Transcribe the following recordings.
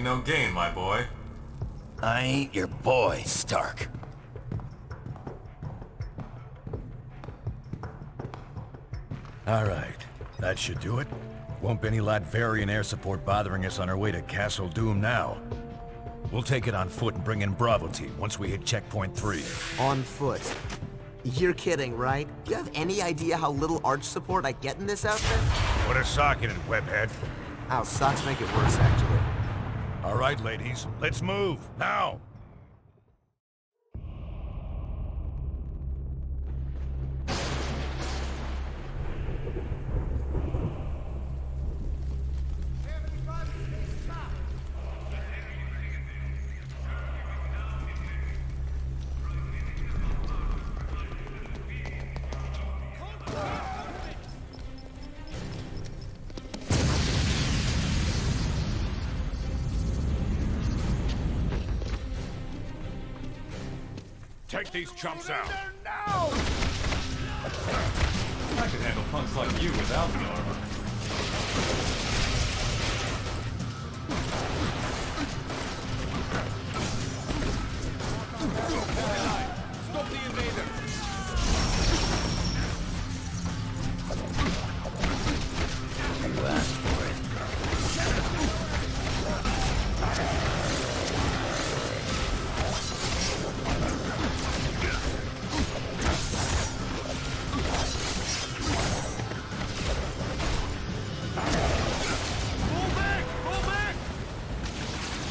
pain, no gain, my boy. I ain't your boy, Stark. Alright, that should do it. Won't be any Latverian air support bothering us on our way to Castle Doom now. We'll take it on foot and bring in Bravo team once we hit checkpoint 3. On foot. You're kidding, right? You have any idea how little arch support I get in this outfit? Put a sock in it, webhead. Ow, socks make it worse, actually. Alright, ladies, let's move, now! Take these chumps out. I can handle punks like you without the armor. Stop the invader. You asked for it.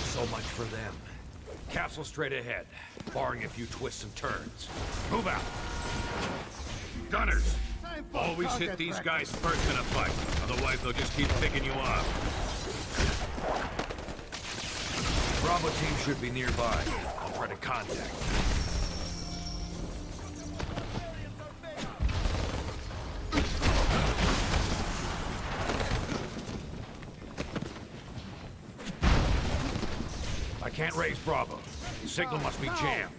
So much for them. Castle straight ahead, barring a few twists and turns. Move out. Gunners, always hit these guys first in a fight. Otherwise, they'll just keep picking you off. Bravo team should be nearby. I'll try to contact. I can't raise Bravo. The signal must be jammed.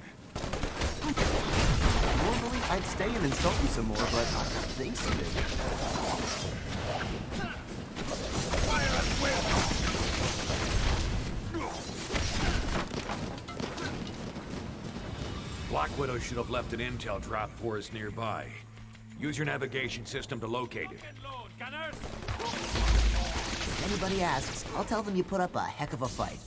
Normally, I'd stay and insult you some more, but I got things to do. Fire at will! Black Widow should have left an intel drop for us nearby. Use your navigation system to locate it. If anybody asks, I'll tell them you put up a heck of a fight.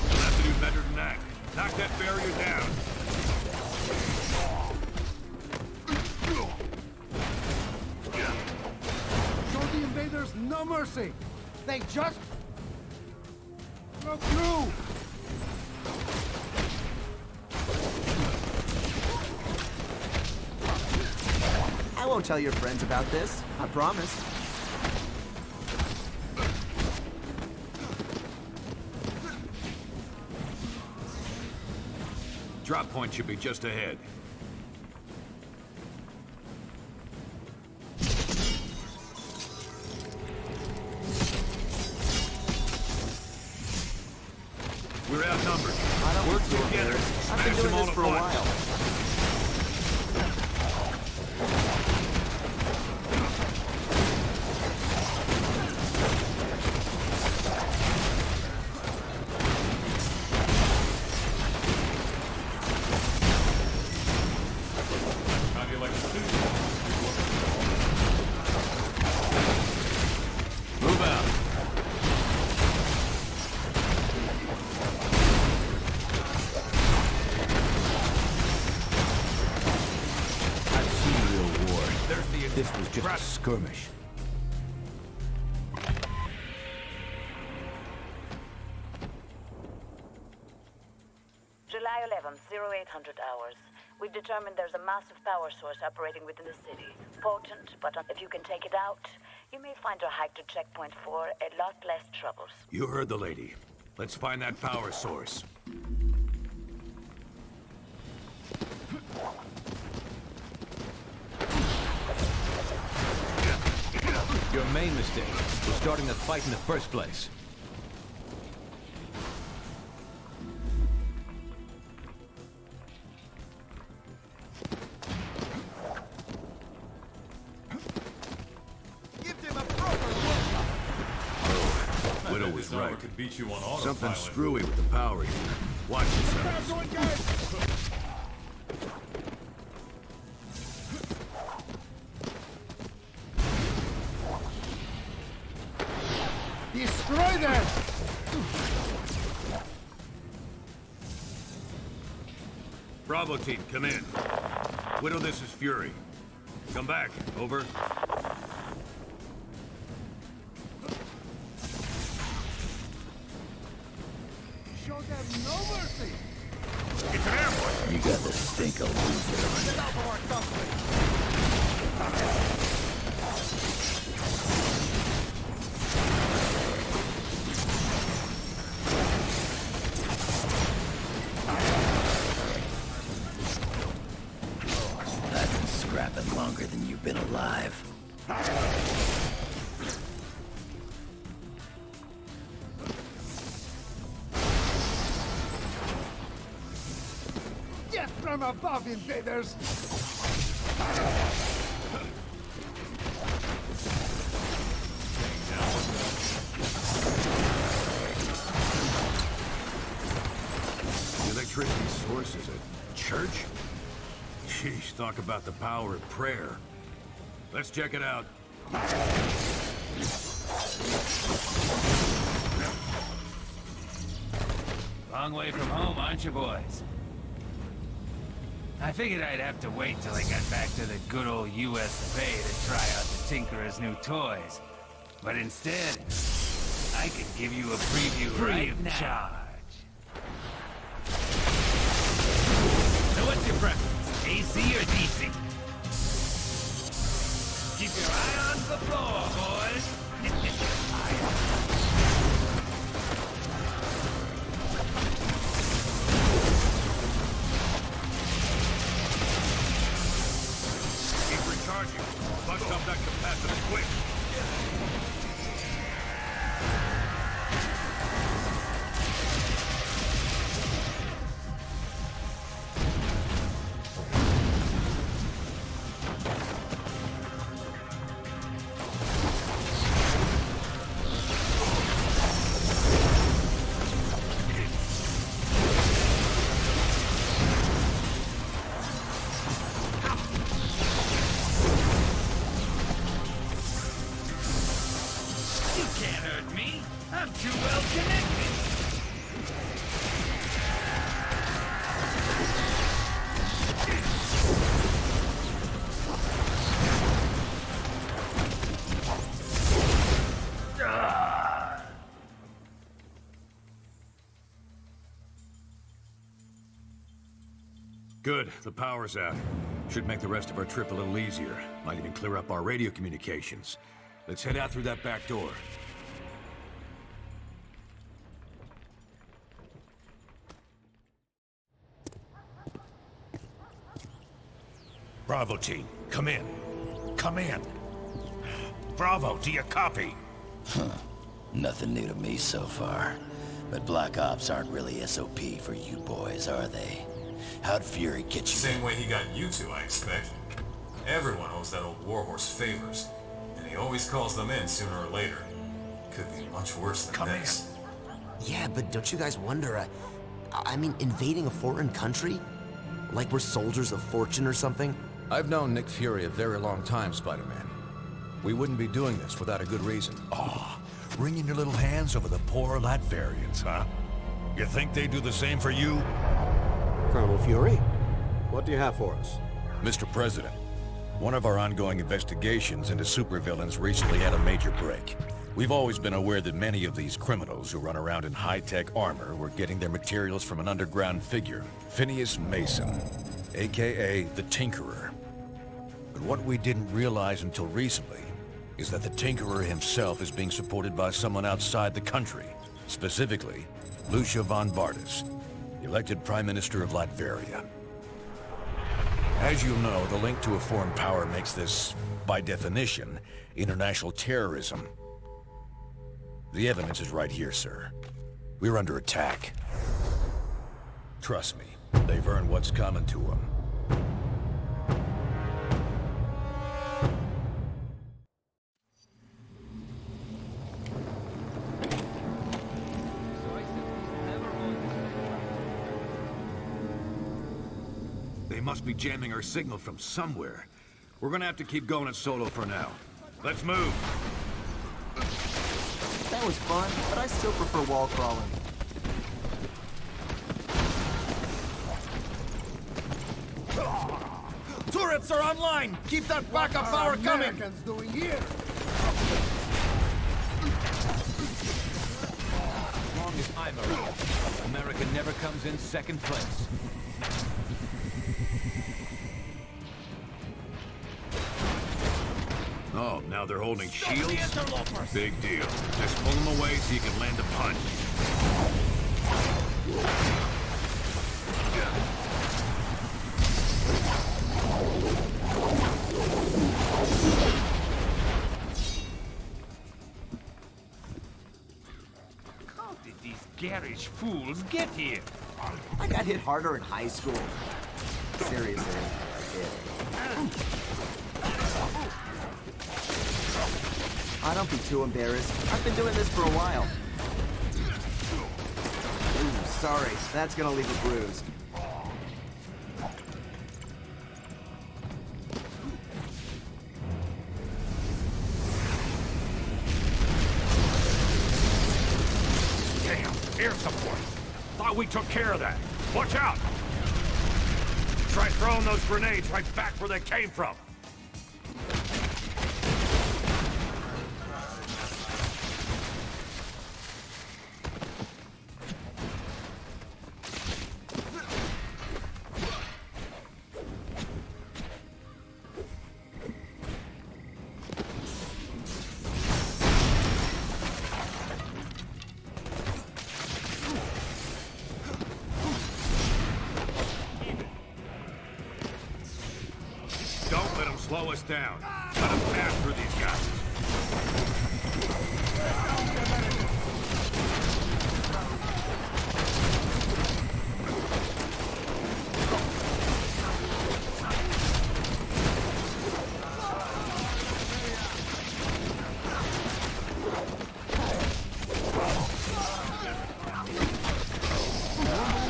We'll have to do better than that. Knock that barrier down. Show the invaders no mercy. They just broke through. I won't tell your friends about this. I promise. Drop point should be just ahead. We're outnumbered. I don't Work want to, together. I've been Smash doing them all this at for a once. while. How do you like the suit? Move out. I've seen real war. There's the This was just a Press. skirmish. July 11th, 0800 hours. We've determined there's a massive power source operating within the city. Potent, but if you can take it out, you may find our hike to checkpoint 4 a lot less troubles. You heard the lady. Let's find that power source. Your main mistake was starting the fight in the first place. This armor could beat you on autopilot. Something screwy with the power here. Watch yourself. Destroy them! Bravo team, come in. Widow, this is Fury. Come back. Over. Show them no mercy! It's an ambush! You got the stink of loser. Get out of our country! I've been scrapping longer than you've been alive. Death from above, invaders! The electricity source is a church? Sheesh, talk about the power of prayer. Let's check it out. Long way from home, aren't you, boys? I figured I'd have to wait till I got back to the good old US of A to try out the Tinkerer's new toys. But instead, I can give you a preview free of charge. So what's your preference, AC or DC? Keep your eye on the floor, boys. Keep recharging. Bust up that capacitor quick. You can't hurt me. I'm too well connected. Good, the power's out. Should make the rest of our trip a little easier. Might even clear up our radio communications. Let's head out through that back door. Bravo team, come in. Come in. Bravo, do you copy? Nothing new to me so far. But Black Ops aren't really SOP for you boys, are they? How'd Fury get you? Same way he got you two, I expect. Everyone owes that old warhorse favors, and he always calls them in sooner or later. Could be much worse than this. Yeah, but don't you guys wonder, I mean, invading a foreign country? Like we're soldiers of fortune or something? I've known Nick Fury a very long time, Spider-Man. We wouldn't be doing this without a good reason. Oh, wringing your little hands over the poor Latverians, huh? You think they do the same for you? Colonel Fury, what do you have for us? Mr. President, one of our ongoing investigations into supervillains recently had a major break. We've always been aware that many of these criminals who run around in high-tech armor were getting their materials from an underground figure, Phineas Mason, aka the Tinkerer. But what we didn't realize until recently is that the Tinkerer himself is being supported by someone outside the country, specifically Lucia von Bardas, elected Prime Minister of Latveria. As you know, the link to a foreign power makes this, by definition, international terrorism. The evidence is right here, sir. We're under attack. Trust me, they've earned what's coming to them. They must be jamming our signal from somewhere. We're gonna have to keep going in solo for now. Let's move! That was fun, but I still prefer wall crawling. Turrets are online! Keep that backup power coming! Americans doing here? As long as I'm around, America never comes in second place. Oh, now they're holding shields? Big deal. Just pull them away so you can land a punch. How did these garish fools get here? I got hit harder in high school. Seriously, I did. Don't be too embarrassed. I've been doing this for a while. Ooh, sorry. That's gonna leave a bruise. Damn, air support. Thought we took care of that. Watch out! Try throwing those grenades right back where they came from. Don't let them slow us down. Let them pass through these guys.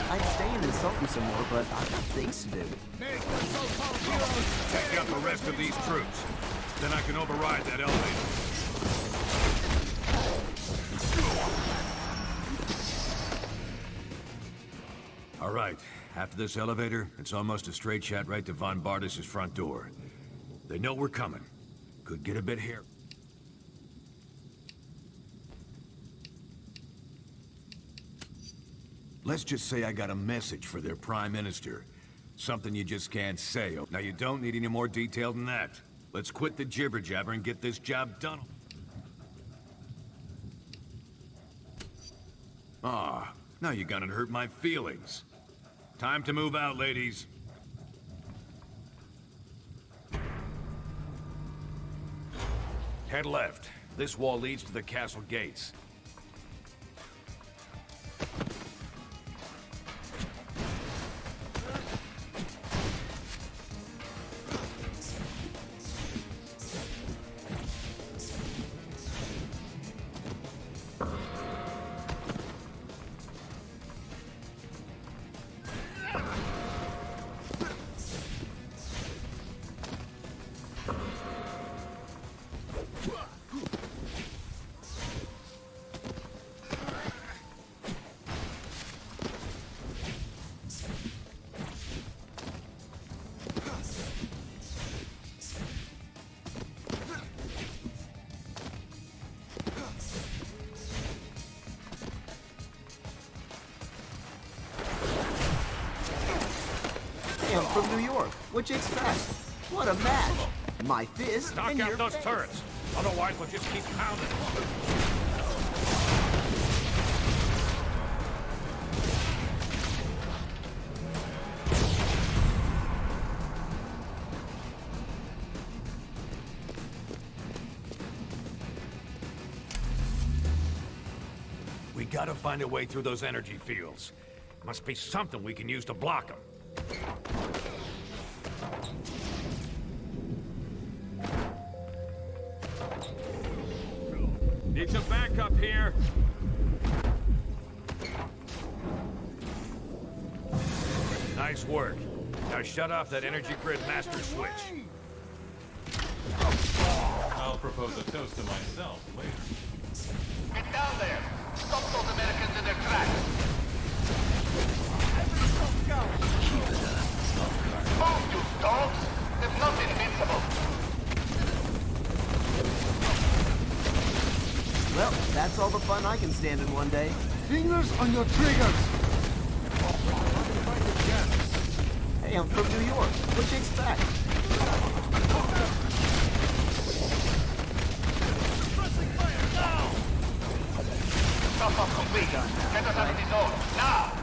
I'd stay and insult you some more, but I've got things to do. Take out the rest of these troops. Then I can override that elevator. All right. After this elevator, it's almost a straight shot right to Von Bardis' front door. They know we're coming. Could get a bit hairy. Let's just say I got a message for their Prime Minister. Something you just can't say. Now, you don't need any more detail than that. Let's quit the jibber-jabber and get this job done. Ah, now you're gonna hurt my feelings. Time to move out, ladies. Head left. This wall leads to the castle gates. I'm from New York. What'd you expect? What a match! My fist Knock and out your those face. turrets. Otherwise, we'll just keep pounding. We gotta find a way through those energy fields. Must be something we can use to block them. Need some backup here. Nice work. Now shut off that energy grid master switch. I'll propose a toast to myself later. Get down there! Stop those Americans in their tracks! Keep it up, Bogart. Move, you dogs! They're not invincible! Well, that's all the fun I can stand in one day. Fingers on your triggers! Hey, I'm from New York. What'd you expect? Stop off complete! Get us out of the zone! Now!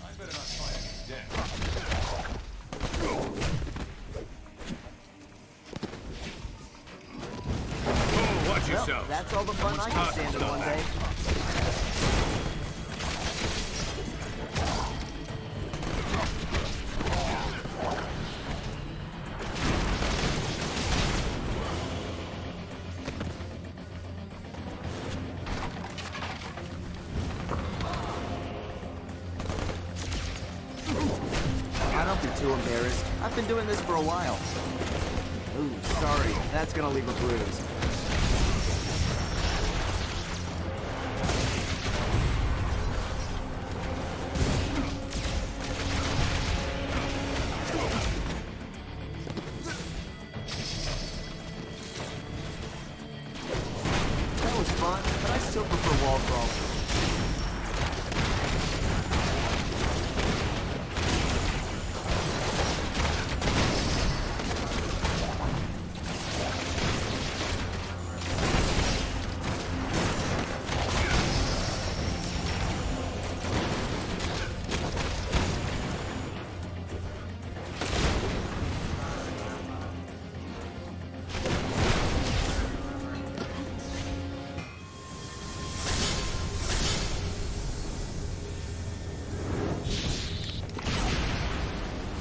I better not find any dead. Oh, watch Well, yourself. that's all the fun I can stand in one day. Don't be too embarrassed. I've been doing this for a while. Ooh, sorry. That's gonna leave a bruise. That was fun, but I still prefer wall crawling.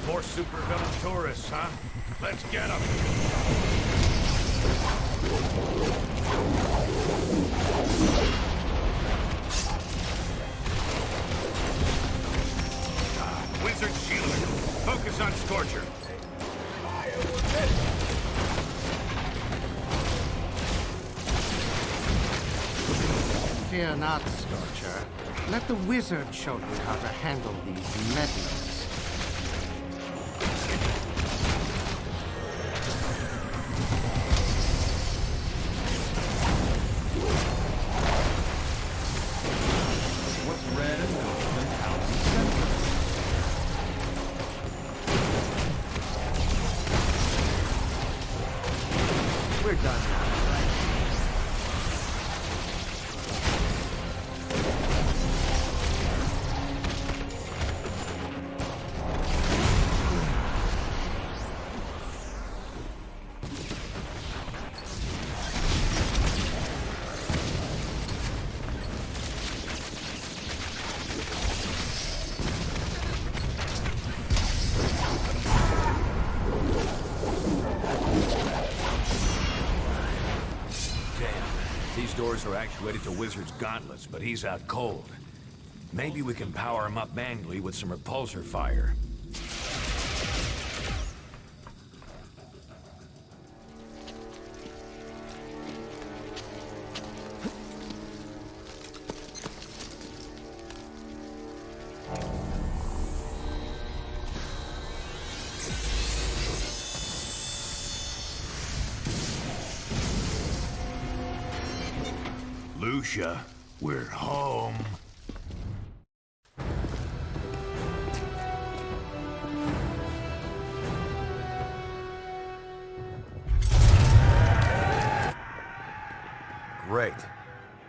More supervillain tourists, huh? Let's get them. Wizard Shielder, focus on Scorcher. Fear not, Scorcher. Let the wizard show you how to handle these meddlers. What's red and blue and out center? We're done now, right? These doors are actuated to Wizard's gauntlets, but he's out cold. Maybe we can power him up manually with some repulsor fire. Lucia, we're home. Great.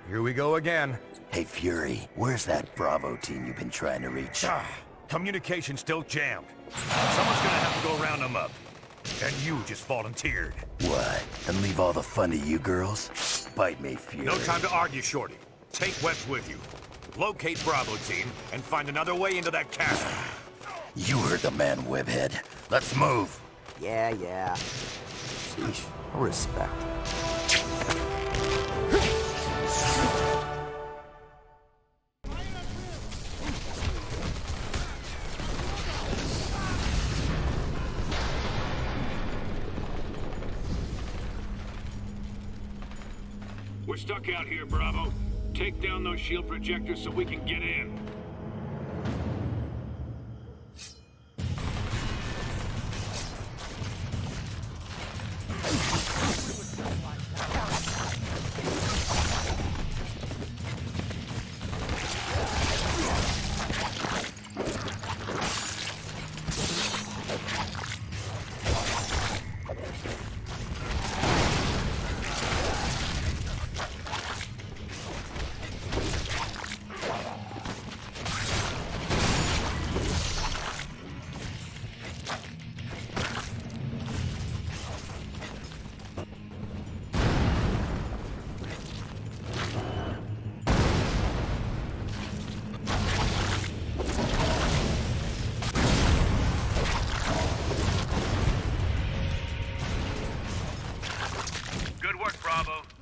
Here we go again. Hey, Fury, where's that Bravo team you've been trying to reach? Communication's still jammed. Someone's gonna have to go round them up. And you just volunteered. What? And leave all the fun to you girls? Bite me, Fury. No time to argue, Shorty. Take Webs with you. Locate Bravo team and find another way into that castle. You heard the man, Webhead. Let's move. Yeah. Sheesh, no respect. We're stuck out here, Bravo. Take down those shield projectors so we can get in.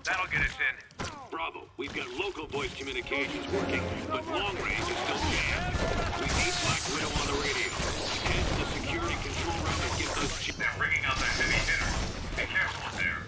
That'll get us in. Bravo, we've got local voice communications working, but long range is still jammed. We need Black Widow on the radio. Head to the security control room and get those... They're bringing out the heavy hitter. Be careful up there.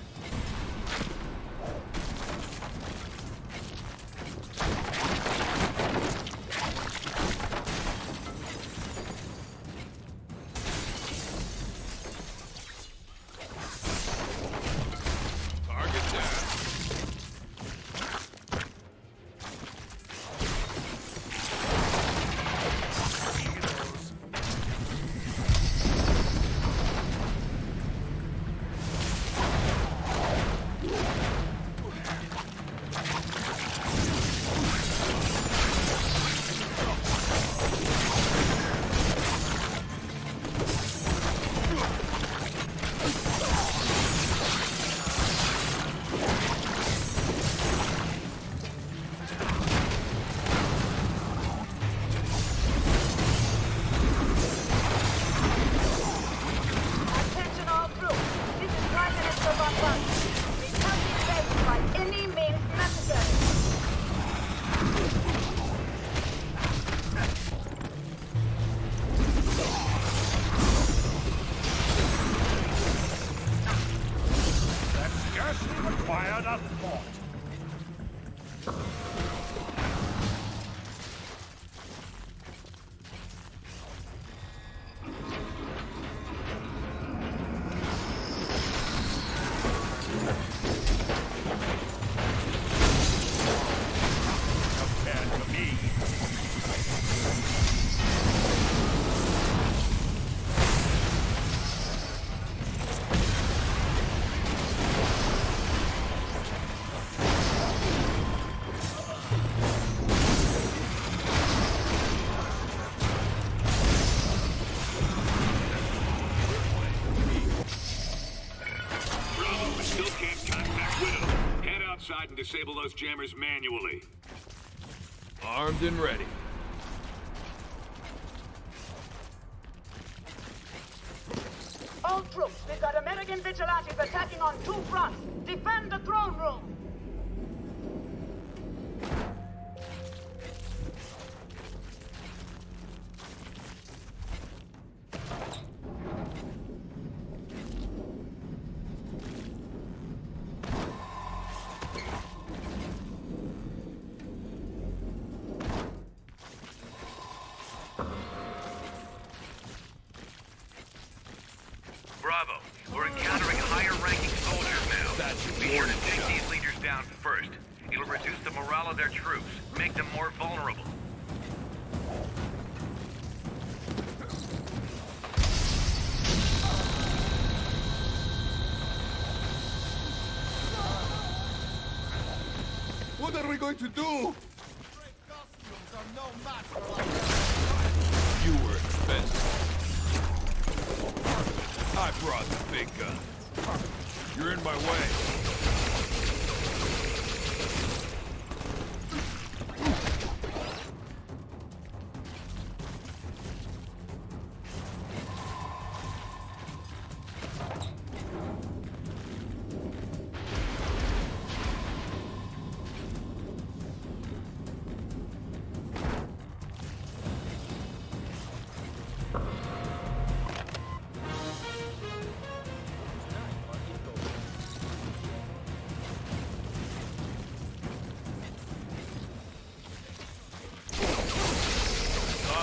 And disable those jammers manually. Armed and ready. All troops, we've got American vigilantes attacking on 2 fronts. Defend the throne room! Bravo, we're encountering higher-ranking soldiers now. Be sure to take these leaders down first. It'll reduce the morale of their troops, make them more vulnerable. What are we going to do? You were expensive. I brought the big gun. You're in my way.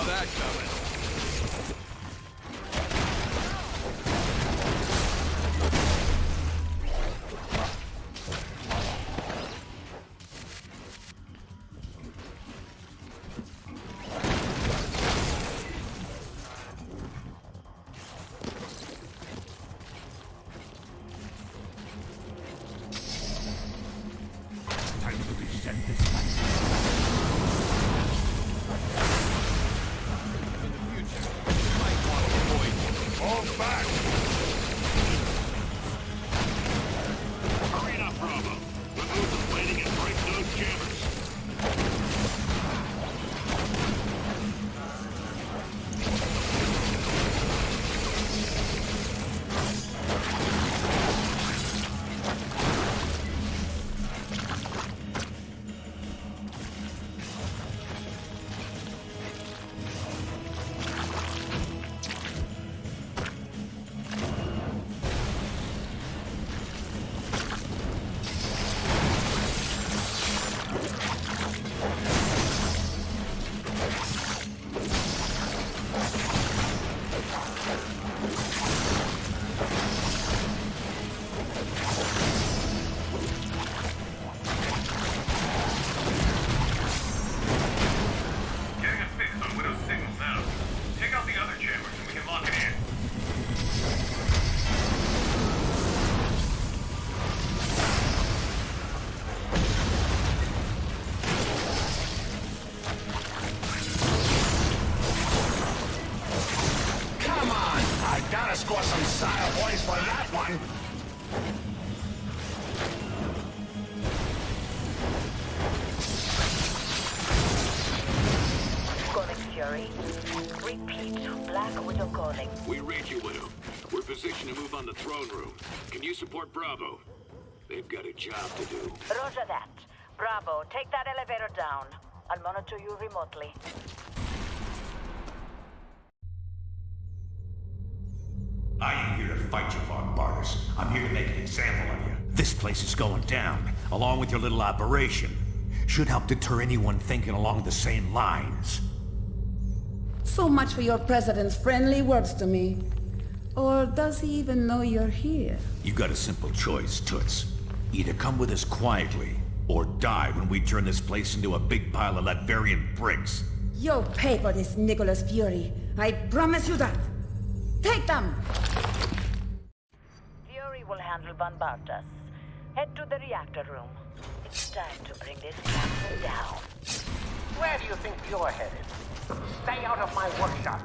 saw that coming. Score some style points for that one. Calling Fury. Repeat, Black Widow calling. We read you, Widow. We're positioned to move on the throne room. Can you support Bravo? They've got a job to do. Roger that. Bravo, take that elevator down. I'll monitor you remotely. I ain't here to fight you, Von Bartis. I'm here to make an example of you. This place is going down, along with your little operation. Should help deter anyone thinking along the same lines. So much for your president's friendly words to me. Or does he even know you're here? You got a simple choice, Toots. Either come with us quietly, or die when we turn this place into a big pile of Latverian bricks. You'll pay for this, Nicholas Fury. I promise you that. Take them! Fury will handle Von Bartas. Head to the reactor room. It's time to bring this capsule down. Where do you think you're headed? Stay out of my workshop.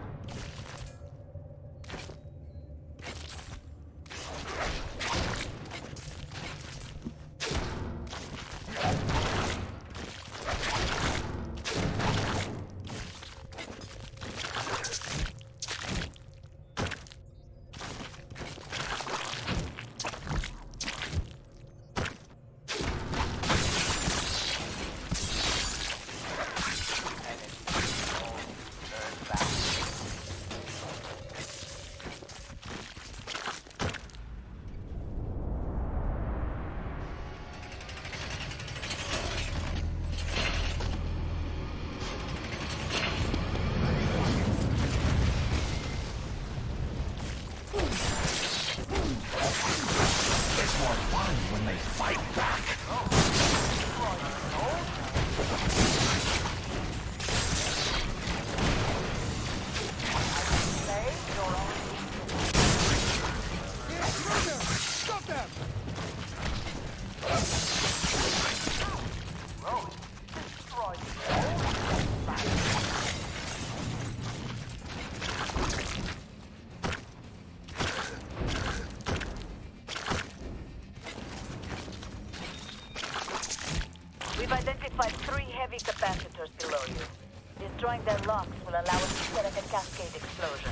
We've identified 3 heavy capacitors below you. Destroying their locks will allow us to set up a cascade explosion.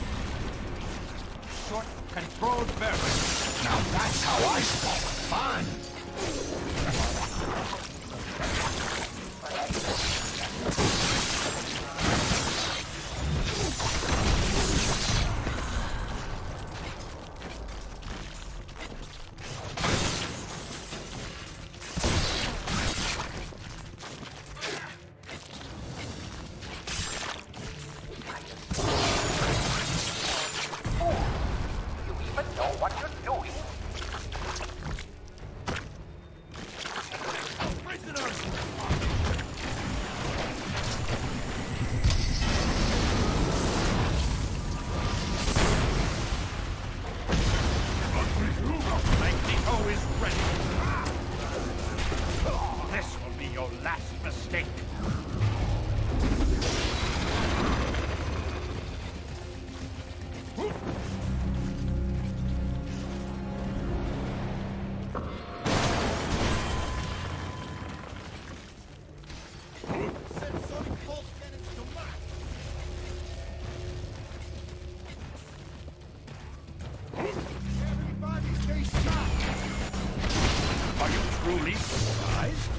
Short, controlled barrel. Now that's how I spell fun. your last mistake. Are you truly surprised?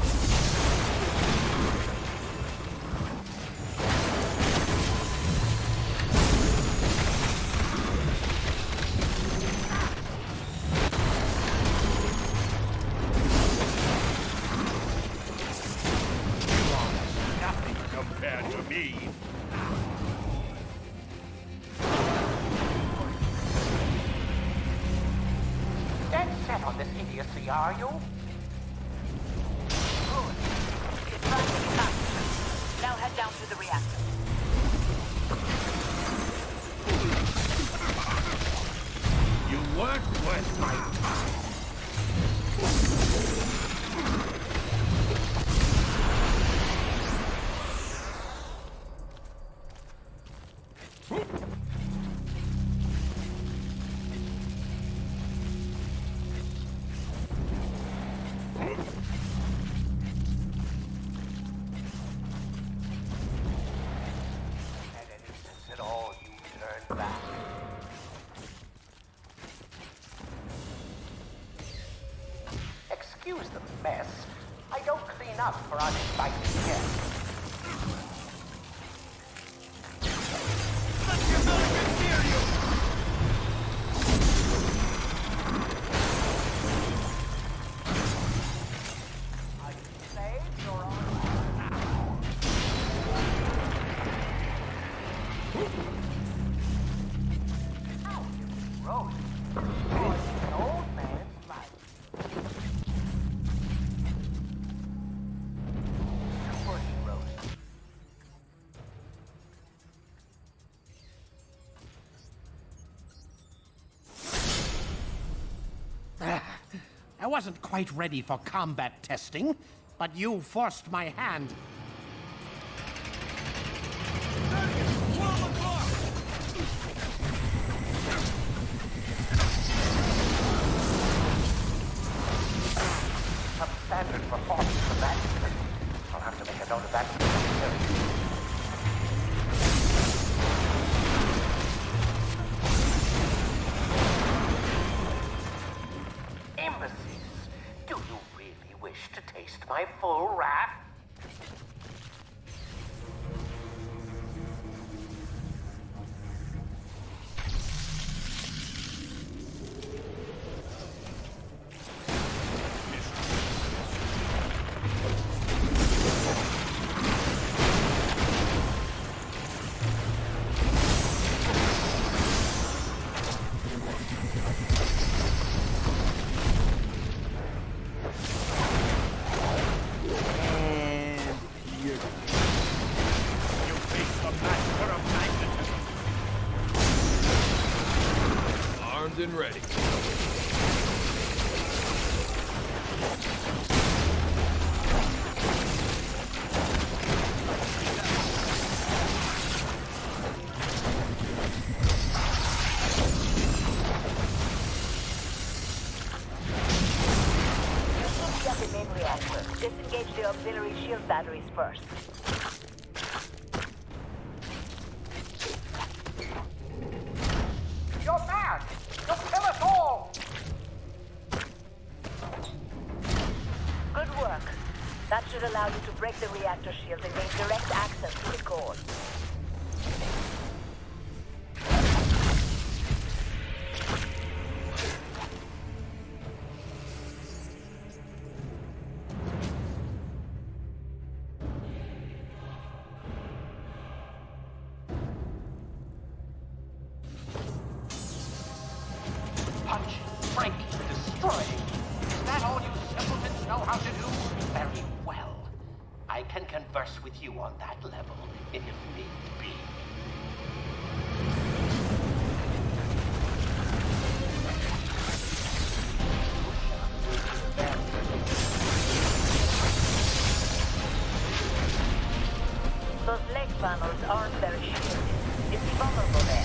You are nothing compared to me. Dead set on this idiocy, are you? Good. It's running fast. Now head down to the reactor. You weren't worth my time. At any sense at all, you turn back. Excuse the mess. I don't clean up for uninvited guests. Are you saved or on now? How Rose? Oh, an old man's life. Superheroes. I wasn't quite ready for combat testing, but you forced my hand. Substandard performance for that. I'll have to make a note of that for the secretary. Embassies, do you really wish to taste my full wrath? Armed and ready. Up the main reactor. Disengage the auxiliary shield batteries first. You're mad! You'll kill us all! Good work. That should allow you to break the reactor shield and gain direct access to the core. Punch, break, destroy. Is that all you simpletons know how to do? Very well. I can converse with you on that level, if need be. Those leg panels aren't very shielded. It's vulnerable there.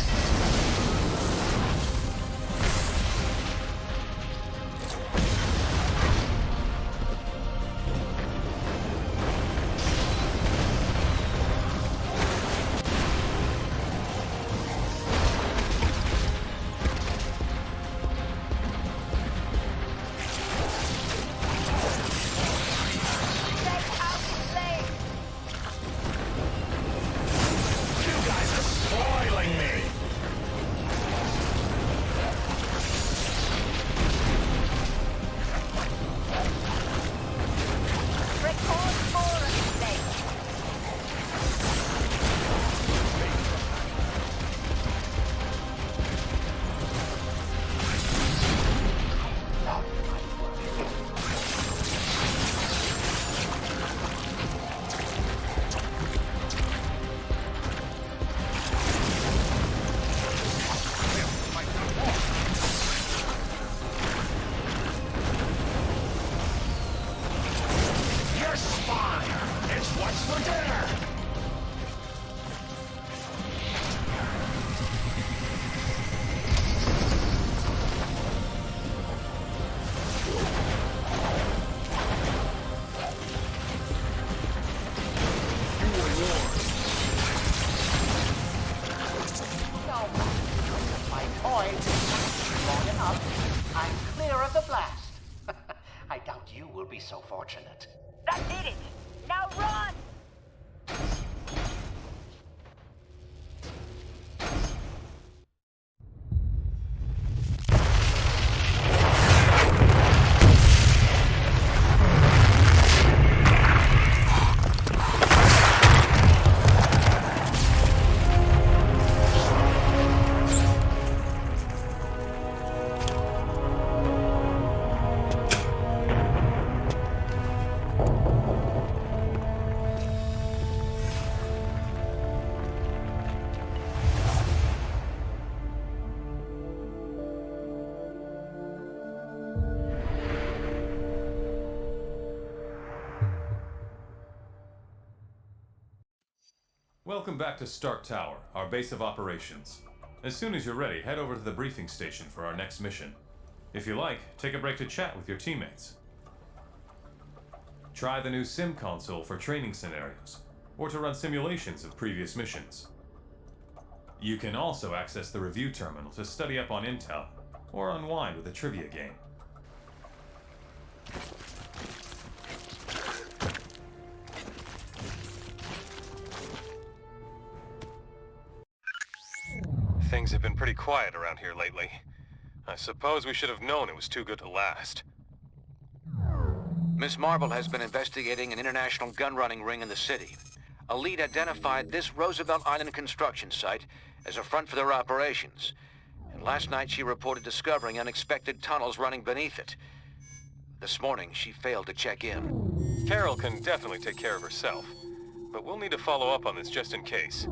So fortunate. That did it! Now run! Welcome back to Stark Tower, our base of operations. As soon as you're ready, head over to the briefing station for our next mission. If you like, take a break to chat with your teammates. Try the new sim console for training scenarios, or to run simulations of previous missions. You can also access the review terminal to study up on intel, or unwind with a trivia game. Things have been pretty quiet around here lately. I suppose we should have known it was too good to last. Miss Marble has been investigating an international gun-running ring in the city. A lead identified this Roosevelt Island construction site as a front for their operations. And last night she reported discovering unexpected tunnels running beneath it. This morning she failed to check in. Carol can definitely take care of herself, but we'll need to follow up on this just in case.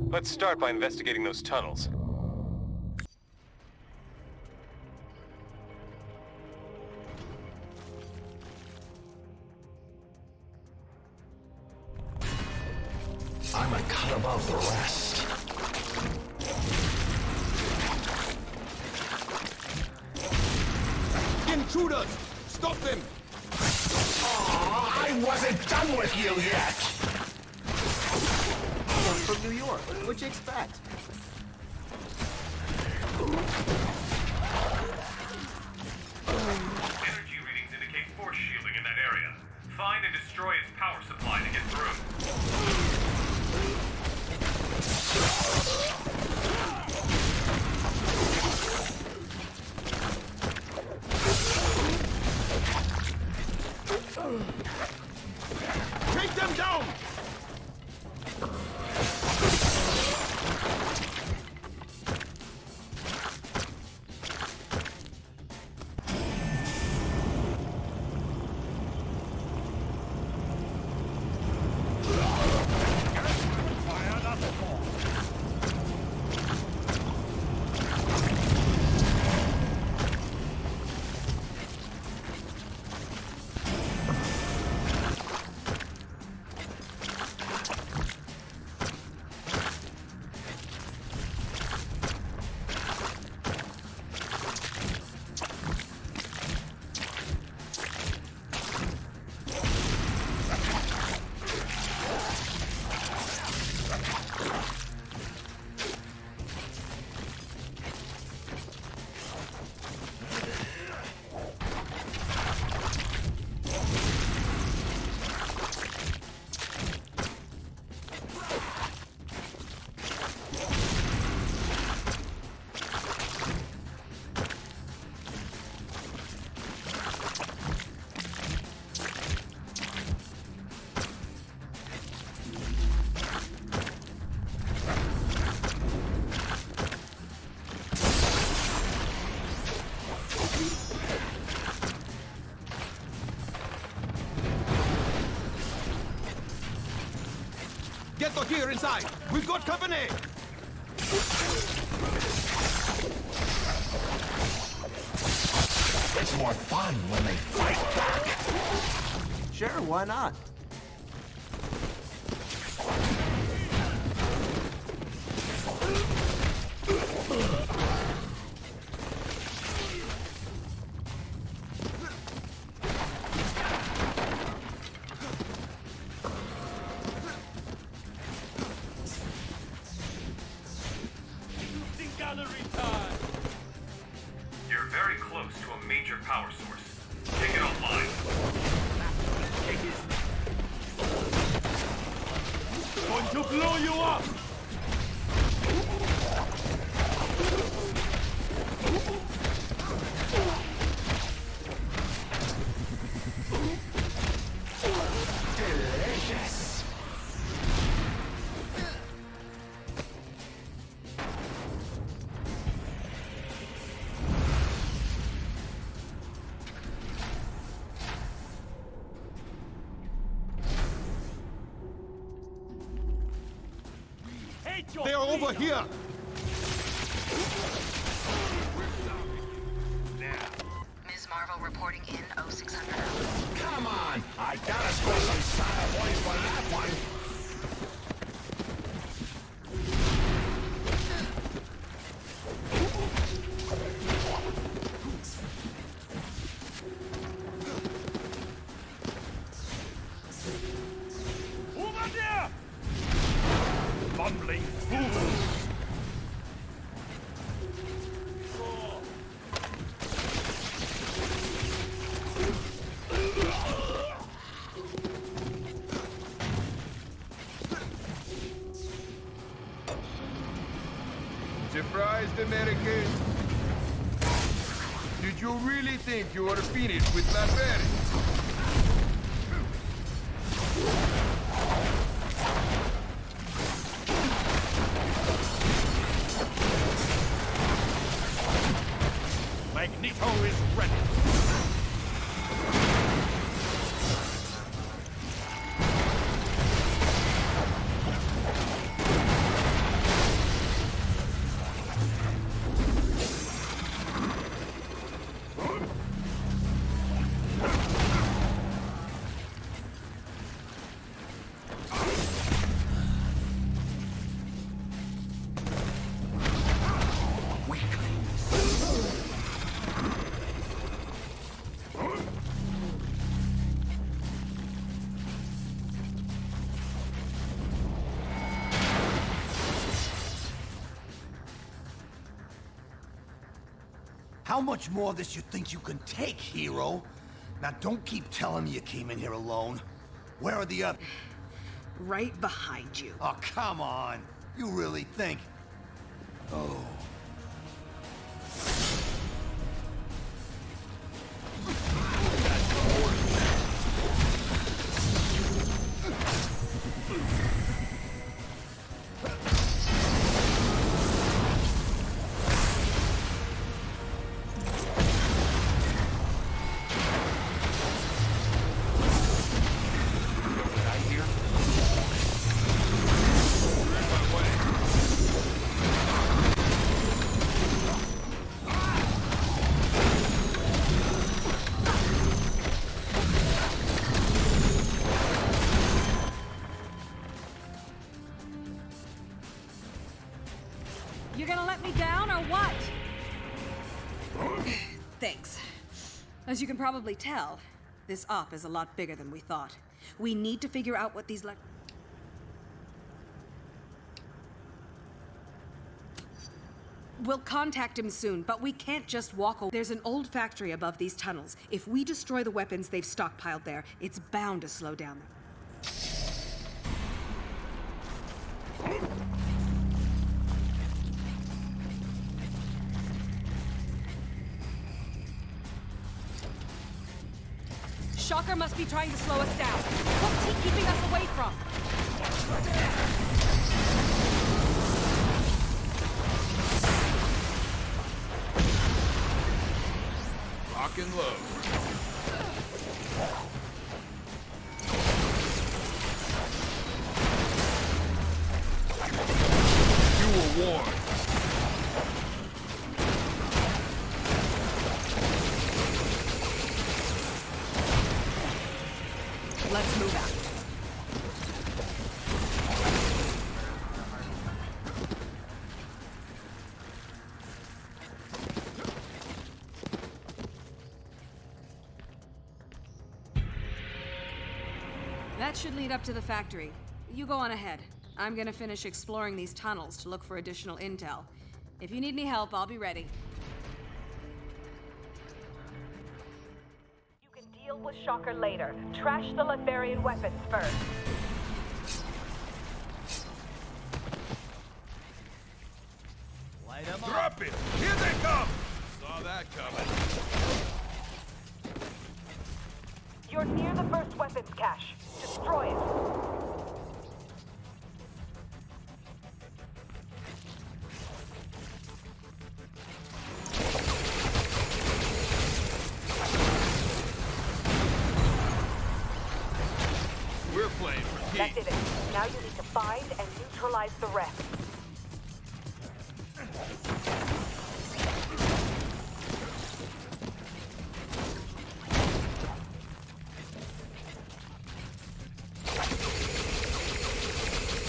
Let's start by investigating those tunnels. I'm a cut above the rest. Intruders! Stop them! Oh, I wasn't done with you yet! I'm from New York. What'd you expect? Energy readings indicate force shielding in that area. Find and destroy its power supply to get through. Take them down! Get to here inside! We've got company! It's more fun when they fight back. Sure, why not? You're very close to a major power source. Take it offline. Going to blow you up! Delicious. They're over here! Ms. Marvel reporting in 0600. Come on! I gotta score some style points for that one! Over there! Bumbling fools! Surprised, Americans? Did you really think you were finished with barbarians? Magneto is ready! How much more of this you think you can take, hero? Now don't keep telling me you came in here alone. Where are the others? Right behind you. Oh, come on. You really think... Oh. You gonna let me down or what? Thanks. As you can probably tell, this op is a lot bigger than we thought. We need to figure out what these We'll contact him soon, but we can't just walk away. There's an old factory above these tunnels. If we destroy the weapons they've stockpiled there, it's bound to slow down them. Shocker must be trying to slow us down. What's he keeping us away from? Lock and load. That should lead up to the factory. You go on ahead. I'm gonna finish exploring these tunnels to look for additional intel. If you need any help, I'll be ready. You can deal with Shocker later. Trash the Latvian weapons first. Light 'em up. Drop it! Here they come! Saw that coming. You're near the first weapons cache. Destroy it. We're playing for That keeps. did it. Now you need to find and neutralize the rest.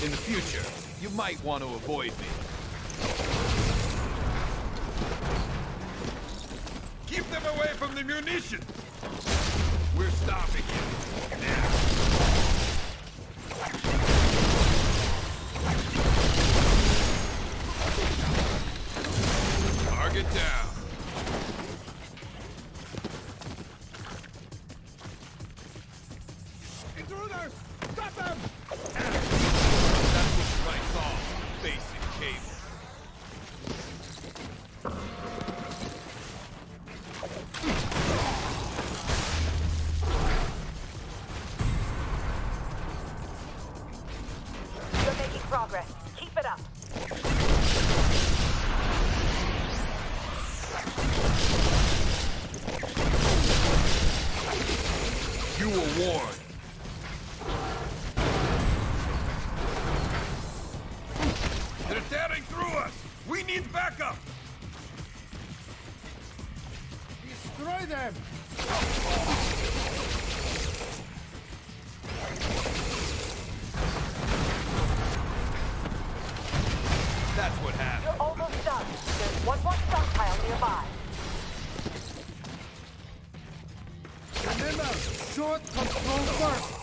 In the future, you might want to avoid me. Keep them away from the munitions! We're stopping you. Now. Target down. Intruders! Stop them! That's what you might call basic cable. You're making progress. Keep it up. You were warned. They're tearing through us! We need backup! Destroy them! That's what happened. You're almost done. There's one more stockpile nearby. Remember, short control first!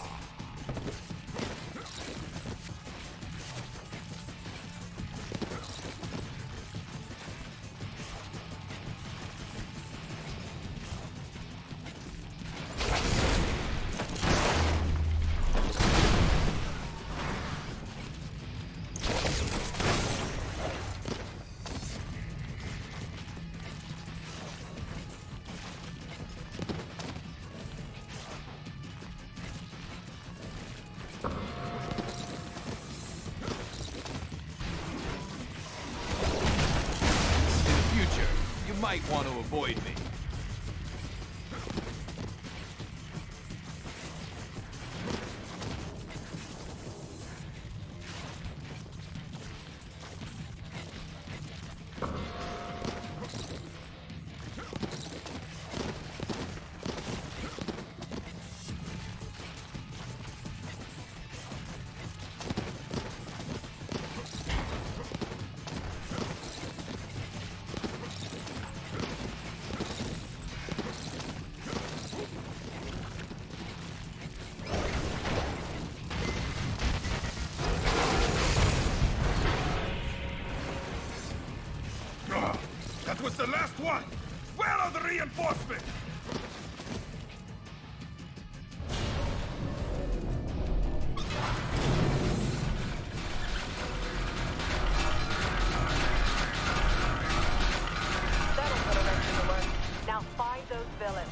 Might want to avoid me. That was the last one! Where are the reinforcements? That'll put a wrench in the works. Now find those villains.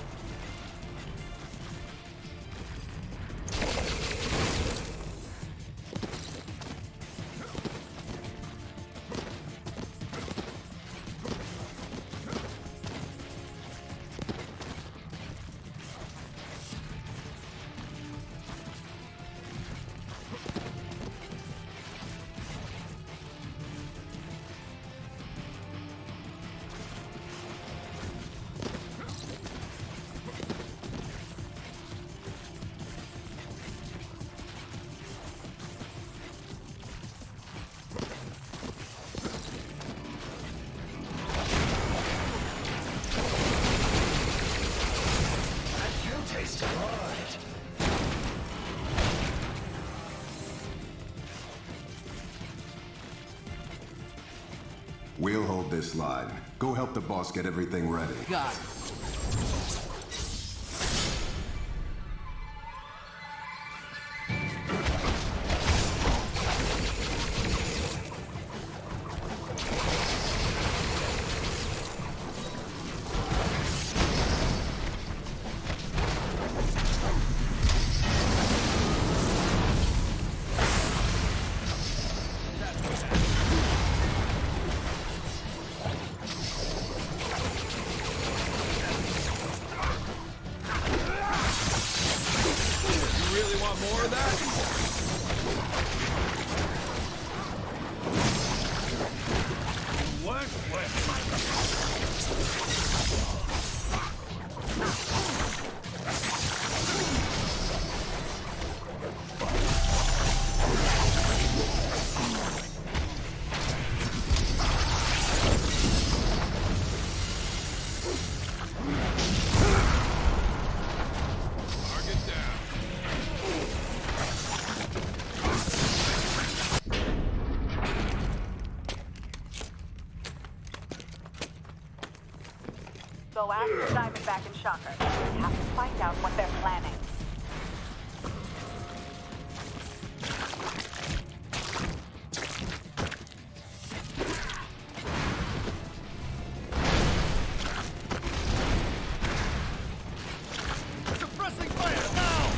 We'll hold this line. Go help the boss get everything ready. Got it. Go after Diamondback and Shocker. We have to find out what they're planning. Suppressing fire, now!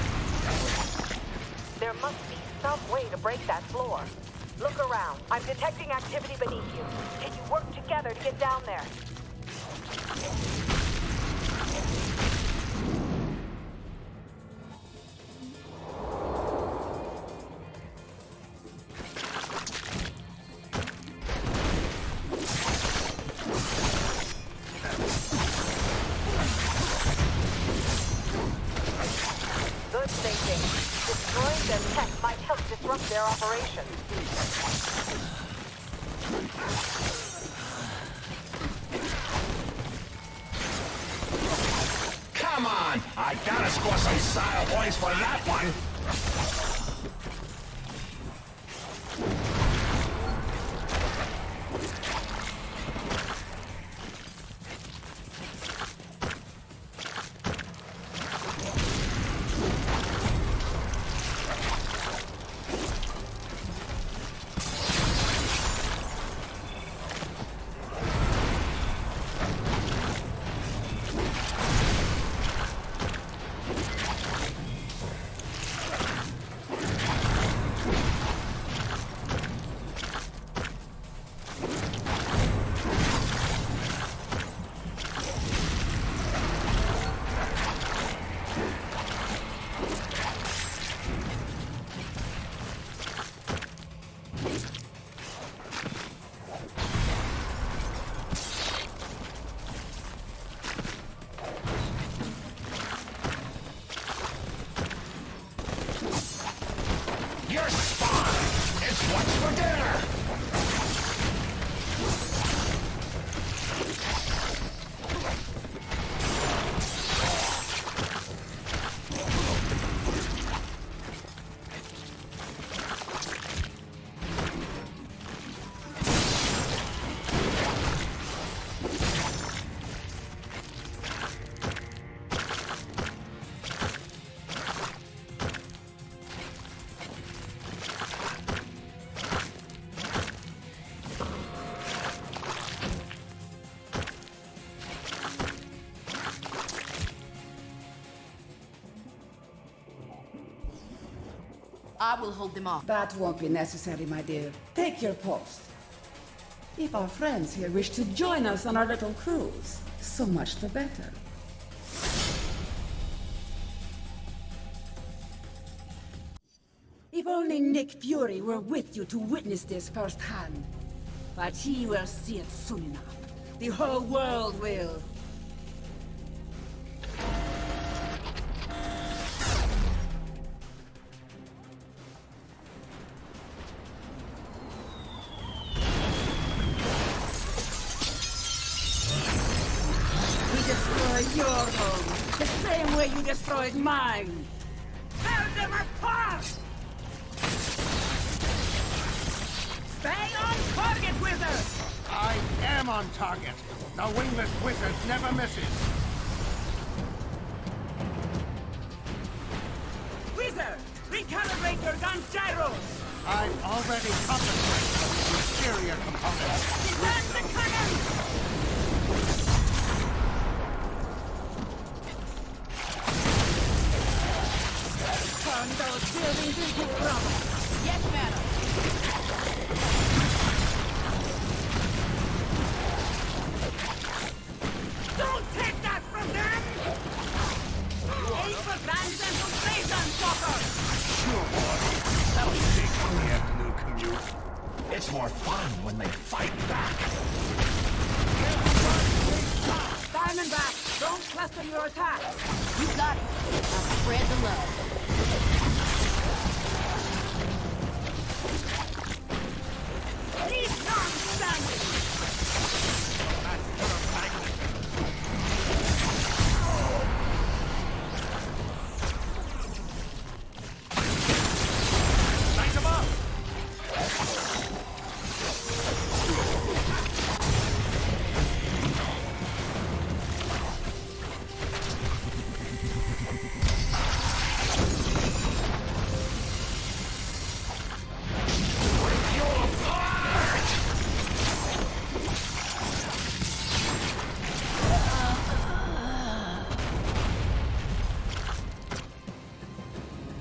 There must be some way to break that floor. Look around. I'm detecting activity beneath you. Can you work together to get down there? Good thinking. Destroying their tech might help disrupt their operations. Come on! I gotta score some style points for that one! Your spawn is what's for dinner! I will hold them off. That won't be necessary, my dear. Take your post. If our friends here wish to join us on our little cruise, so much the better. If only Nick Fury were with you to witness this firsthand. But he will see it soon enough. The whole world will. Your home, the same way you destroyed mine. Tear them apart! Stay on target, wizard! I I'm on target. The wingless wizard never misses. Wizard, recalibrate your gun's gyros. I've already compensated for the inferior components. Disarm the cannon! Turn those buildings into rubble. Yes, madam. Don't take that from them! Aim for Grand Central Station, Shocker! Sure, boy. That'll be big for the afternoon commute. It's more fun when they fight back. Diamondback, don't cluster your attack. You got it. Now spread the love. He's not standing! Light him up!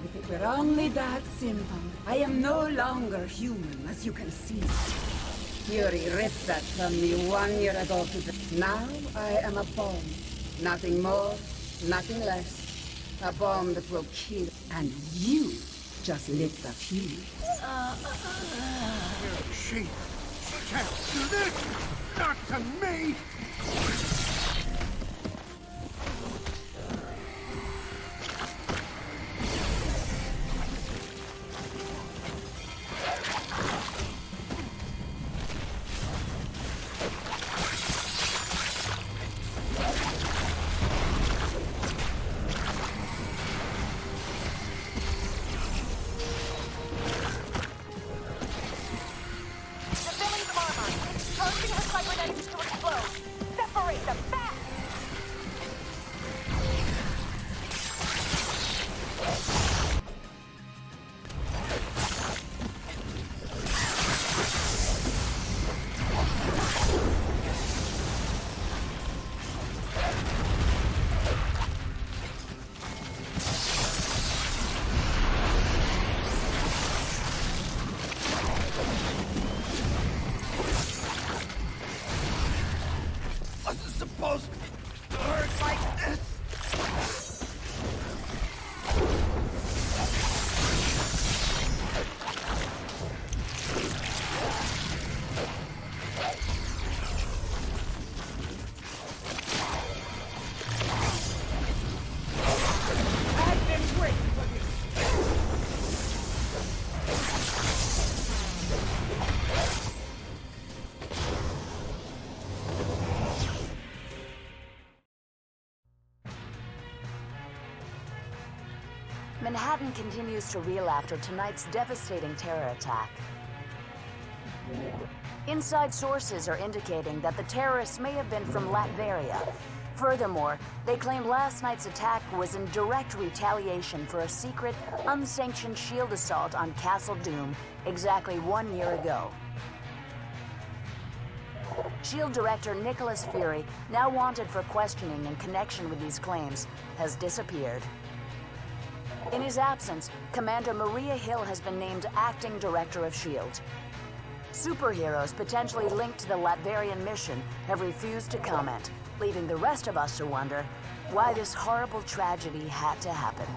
If it were only that simple. I am no longer human, as you can see. Fury ripped that from me 1 year ago to the... Now I am a bomb. Nothing more, nothing less. A bomb that will kill. And you just lit the fuse. She can't do this! Not to me! Supposed to hurt like this? I've been waiting for this. Manhattan continues to reel after tonight's devastating terror attack. Inside sources are indicating that the terrorists may have been from Latveria. Furthermore, they claim last night's attack was in direct retaliation for a secret, unsanctioned shield assault on Castle Doom exactly 1 year ago. SHIELD Director Nicholas Fury, now wanted for questioning in connection with these claims, has disappeared. In his absence, Commander Maria Hill has been named Acting Director of SHIELD. Superheroes potentially linked to the Latverian mission have refused to comment, leaving the rest of us to wonder why this horrible tragedy had to happen.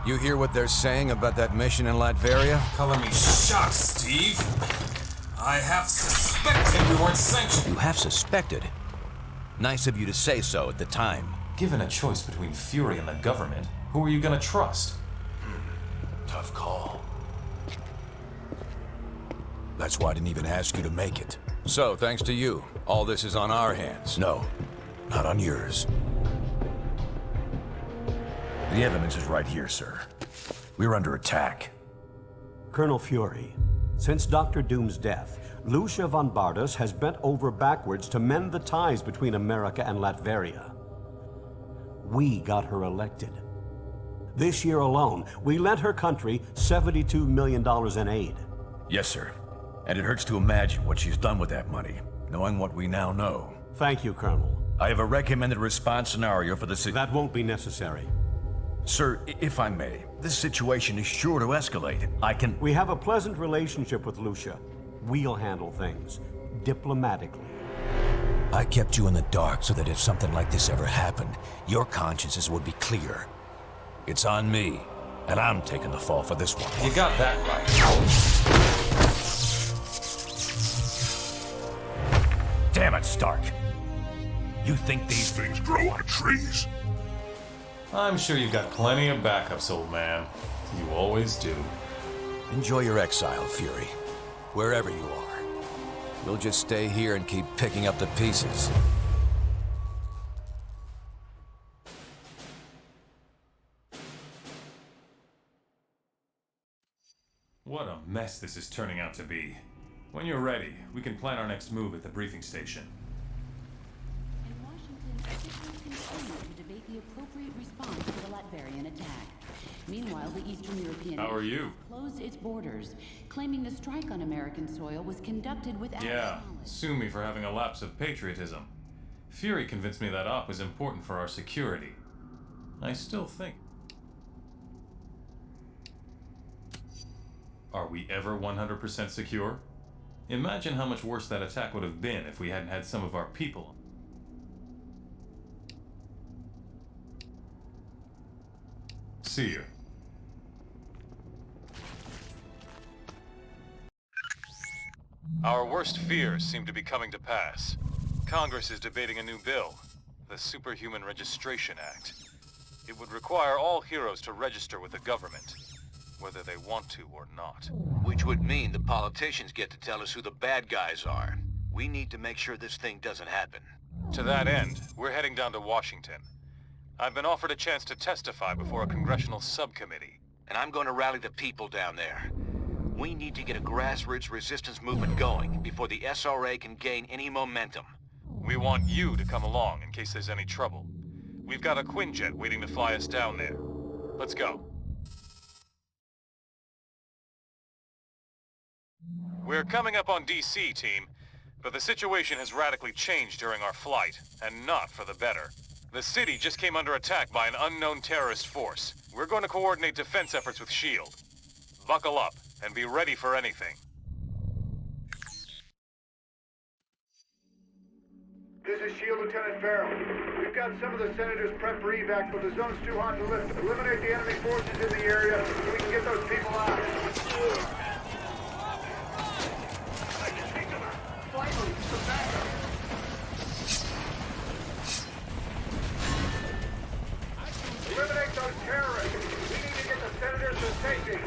You hear what they're saying about that mission in Latveria? Color me shocked, Steve. I have suspected we weren't sanctioned. You have suspected? Nice of you to say so at the time. Given a choice between Fury and the government, who are you gonna trust? Tough call. That's why I didn't even ask you to make it. So, thanks to you, all this is on our hands. No, not on yours. The evidence is right here, sir. We're under attack. Colonel Fury, since Dr. Doom's death, Lucia von Bardas has bent over backwards to mend the ties between America and Latveria. We got her elected. This year alone, we lent her country $72 million in aid. Yes, sir. And it hurts to imagine what she's done with that money, knowing what we now know. Thank you, Colonel. I have a recommended response scenario for the That won't be necessary. Sir, if I may, this situation is sure to escalate. We have a pleasant relationship with Lucia. We'll handle things diplomatically. I kept you in the dark so that if something like this ever happened, your consciences would be clear. It's on me, and I'm taking the fall for this one. You got that right. Damn it, Stark. You think these things grow on trees? I'm sure you've got plenty of backups, old man. You always do. Enjoy your exile, Fury. Wherever you are. We'll just stay here and keep picking up the pieces. What a mess this is turning out to be. When you're ready, we can plan our next move at the briefing station. In Washington, officials continue to debate the appropriate response to the Latvian attack. Meanwhile, the Eastern European How are you? closed its borders, claiming the strike on American soil was conducted without Yeah, sue me for having a lapse of patriotism. Fury convinced me that op was important for our security. I still think... Are we ever 100% secure? Imagine how much worse that attack would have been if we hadn't had some of our people. See you. Our worst fears seem to be coming to pass. Congress is debating a new bill, the Superhuman Registration Act. It would require all heroes to register with the government, whether they want to or not. Which would mean the politicians get to tell us who the bad guys are. We need to make sure this thing doesn't happen. To that end, we're heading down to Washington. I've been offered a chance to testify before a congressional subcommittee. And I'm going to rally the people down there. We need to get a grassroots resistance movement going before the SRA can gain any momentum. We want you to come along in case there's any trouble. We've got a Quinjet waiting to fly us down there. Let's go. We're coming up on DC, team, but the situation has radically changed during our flight, and not for the better. The city just came under attack by an unknown terrorist force. We're going to coordinate defense efforts with S.H.I.E.L.D. Buckle up, and be ready for anything. This is S.H.I.E.L.D. Lieutenant Farrell. We've got some of the senators prepped for evac, but the zone's too hot to lift. Eliminate the enemy forces in the area so we can get those people out. Eliminate those terrorists. We need to get the senators to safety.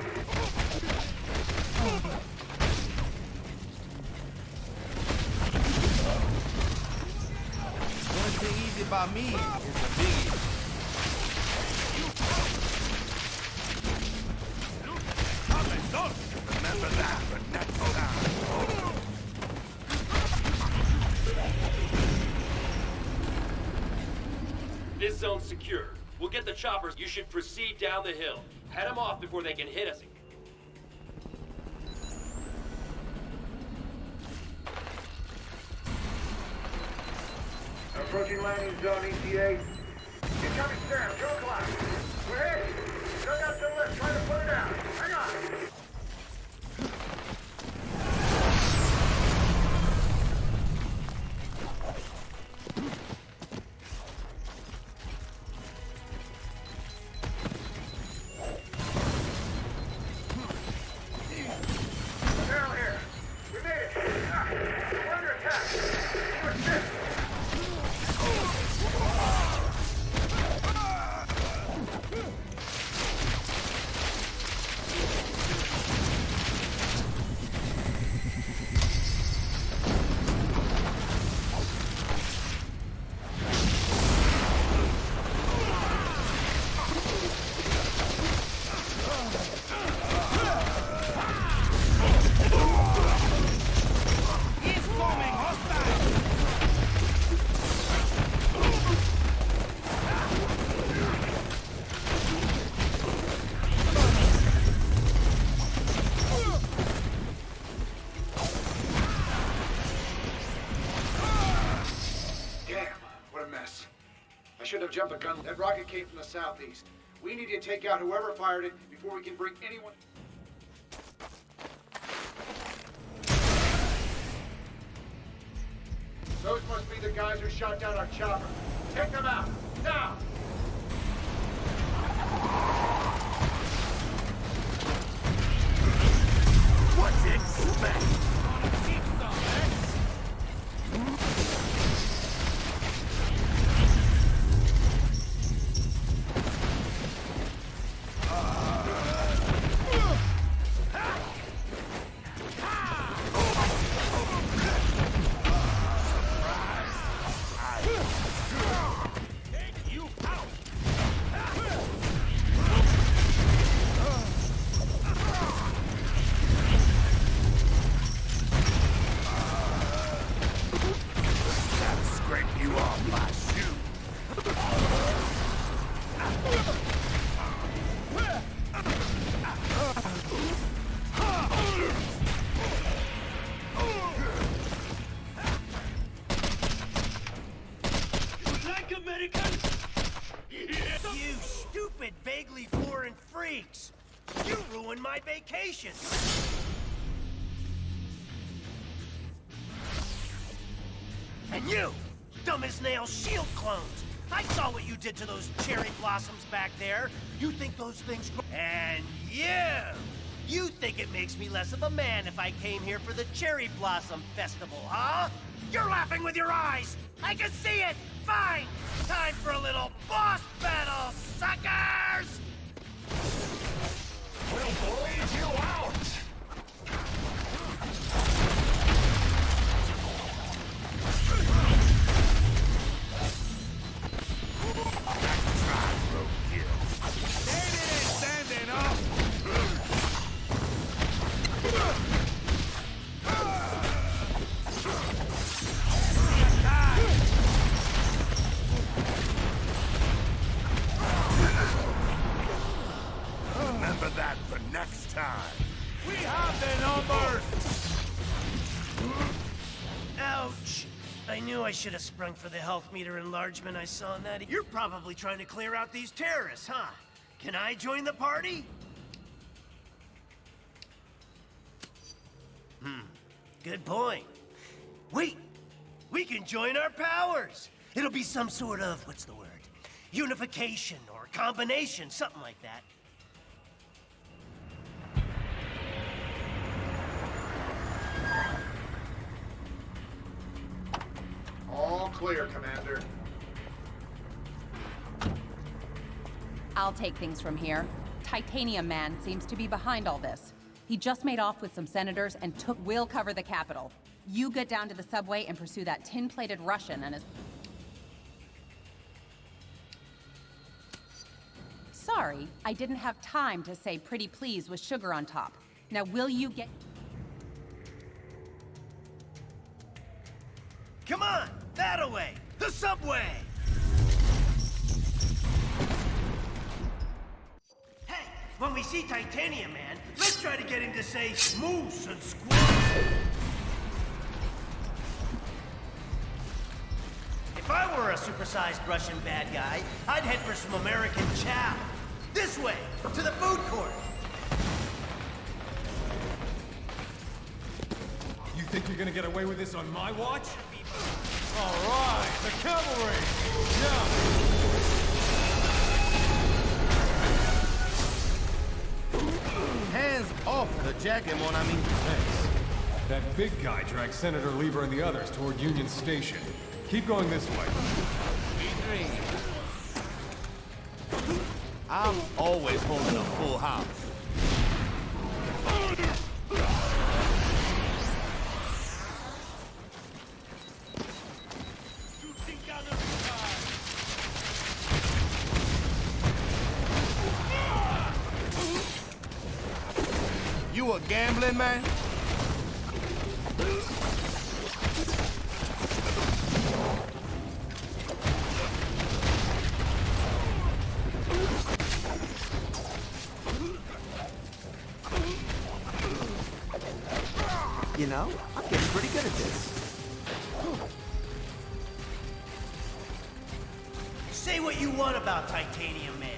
One thing easy about me is a biggie. Remember that, but not for now. This zone's secure. We'll get the choppers. You should proceed down the hill. Head them off before they can hit us. Approaching landing zone ETA. Incoming Sam, 2 o'clock. We're hit. Dug out the lift, trying to put it down. Hang on. Down here. We made it. We're under attack. We're hit. should have jumped the gun. That rocket came from the southeast. We need to take out whoever fired it before we can bring anyone... Those must be the guys who shot down our chopper. Take them out, now! What's it expect? You stupid, vaguely foreign freaks! You ruined my vacation! And you, dumb as nails shield clones! I saw what you did to those cherry blossoms back there! You think those things grow— And you think it makes me less of a man if I came here for the Cherry Blossom Festival, huh? You're laughing with your eyes! I can see it! Fine! Time for a little boss battle, suckers! We'll bleed you out! Standing up! Remember that for next time. We have the numbers! Ouch! I knew I should have sprung for the health meter enlargement I saw in that. You're probably trying to clear out these terrorists, huh? Can I join the party? Good point. Wait! We can join our powers! It'll be some sort of, what's the word? Unification or combination, something like that. All clear, Commander. I'll take things from here. Titanium Man seems to be behind all this. He just made off with some senators and we'll cover the Capitol. You get down to the subway and pursue that tin-plated Russian and his... Sorry, I didn't have time to say pretty please with sugar on top. Now will you get... Come on! That-a-way! The subway! Hey, when we see Titanium Man, let's try to get him to say moose and squirrel. If I were a supersized Russian bad guy, I'd head for some American chow. This way, to the food court. You think you're gonna get away with this on my watch? All right, the cavalry! Yeah! Hands off the jacket, mon ami. Thanks. That big guy dragged Senator Lieber and the others toward Union Station. Keep going this way. I'm always holding a full house. You a gambling man? You know, I'm getting pretty good at this. Say what what you want about Titanium Man.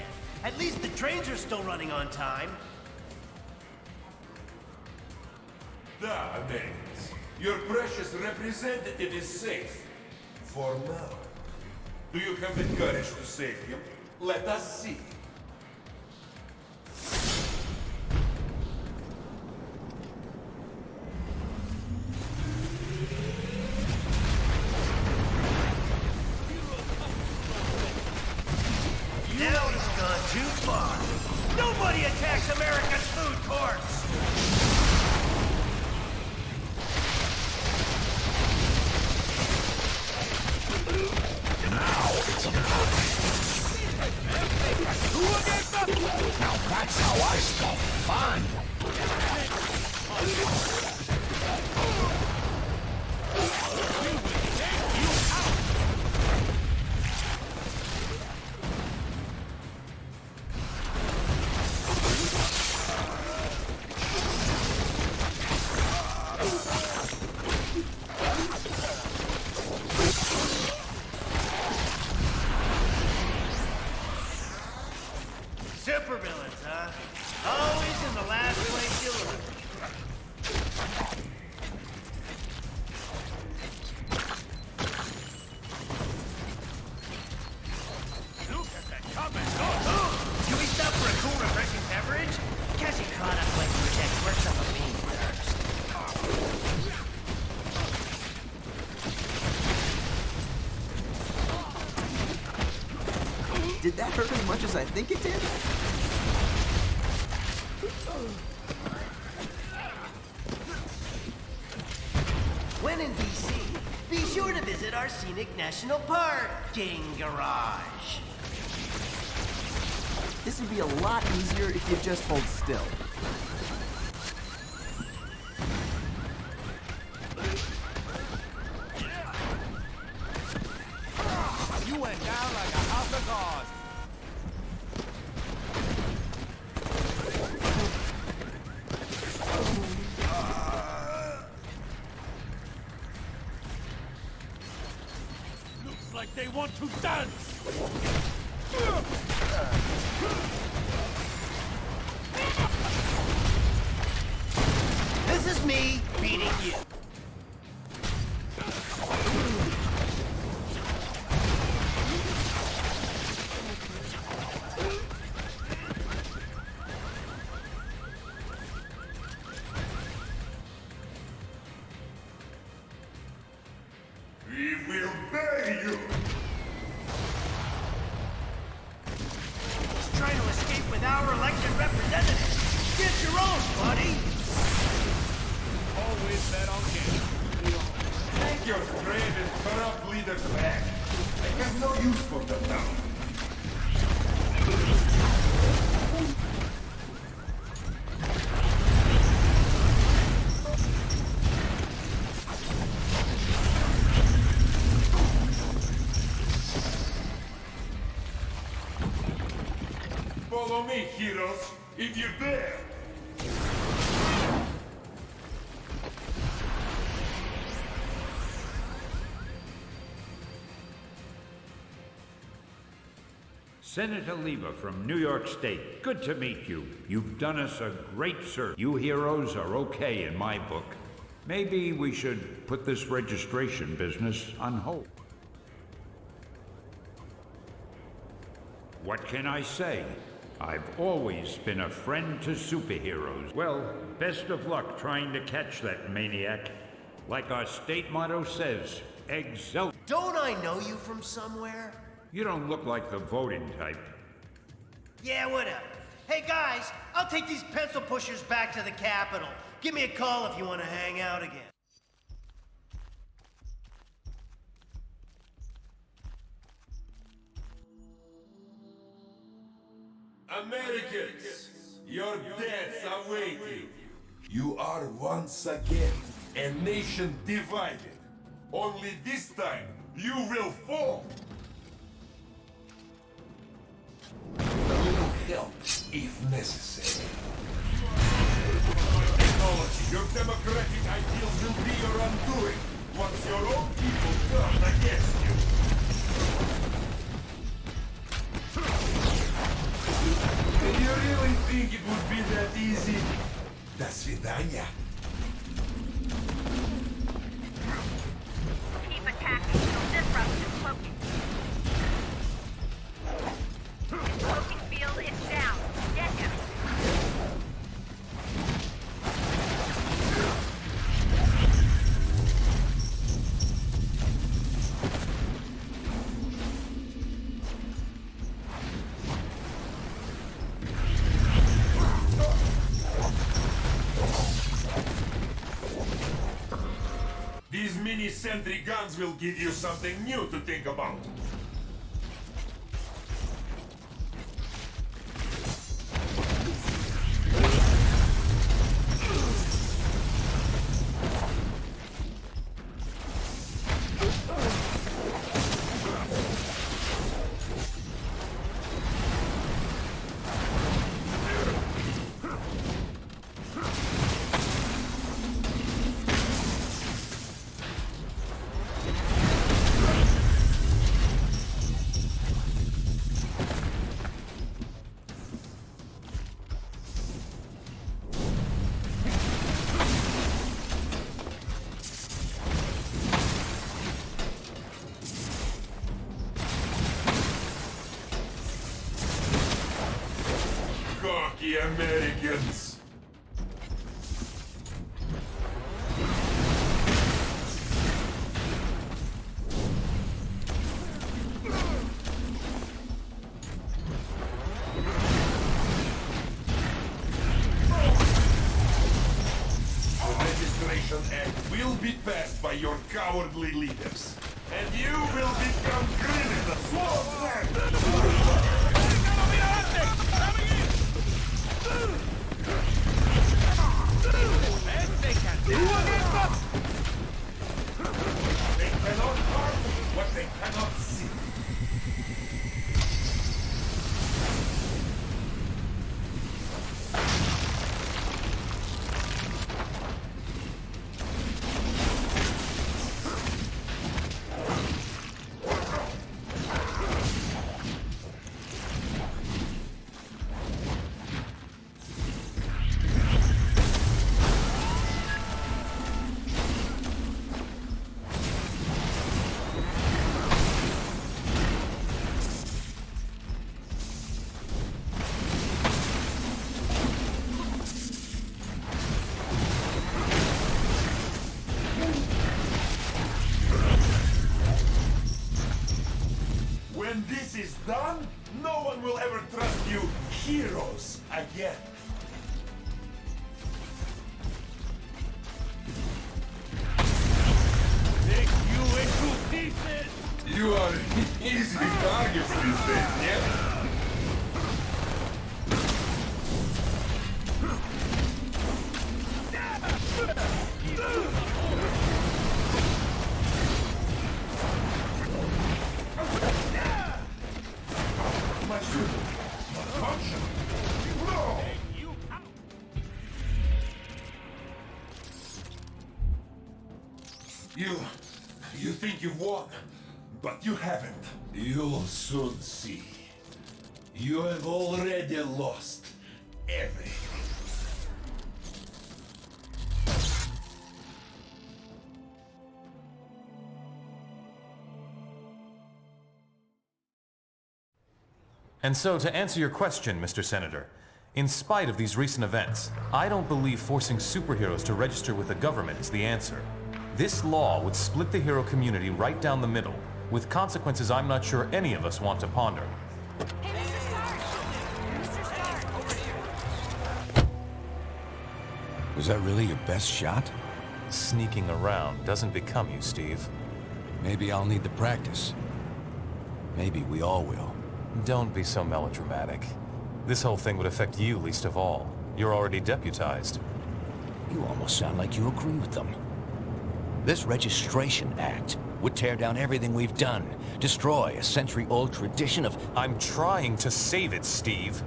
At least the trains are still running on time. Da, Americans. Your precious representative is safe. For now. Do you have the courage to save him? Let us see. Now he's gone too far. Nobody attacks America's food courts! Now it's a Now that's how I stop fun! Supervillains, huh? Always in the last place you look. Look at that comment! Oh, can we stop for a cool, refreshing beverage? Guess you caught up like to check works up a bean first. Did that hurt as much as I think it did? When in DC, be sure to visit our scenic national parking garage. This would be a lot easier if you just hold still. You went down like a house of cards. Looks like they want to dance. This is me beating you. We will bury you. He's trying to escape with our elected representative. Get your own, buddy. Always bet on game. Take your trade and corrupt leaders back. I have no use for them now. Follow me, heroes, if you dare! Senator Lever from New York State, good to meet you. You've done us a great service. You heroes are okay in my book. Maybe we should put this registration business on hold. What can I say? I've always been a friend to superheroes. Well, best of luck trying to catch that maniac. Like our state motto says, Excelsior. Don't I know you from somewhere? You don't look like the voting type. Yeah, whatever. Hey guys, I'll take these pencil pushers back to the Capitol. Give me a call if you want to hang out again. Americans, your deaths await you. You are once again a nation divided. Only this time, you will fall. A little help, if necessary. Technology, your democratic ideals will be your undoing once your own people turn against you. До свидания. Keep attacking. You'll disrupt his cloaking. His cloaking field is down. Get him. These mini-sentry guns will give you something new to think about. Cocky Americans! The Registration Act will be passed by your cowardly leaders, and you will become criminals. They cannot harm what they cannot see. When this is done, no one will ever trust you heroes again. Take you into pieces! You are easy targets these days, yeah? You think you've won, but you haven't. You'll soon see. You have already lost everything. And so, to answer your question, Mr. Senator, in spite of these recent events, I don't believe forcing superheroes to register with the government is the answer. This law would split the hero community right down the middle, with consequences I'm not sure any of us want to ponder. Hey, Mr. Stark! Mr. Stark! Over here! Was that really your best shot? Sneaking around doesn't become you, Steve. Maybe I'll need the practice. Maybe we all will. Don't be so melodramatic. This whole thing would affect you least of all. You're already deputized. You almost sound like you agree with them. This Registration Act would tear down everything we've done, destroy a century-old tradition of... I'm trying to save it, Steve.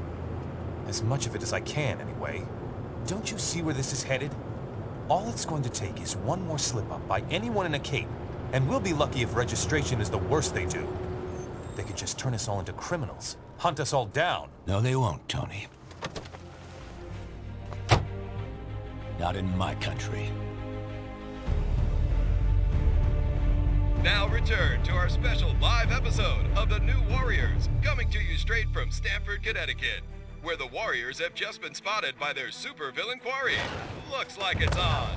As much of it as I can, anyway. Don't you see where this is headed? All it's going to take is one more slip-up by anyone in a cape, and we'll be lucky if registration is the worst they do. They could just turn us all into criminals, hunt us all down. No, they won't, Tony. Not in my country. Now return to our special live episode of The New Warriors, coming to you straight from Stamford, Connecticut, where the Warriors have just been spotted by their supervillain quarry. Looks like it's on.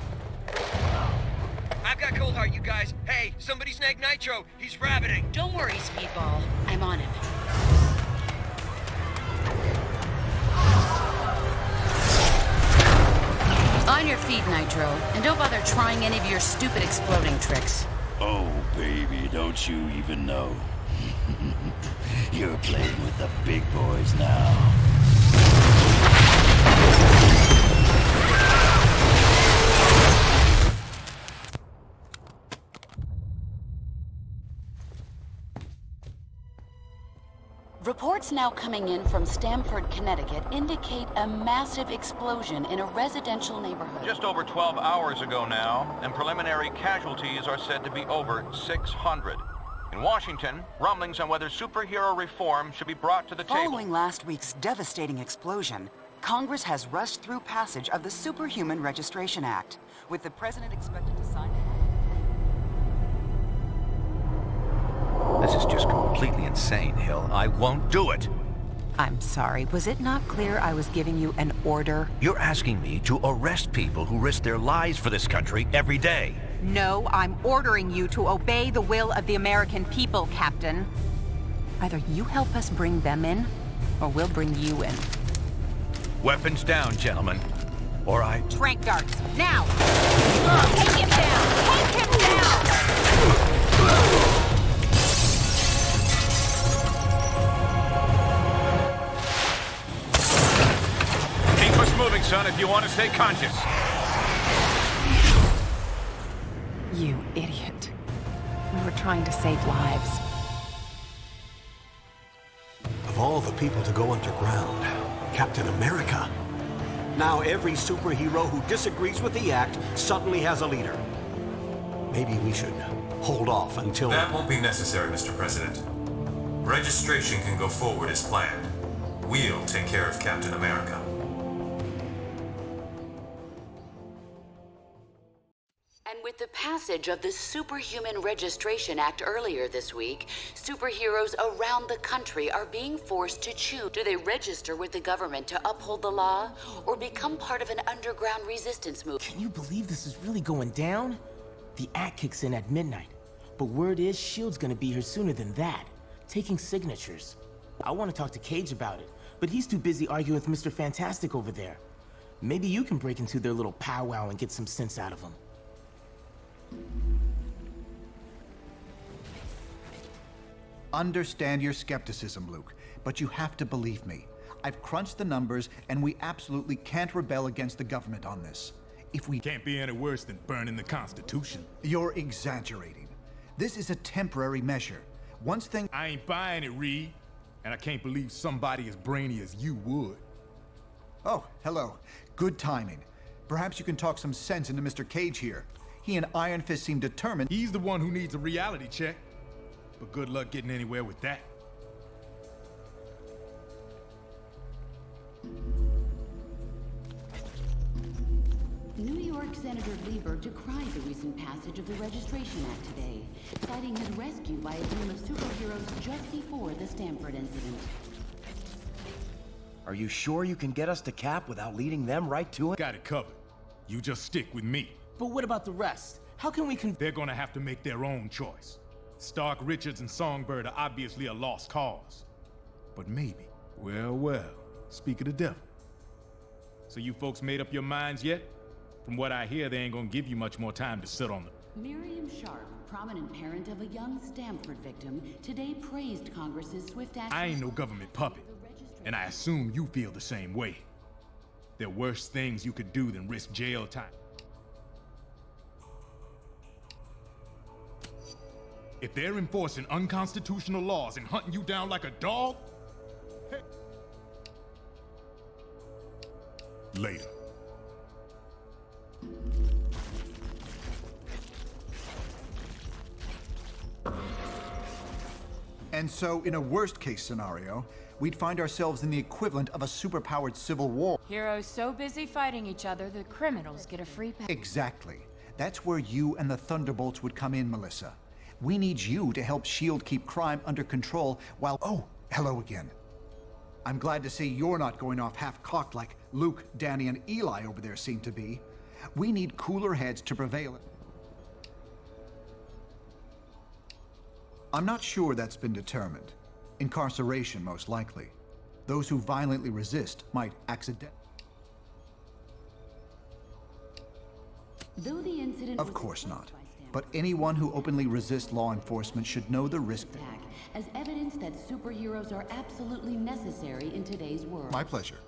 I've got Cold Heart, you guys. Hey, somebody snag Nitro. He's rabbiting. Don't worry, Speedball. I'm on it. On your feet, Nitro. And don't bother trying any of your stupid exploding tricks. Oh, baby, don't you even know? You're playing with the big boys now. Reports now coming in from Stamford, Connecticut indicate a massive explosion in a residential neighborhood. Just over 12 hours ago now, and preliminary casualties are said to be over 600. In Washington, rumblings on whether superhero reform should be brought to the table. Following last week's devastating explosion, Congress has rushed through passage of the Superhuman Registration Act, with the president expected to sign it. This is just completely insane, Hill. I won't do it. I'm sorry, was it not clear I was giving you an order? You're asking me to arrest people who risk their lives for this country every day. No, I'm ordering you to obey the will of the American people, Captain. Either you help us bring them in, or we'll bring you in. Weapons down, gentlemen. Or I... Trank darts, now! Take him down! Take him down! Keep us moving, son, if you want to stay conscious. You idiot. We were trying to save lives. Of all the people to go underground, Captain America. Now every superhero who disagrees with the act suddenly has a leader. Maybe we should hold off until... That won't be necessary, Mr. President. Registration can go forward as planned. We'll take care of Captain America. And with the passage of the Superhuman Registration Act earlier this week, superheroes around the country are being forced to choose. Do they register with the government to uphold the law, or become part of an underground resistance movement? Can you believe this is really going down? The act kicks in at midnight, but word is S.H.I.E.L.D's gonna be here sooner than that, taking signatures. I want to talk to Cage about it, but he's too busy arguing with Mr. Fantastic over there. Maybe you can break into their little powwow and get some sense out of them. Understand your skepticism, Luke, but you have to believe me. I've crunched the numbers, and we absolutely can't rebel against the government on this. If we can't be any worse than burning the Constitution. You're exaggerating. This is a temporary measure. Once things... I ain't buying it, Reed. And I can't believe somebody as brainy as you would. Oh, hello. Good timing. Perhaps you can talk some sense into Mr. Cage here. He and Iron Fist seem determined. He's the one who needs a reality check. But good luck getting anywhere with that. New York Senator Lieber decried the recent passage of the Registration Act today, citing his rescue by a team of superheroes just before the Stamford incident. Are you sure you can get us to Cap without leading them right to it? Got it covered. You just stick with me. But what about the rest? How can we They're gonna have to make their own choice. Stark, Richards, and Songbird are obviously a lost cause. But maybe, well, speak of the devil. So you folks made up your minds yet? From what I hear, they ain't gonna give you much more time to sit on them. Miriam Sharp, prominent parent of a young Stamford victim, today praised Congress's swift action. I ain't no government puppet, and I assume you feel the same way. There are worse things you could do than risk jail time. If they're enforcing unconstitutional laws and hunting you down like a dog, hey. Later. And so, in a worst-case scenario, we'd find ourselves in the equivalent of a superpowered civil war. Heroes so busy fighting each other, the criminals get a free pass. Exactly. That's where you and the Thunderbolts would come in, Melissa. We need you to help S.H.I.E.L.D. keep crime under control while... Oh, hello again. I'm glad to see you're not going off half-cocked like Luke, Danny, and Eli over there seem to be. We need cooler heads to prevail. I'm not sure that's been determined. Incarceration, most likely. Those who violently resist might accidentally... Though the incident Of course not. But anyone who openly resists law enforcement should know the risk... as evidence that superheroes are absolutely necessary in today's world. My pleasure.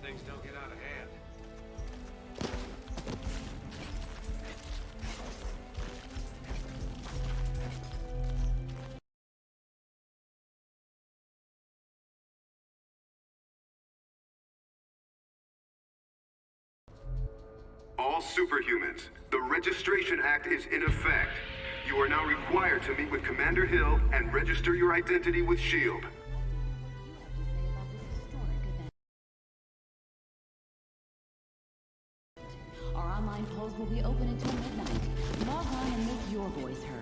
Things don't get out of hand. All superhumans, the Registration Act is in effect. You are now required to meet with Commander Hill and register your identity with S.H.I.E.L.D. Our online polls will be open until midnight. Log on and make your voice heard.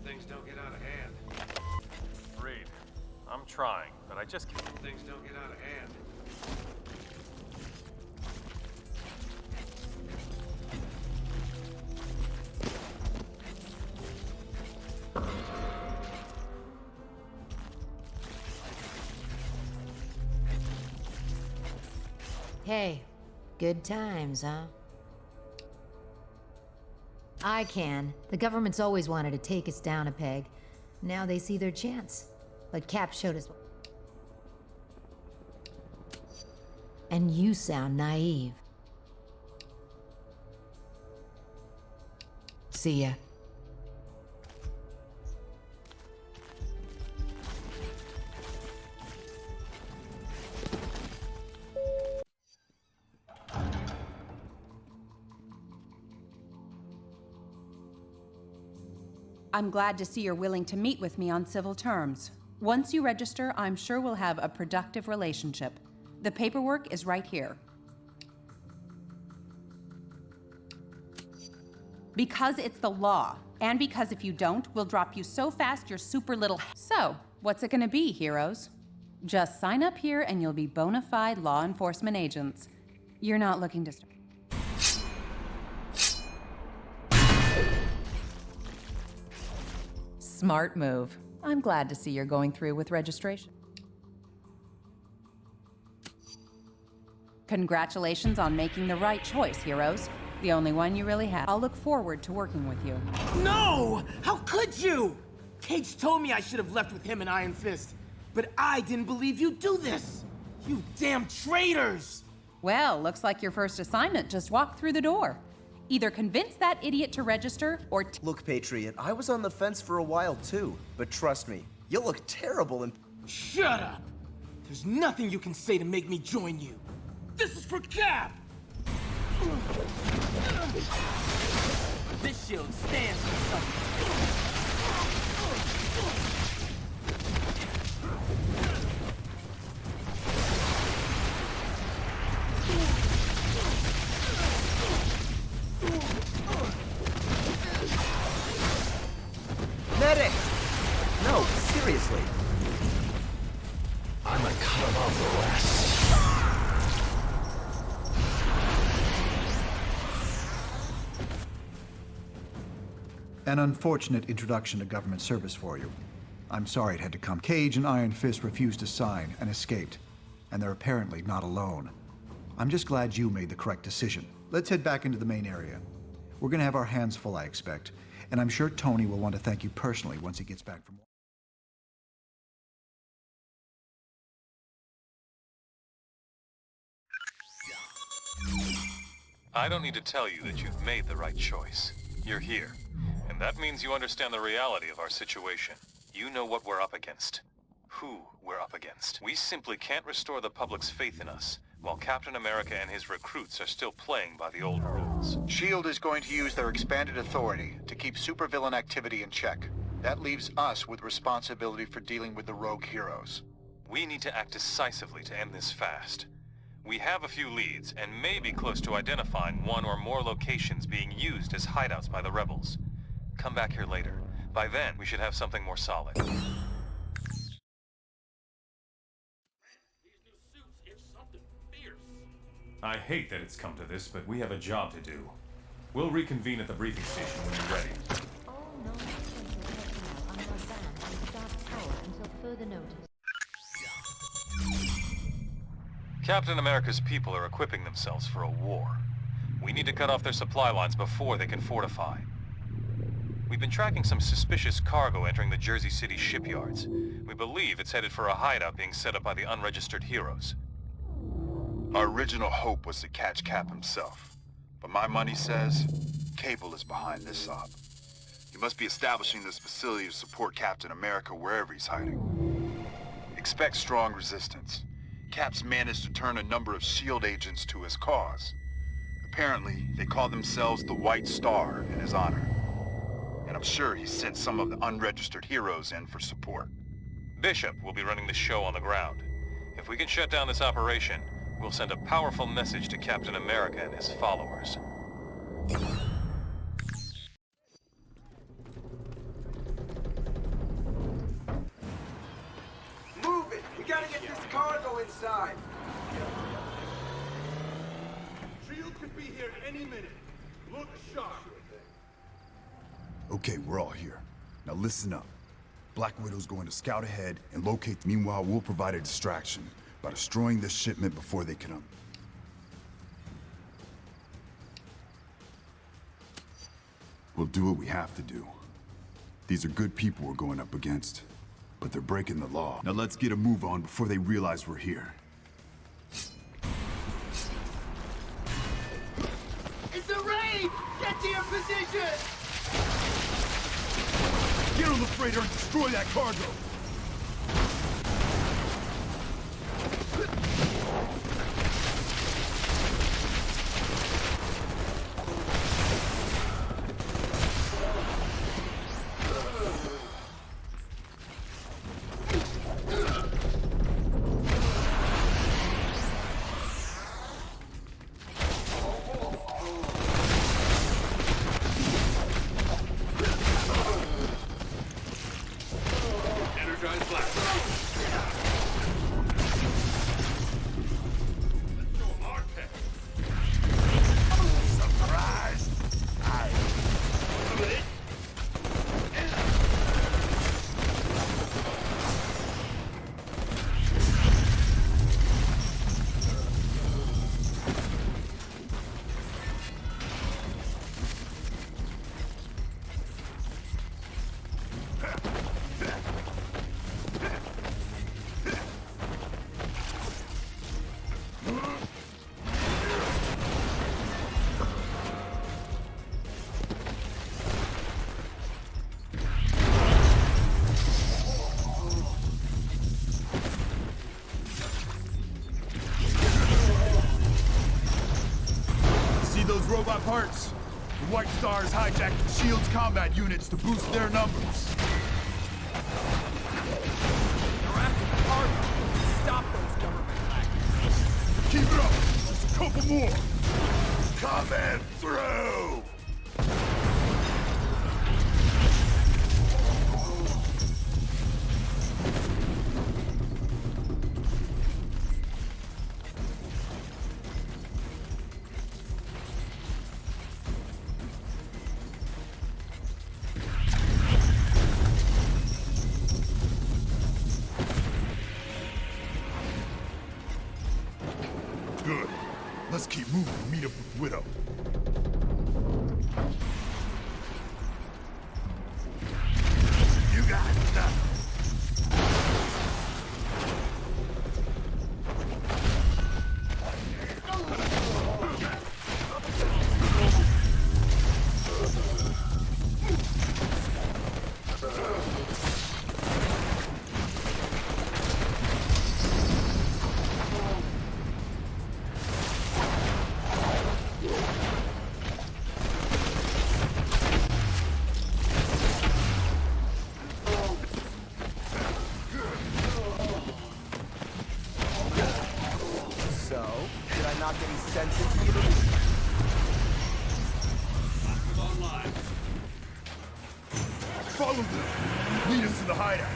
Things don't get out of hand. Reed, I'm trying, but I just can't. Things don't get out of hand. Hey, good times, huh? I can. The government's always wanted to take us down a peg. Now they see their chance. But Cap showed us... And you sound naive. See ya. I'm glad to see you're willing to meet with me on civil terms. Once you register, I'm sure we'll have a productive relationship. The paperwork is right here. Because it's the law, and because if you don't, we'll drop you so fast you're super little. So, what's it gonna be, heroes? Just sign up here and you'll be bona fide law enforcement agents. You're not looking to... Smart move. I'm glad to see you're going through with registration. Congratulations on making the right choice, heroes. The only one you really have. I'll look forward to working with you. No! How could you? Cage told me I should have left with him and Iron Fist, but I didn't believe you'd do this. You damn traitors! Well, looks like your first assignment just walked through the door. Either convince that idiot to register, or Look, Patriot, I was on the fence for a while too, but trust me, you'll look terrible in... Shut up! There's nothing you can say to make me join you. This is for Cap! This shield stands for something. Medic! No, seriously. I'm a cut above the rest. An unfortunate introduction to government service for you. I'm sorry it had to come. Cage and Iron Fist refused to sign and escaped, and they're apparently not alone. I'm just glad you made the correct decision. Let's head back into the main area. We're gonna have our hands full, I expect. and I'm sure Tony will want to thank you personally once he gets back from work. I don't need to tell you that you've made the right choice. You're here, and that means you understand the reality of our situation. You know what we're up against. Who we're up against. We simply can't restore the public's faith in us, while Captain America and his recruits are still playing by the old rules. S.H.I.E.L.D. is going to use their expanded authority to keep supervillain activity in check. That leaves us with responsibility for dealing with the rogue heroes. We need to act decisively to end this fast. We have a few leads, and may be close to identifying one or more locations being used as hideouts by the rebels. Come back here later. By then, we should have something more solid. I hate that it's come to this, but we have a job to do. We'll reconvene at the briefing station when you're ready. All non-essential personnel are now banned from the Dark Tower until further notice. Captain America's people are equipping themselves for a war. We need to cut off their supply lines before they can fortify. We've been tracking some suspicious cargo entering the Jersey City shipyards. We believe it's headed for a hideout being set up by the unregistered heroes. Our original hope was to catch Cap himself. But my money says Cable is behind this op. He must be establishing this facility to support Captain America wherever he's hiding. Expect strong resistance. Cap's managed to turn a number of S.H.I.E.L.D. agents to his cause. Apparently, they call themselves the White Star in his honor. And I'm sure he sent some of the unregistered heroes in for support. Bishop will be running the show on the ground. If we can shut down this operation, we'll send a powerful message to Captain America and his followers. Move it! We gotta get this cargo inside! S.H.I.E.L.D. could be here any minute. Look sharp. Okay, we're all here. Now listen up. Black Widow's going to scout ahead and locate. Meanwhile, we'll provide a distraction by destroying this shipment before they can We'll do what we have to do. These are good people we're going up against, but they're breaking the law. Now let's get a move on before they realize we're here. It's a raid! Get to your position! Get on the freighter and destroy that cargo! Robot parts. The White Stars hijacked S.H.I.E.L.D.'s combat units to boost their numbers. They're after the cargo. Stop those government hackers. Keep it up. Just a couple more. Combat through. Good. Let's keep moving and meet up with Widow. Follow them. Lead us to the hideout.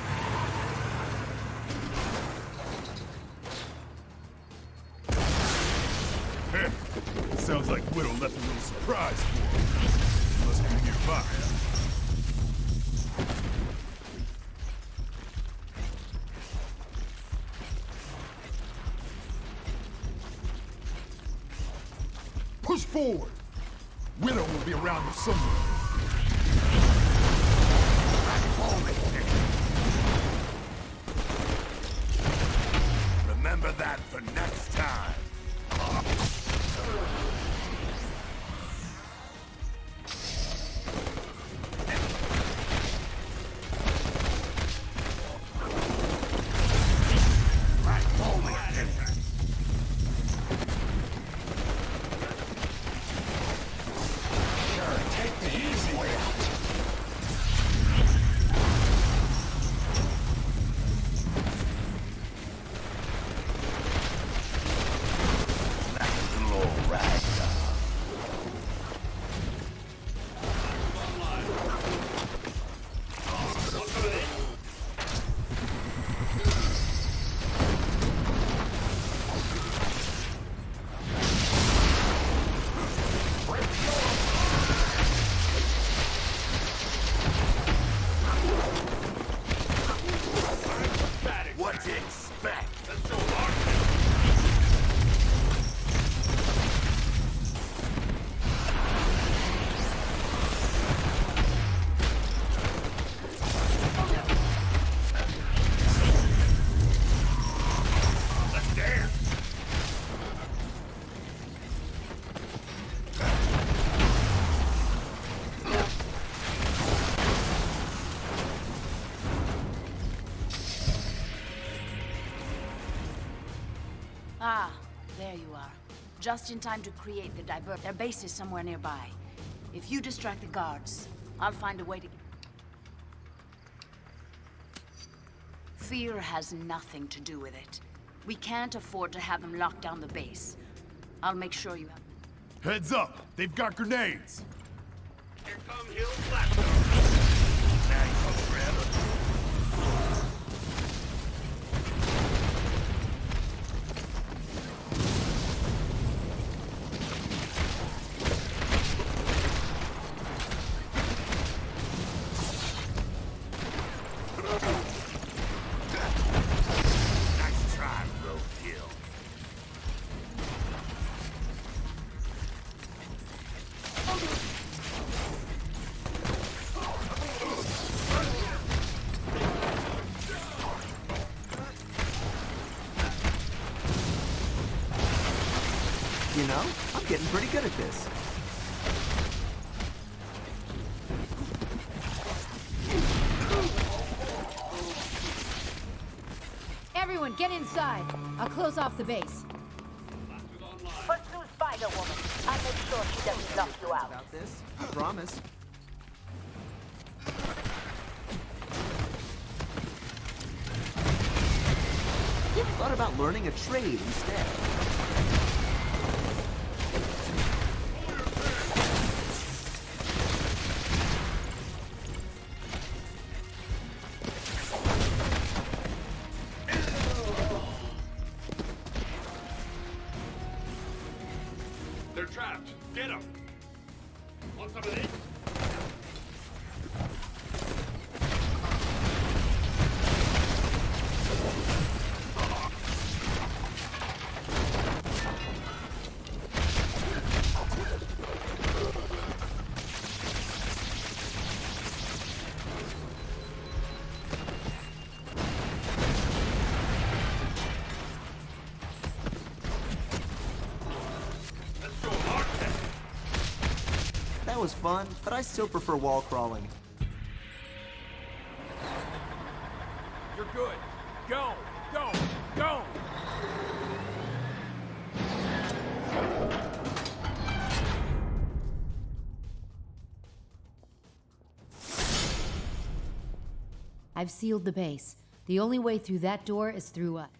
Sounds like Widow left a little surprise for him. Must be nearby. Push forward. Widow will be around here somewhere. Remember that for next time. Ah, there you are. Just in time to create the divert. Their base is somewhere nearby. If you distract the guards, I'll find a way to... Fear has nothing to do with it. We can't afford to have them lock down the base. I'll make sure you have... Heads up! They've got grenades! Here come Hill Blackstone. Now you come forever. You know, I'm getting pretty good at this. Everyone, get inside. I'll close off the base. Pursue Spider-Woman. I'll make sure she doesn't knock you out. About this, I promise. You ever thought about learning a trade instead? They're trapped. Get them. Want some of this? was fun, but I still prefer wall crawling. You're good. Go! Go! Go! I've sealed the base. The only way through that door is through us.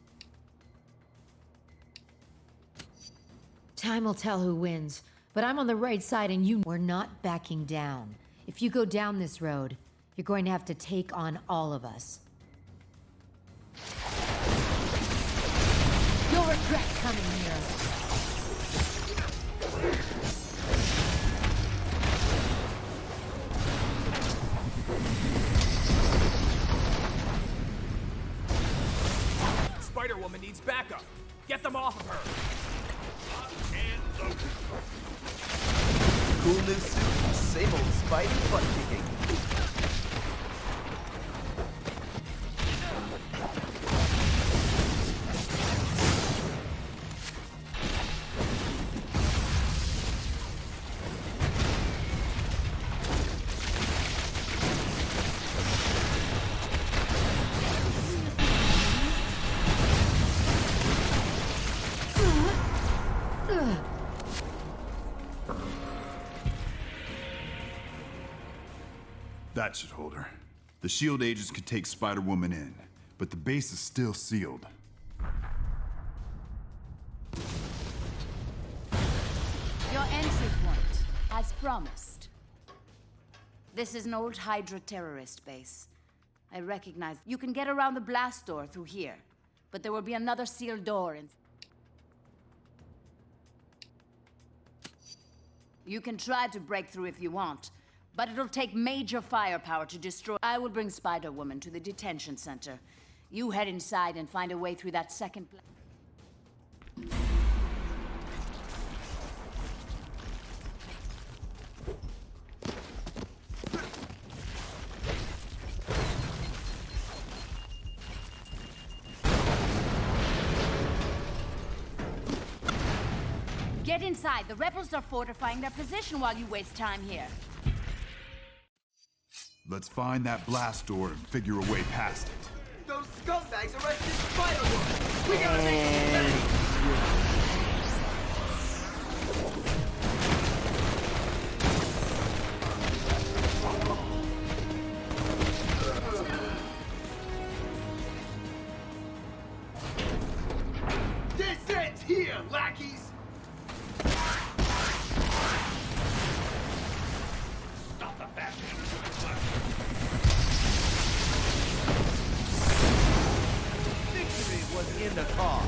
Time will tell who wins, but I'm on the right side and we're not backing down. If you go down this road, you're going to have to take on all of us. You'll regret coming here. Spider-Woman needs backup. Get them off of her. Cool new suit, same old Spidey butt kicking. That should hold her. The SHIELD agents could take Spider-Woman in, but the base is still sealed. Your entry point, as promised. This is an old Hydra terrorist base. I recognize you can get around the blast door through here, but there will be another sealed door and you can try to break through if you want, but it'll take major firepower to destroy. I will bring Spider-Woman to the detention center. You head inside and find a way through that second Get inside. The rebels are fortifying their position while you waste time here. Let's find that blast door and figure a way past it. Those scumbags arrested Spider-Woman! We gotta make it This ends here, lackeys! Stop the bastard! Victory was in the cause.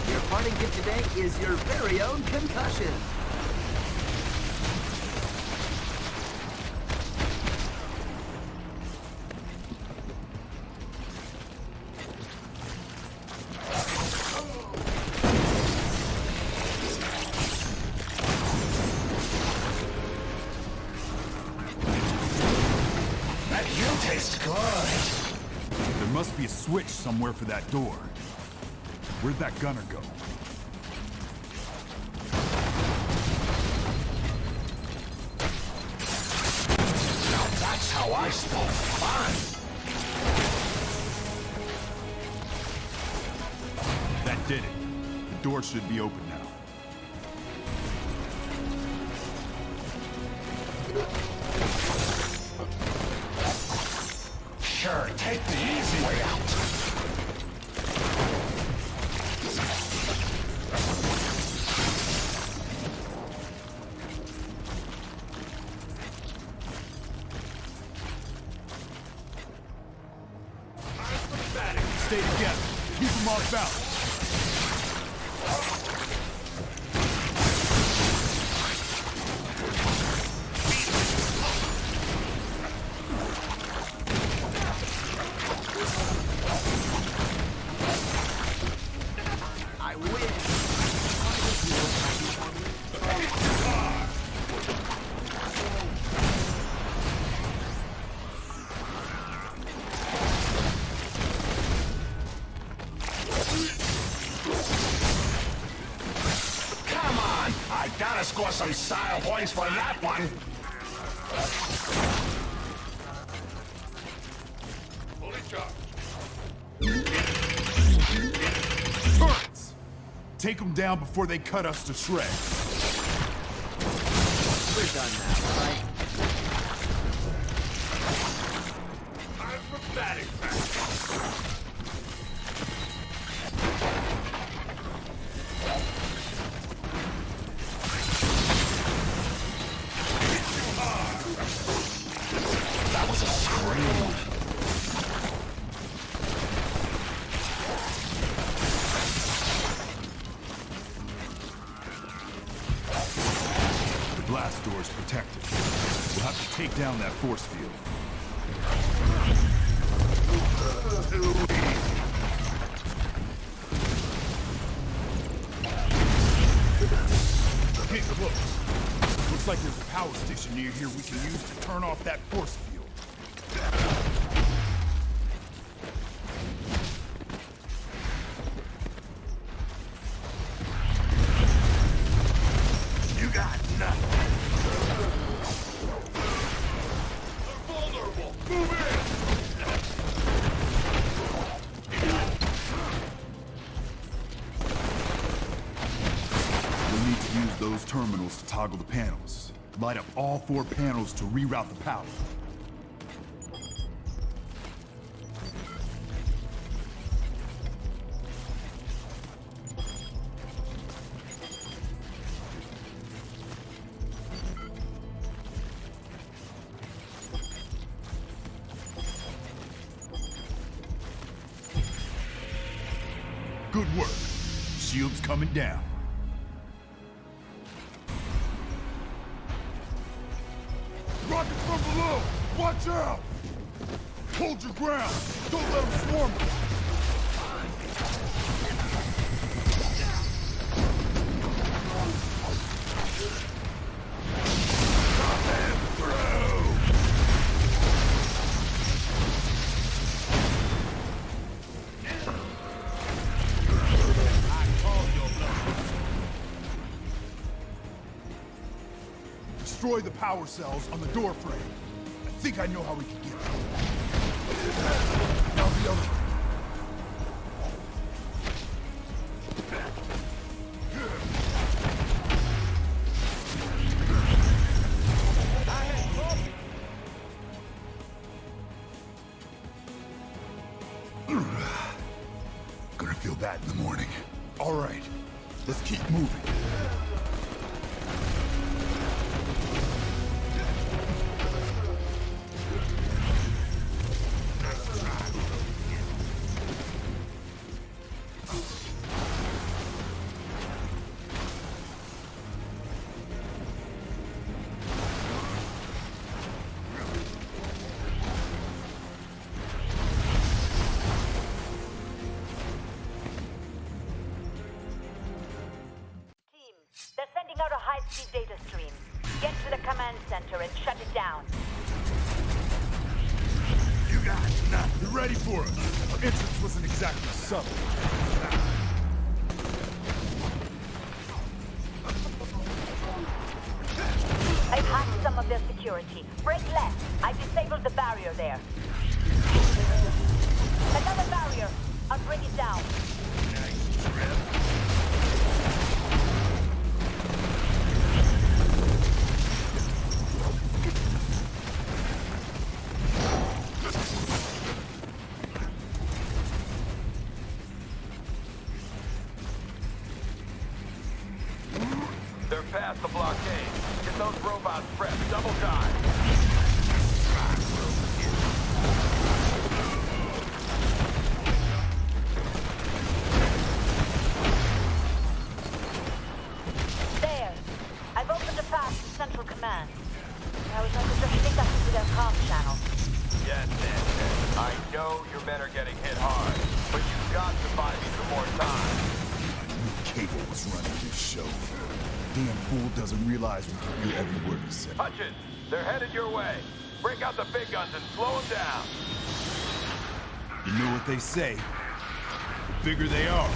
Your parting gift today is your very own concussion. There must be a switch somewhere for that door. Where'd that gunner go? Now that's how I spoke fun! That did it. The door should be open now. Sure, take the easy way out. Stay together. Keep them off balance. I win. I gotta score some style points for that one. Fully charged. Turrets! Take them down before they cut us to shreds. We're done now, right? Acrobatic pack. That was a scream. The blast door is protected. We'll have to take down that force field. Hey, close. Looks like there's a power station near here we can use to turn off that force field. You got nothing. Vulnerable. Move in. We'll need to use those terminals to toggle the panels. Light up all 4 panels to reroute the power. Good work. Shield's coming down. Rockets from below! Watch out! Hold your ground! Don't let them swarm us! Destroy the power cells on the door frame. I think I know how we can get them. Now the other way. Gonna feel that in the morning. All right, let's keep moving. They're sending out a high-speed data stream. Get to the command center and shut it down. You got nothing. You're ready for us. Our entrance wasn't exactly subtle. I've hacked some of their security. Break left. I disabled the barrier there. Another barrier. I'll bring it down. They're past the blockade. Get those robots prepped. Double time. There. I've opened a path to Central Command. I was like to just sneak up into their comm channel. Yes, Ed. I know your men are getting hit hard, but you've got to buy me some more time. Cable was running this show. Damn fool doesn't realize we can hear every word he said. Hutchins, they're headed your way. Break out the big guns and slow them down. You know what they say. The bigger they are.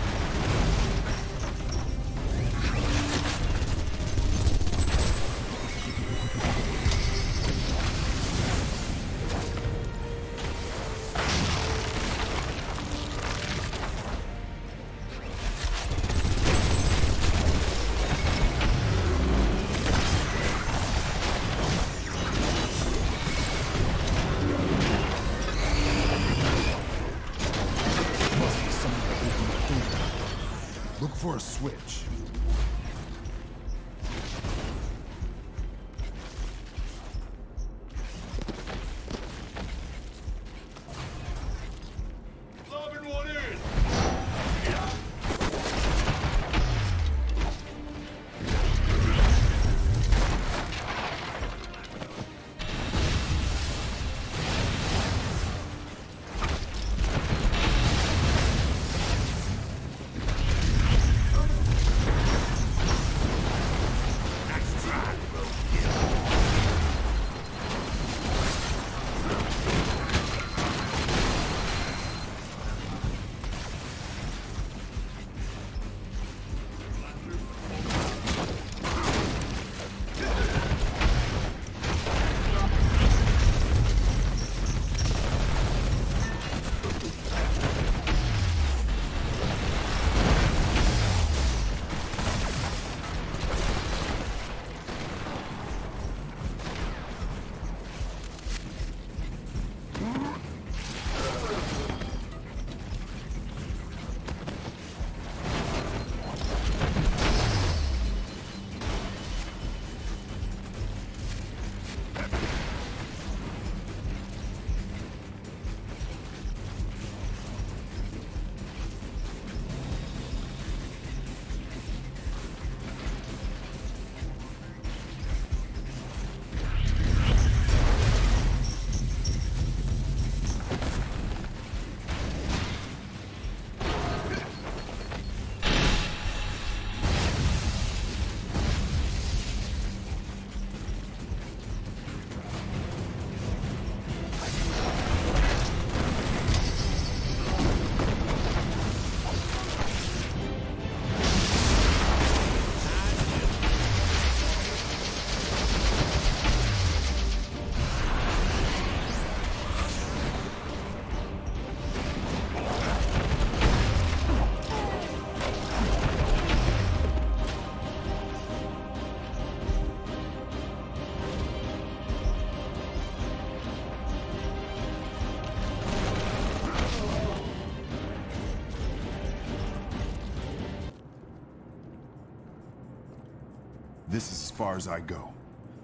This is as far as I go.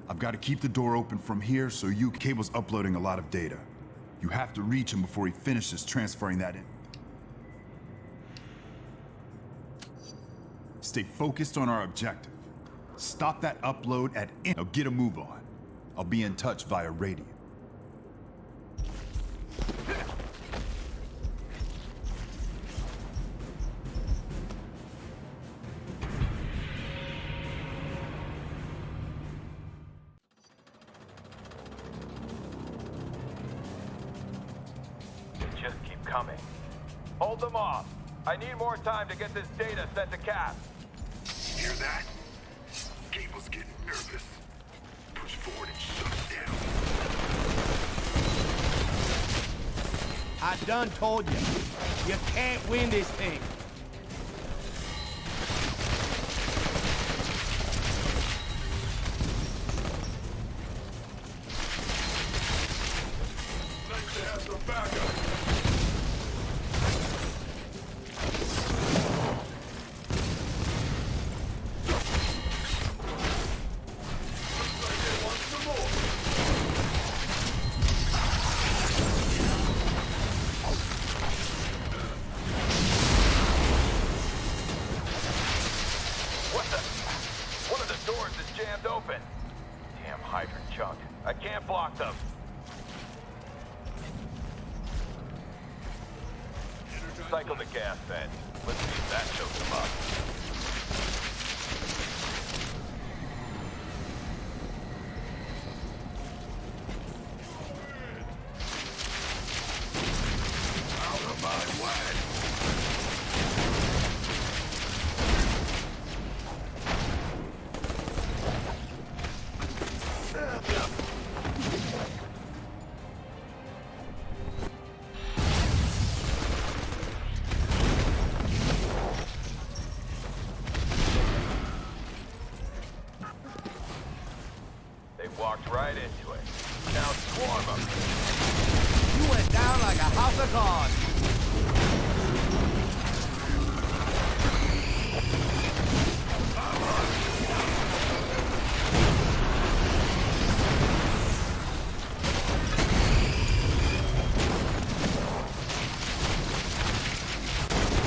I've got to keep the door open from here, so Cable's uploading a lot of data. You have to reach him before he finishes transferring that in. Stay focused on our objective. Stop that upload at in. Now get a move on. I'll be in touch via radio. Just keep coming. Hold them off. I need more time to get this data sent to Cap. Hear that? Cable's getting nervous. Push forward and shut it down. I done told you. You can't win this thing. Nice to have some backup. I can't block them. Cycle the gas vent. Let's see if that shows them up. Out of my way. Walked right into it. Now swarm them. You went down like a house of cards.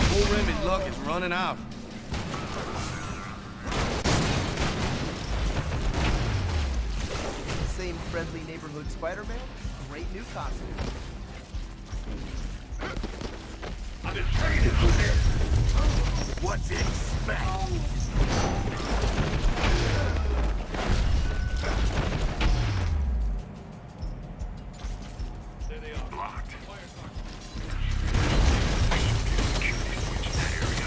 Full Remy's luck is running out. Same friendly neighborhood Spider-Man? Great new costume. I've been training for this. What to expect? There they are. Blocked. Switch in that area.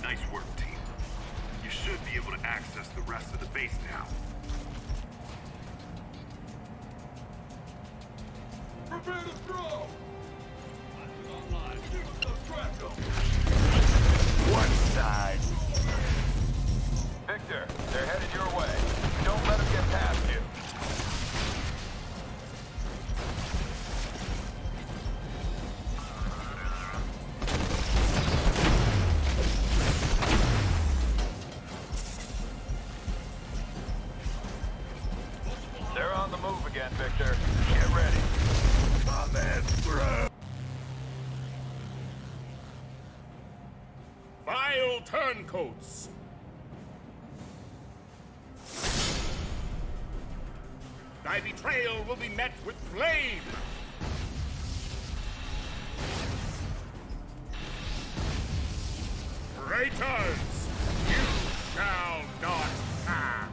Nice work, team. You should be able to access the rest of the base now. Prepare to throw! Online. Subtract them. One side. Victor, they're headed your way. Don't let them get past you. They're on the move again, Victor. Get ready. Coming through! Vile turncoats! Thy betrayal will be met with flame! Traitors! You shall not pass!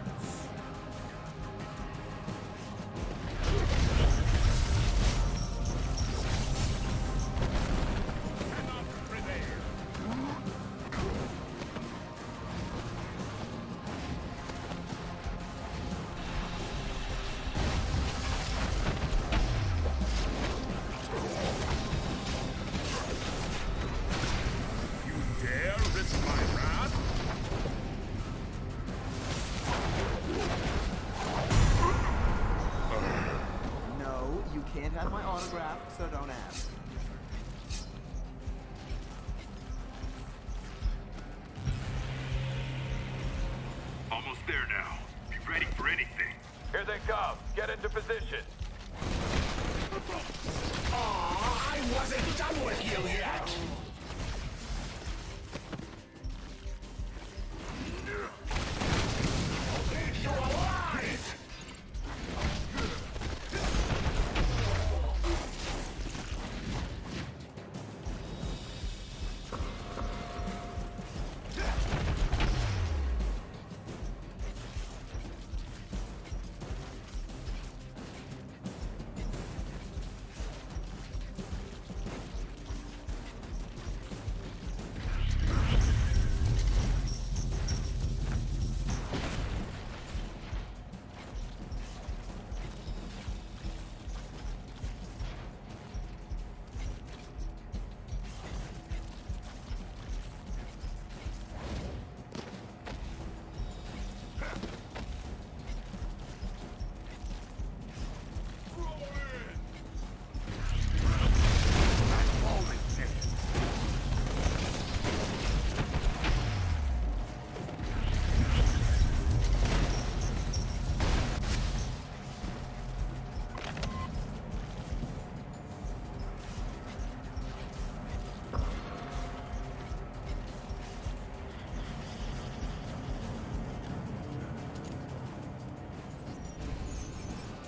there now. Be ready for anything. Here they come. Get into position. Aw, I wasn't done with you yet! You're alive!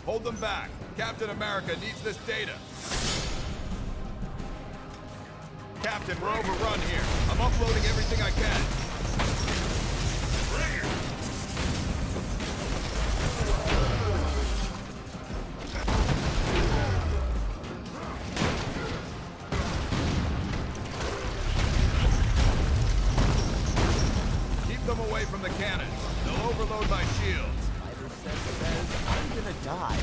Hold them back. Captain America needs this data. Captain, we're overrun here. I'm uploading everything I can. Keep them away from the cannons. They'll overload my shields. I'm gonna die.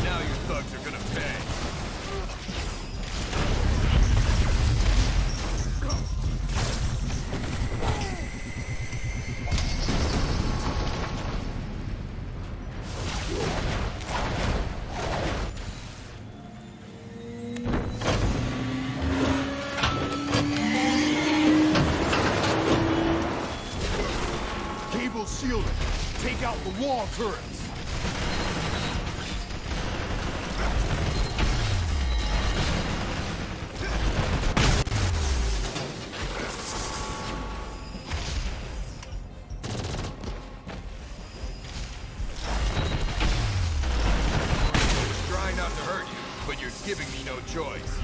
Now you thugs are gonna pay. Shielded. Take out the wall turrets. Trying not to hurt you, but you're giving me no choice.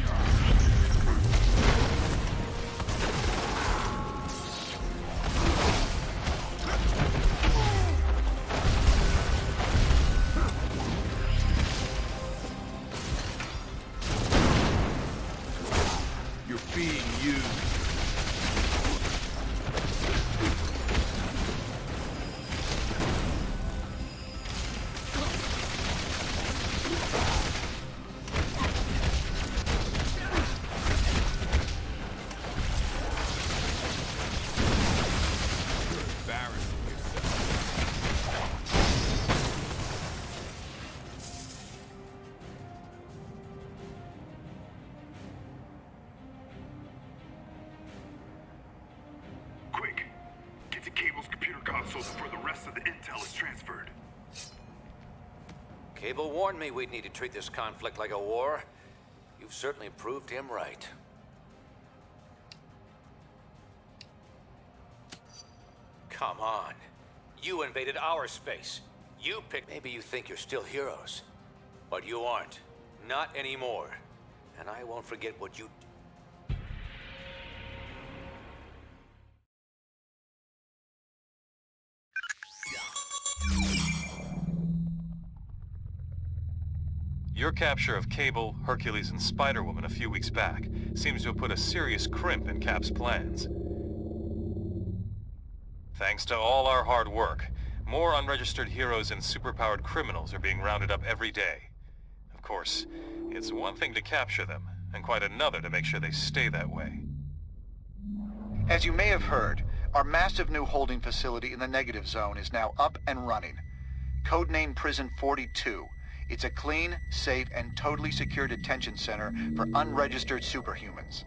Being used. Quick! Get to Cable's computer console before the rest of the intel is transferred. Cable warned me we'd need to treat this conflict like a war. You've certainly proved him right. Come on. You invaded our space. You picked... Maybe you think you're still heroes. But you aren't. Not anymore. And I won't forget what you... Your capture of Cable, Hercules, and Spider-Woman a few weeks back seems to have put a serious crimp in Cap's plans. Thanks to all our hard work, more unregistered heroes and superpowered criminals are being rounded up every day. Of course, it's one thing to capture them, and quite another to make sure they stay that way. As you may have heard, our massive new holding facility in the negative zone is now up and running. Codename Prison 42. It's a clean, safe, and totally secure detention center for unregistered superhumans.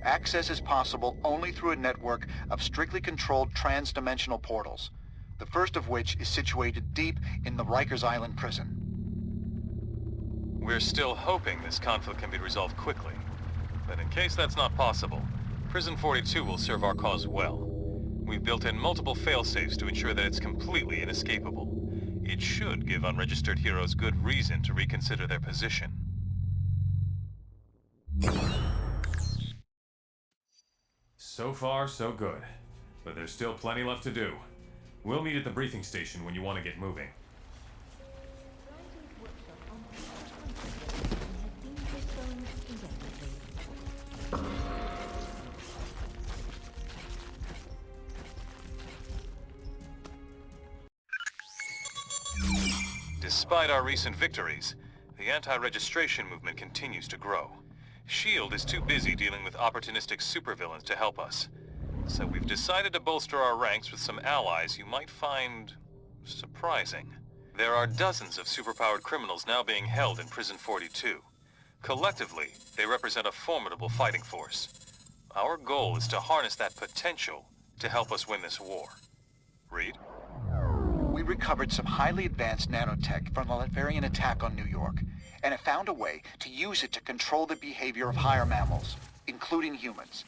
Access is possible only through a network of strictly controlled trans-dimensional portals, the first of which is situated deep in the Rikers Island prison. We're still hoping this conflict can be resolved quickly. But in case that's not possible, Prison 42 will serve our cause well. We've built in multiple fail-safes to ensure that it's completely inescapable. It should give unregistered heroes good reason to reconsider their position. So far, so good. But there's still plenty left to do. We'll meet at the briefing station when you want to get moving. Despite our recent victories, the anti-registration movement continues to grow. S.H.I.E.L.D. is too busy dealing with opportunistic supervillains to help us. So we've decided to bolster our ranks with some allies you might find surprising. There are dozens of superpowered criminals now being held in Prison 42. Collectively, they represent a formidable fighting force. Our goal is to harness that potential to help us win this war. Reed? We recovered some highly advanced nanotech from the Latverian attack on New York, and have found a way to use it to control the behavior of higher mammals, including humans.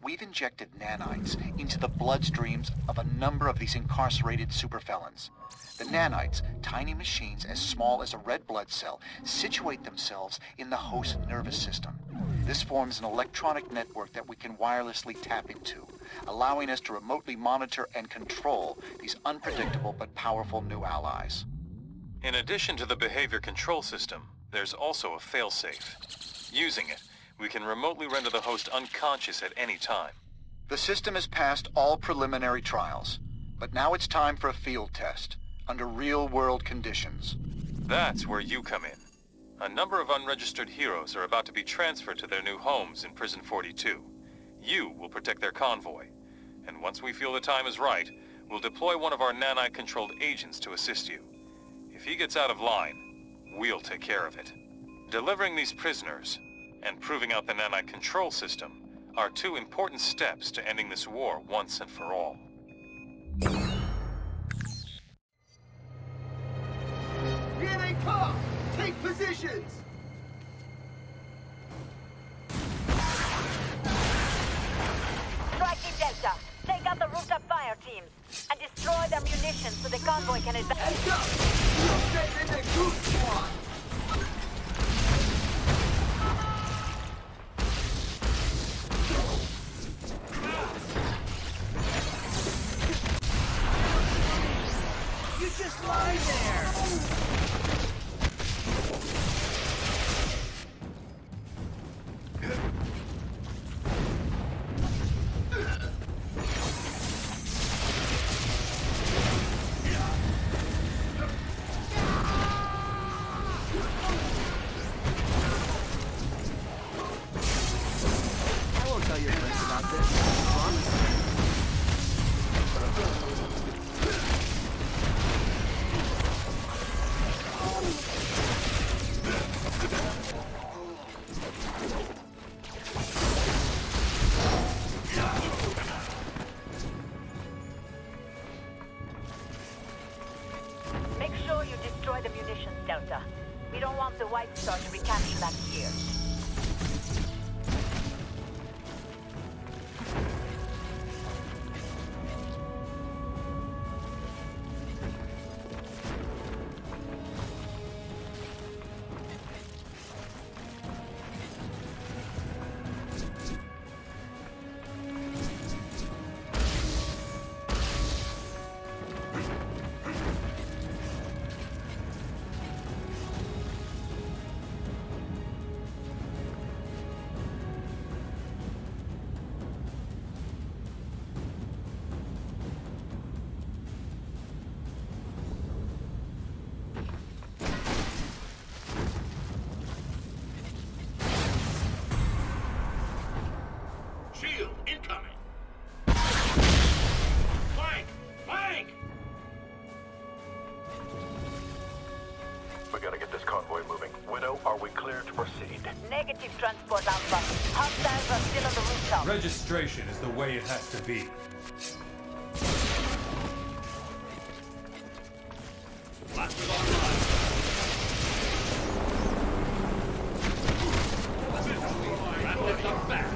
We've injected nanites into the bloodstreams of a number of these incarcerated superfelons. The nanites, tiny machines as small as a red blood cell, situate themselves in the host nervous system. This forms an electronic network that we can wirelessly tap into, allowing us to remotely monitor and control these unpredictable but powerful new allies. In addition to the behavior control system, there's also a failsafe. Using it, we can remotely render the host unconscious at any time. The system has passed all preliminary trials, but now it's time for a field test, under real-world conditions. That's where you come in. A number of unregistered heroes are about to be transferred to their new homes in Prison 42. You will protect their convoy, and once we feel the time is right, we'll deploy one of our nanite-controlled agents to assist you. If he gets out of line, we'll take care of it. Delivering these prisoners and proving out the nanite control system are two important steps to ending this war once and for all. Here they come! Take positions! Striking Delta. Take out the rooftop fire teams and destroy their munitions so the convoy can advance. Heads up! You'll send in the Goose Squad! You just lie there! I won't tell your friends about this. I promise. Make sure you destroy the munitions, Delta. We don't want the White Star to recapture that here. Shield incoming! Flank! Flank! We gotta get this convoy moving. Widow, are we clear to proceed? Negative, transport Alpha. Hostiles are still on the rooftop. Registration is the way it has to be. Blasters online. Rapid up back.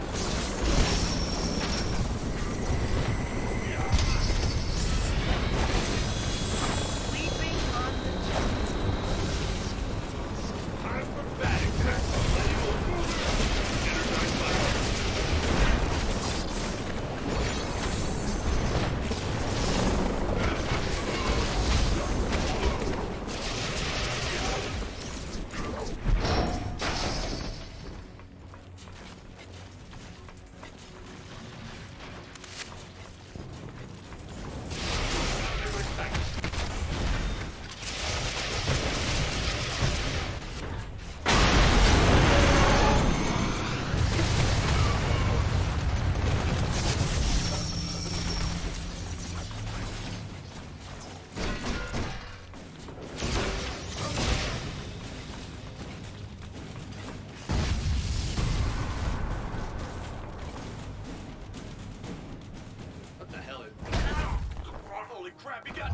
Crap, you got...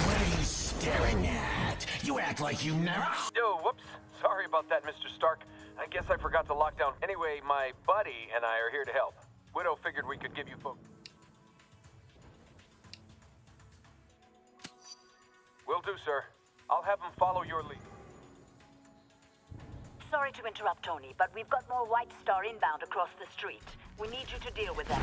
What are you staring at? You act like you never... Yo, whoops. Sorry about that, Mr. Stark. I guess I forgot to lock down. Anyway, my buddy and I are here to help. Widow figured we could give you folks... Will do, sir. I'll have them follow your lead. Sorry to interrupt, Tony, but we've got more White Star inbound across the street. We need you to deal with them.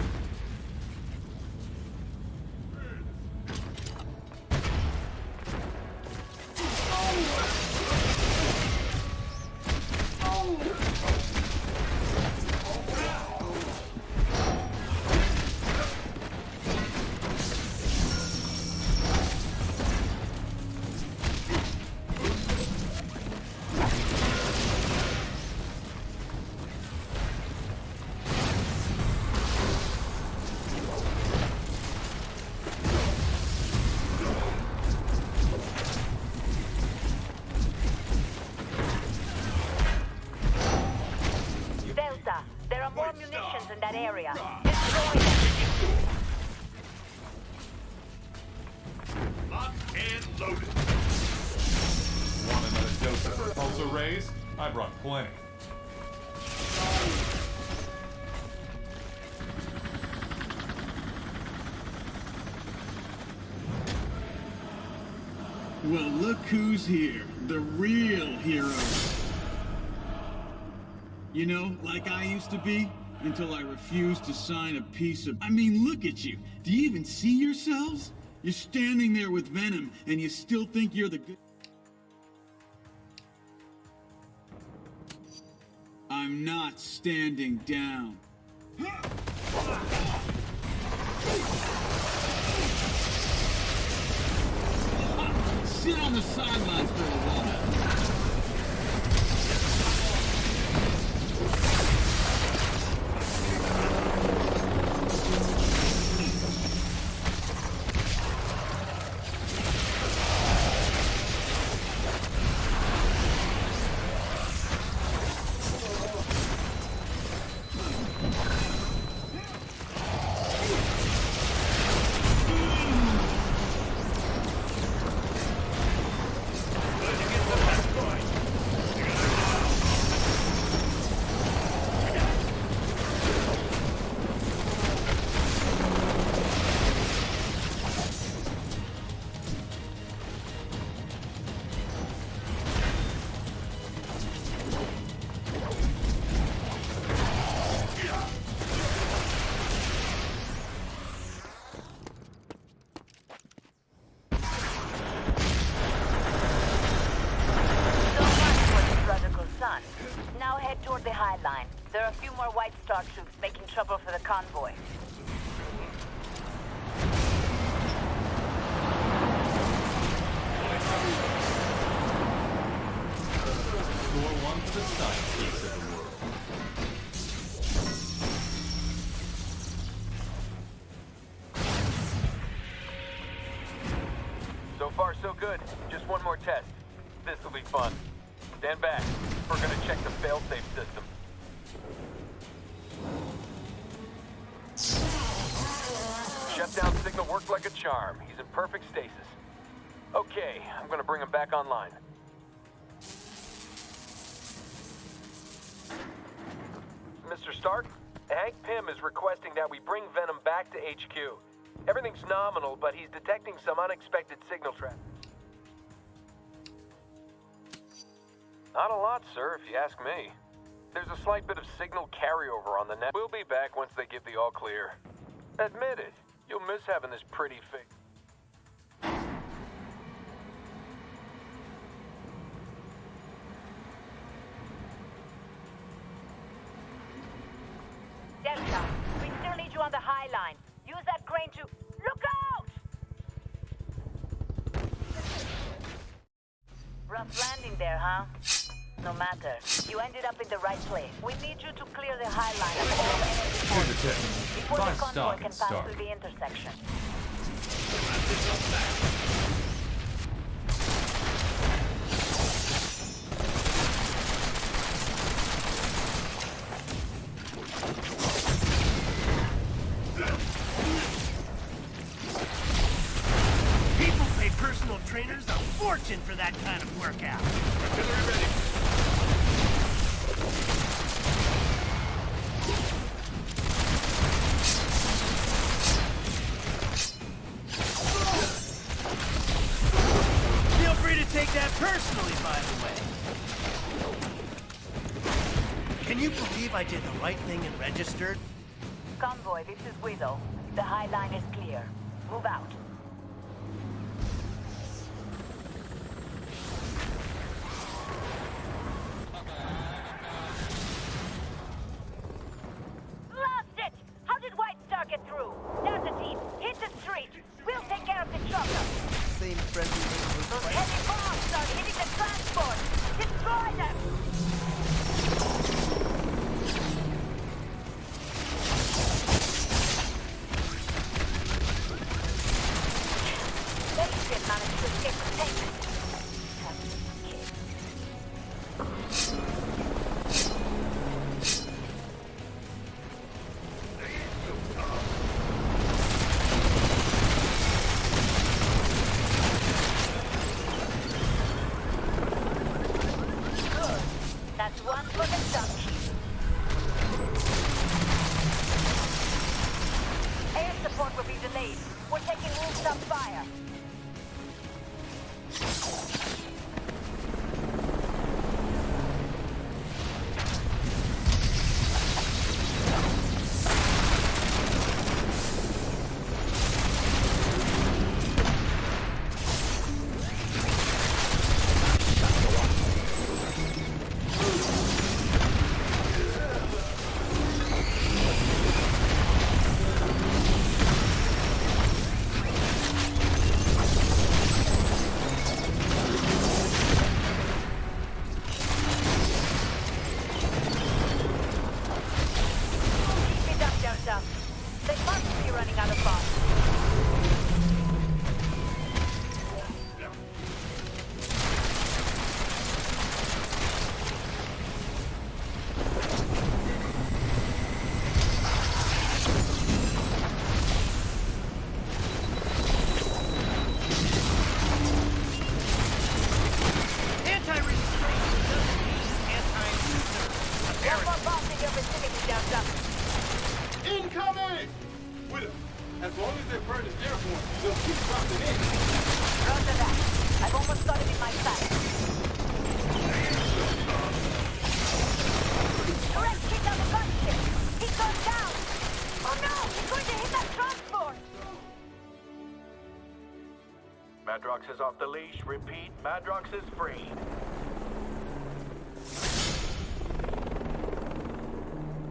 There are more munitions in that area. Destroy them. Locked and loaded. Want another dose of repulsor rays? I brought plenty. Well, look who's here. The real heroes. You know, like I used to be, until I refused to sign a piece of... I mean, look at you. Do you even see yourselves? You're standing there with Venom, and you still think you're the good... I'm not standing down. Sit on the sidelines for a while. Now head toward the High Line. There are a few more White Star troops making trouble for the convoy. Score one for the science geeks of the world. good. Just one more test. This'll be fun. Stand back. We're gonna check the failsafe system. Shutdown signal worked like a charm. He's in perfect stasis. Okay, I'm gonna bring him back online. Mr. Stark, Hank Pym is requesting that we bring Venom back to HQ. Everything's nominal, but he's detecting some unexpected signal traffic. Not a lot, sir, if you ask me. There's a slight bit of signal carryover on the net. We'll be back once they give the all clear. Admit it, you'll miss having this pretty face. Delta, we still need you on the high line. Use that crane to... Look out! Rough landing there, huh? No matter. You ended up in the right place. We need you to clear the high line of all enemy forces before the convoy can pass through the intersection. People pay personal trainers a fortune for that kind of workout. Artillery ready. Feel free to take that personally, by the way. Can you believe I did the right thing and registered? Convoy, this is Widow. The high line is clear. Move out. Lost it! How did White Star get through? Delta team, hit the street. We'll take care of the chopper. Same friendly neighborhood Those fight. heavy bombs are hitting the transport. Destroy them! They did manage to escape containment. That's one for the dump. Air support will be delayed. We're taking rooftop fire. Keep it up, Delta. They must be running out of funds. Anti-registration doesn't mean anti-user. One more bomb in your vicinity, Delta. Incoming! Widow, as long as their bird is airborne, they'll keep dropping in. Roger that. I've almost got it in my sight. Correct hit on the gunship. He's gone down. Oh no! He's going to hit that transport! Madrox is off the leash. Repeat, Madrox is free.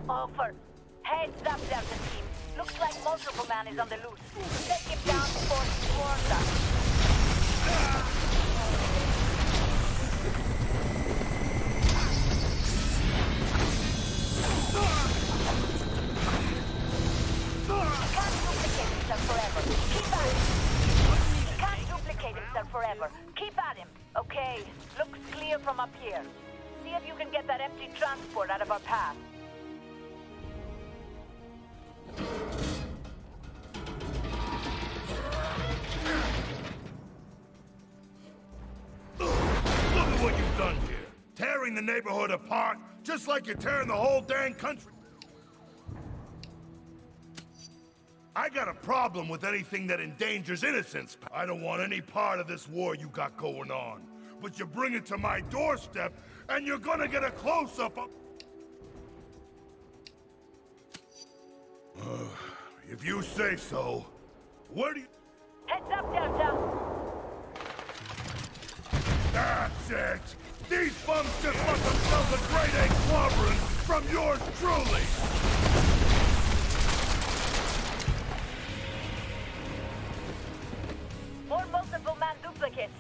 Over. Heads up, Delta team. Looks like Multiple Man is on the loose. Take him down before he swarms us. He can't duplicate himself forever. Keep at it. He can't duplicate himself there forever. Keep at him. Okay, looks clear from up here. See if you can get that empty transport out of our path. Look at what you've done here. Tearing the neighborhood apart, just like you're tearing the whole dang country. I got a problem with anything that endangers innocence. I don't want any part of this war you got going on. But you bring it to my doorstep, and you're gonna get a close-up of... If you say so, where do you... Heads up, Delta! That's it! These bums just want themselves a grade A clobbering from yours truly! More multiple man duplicates.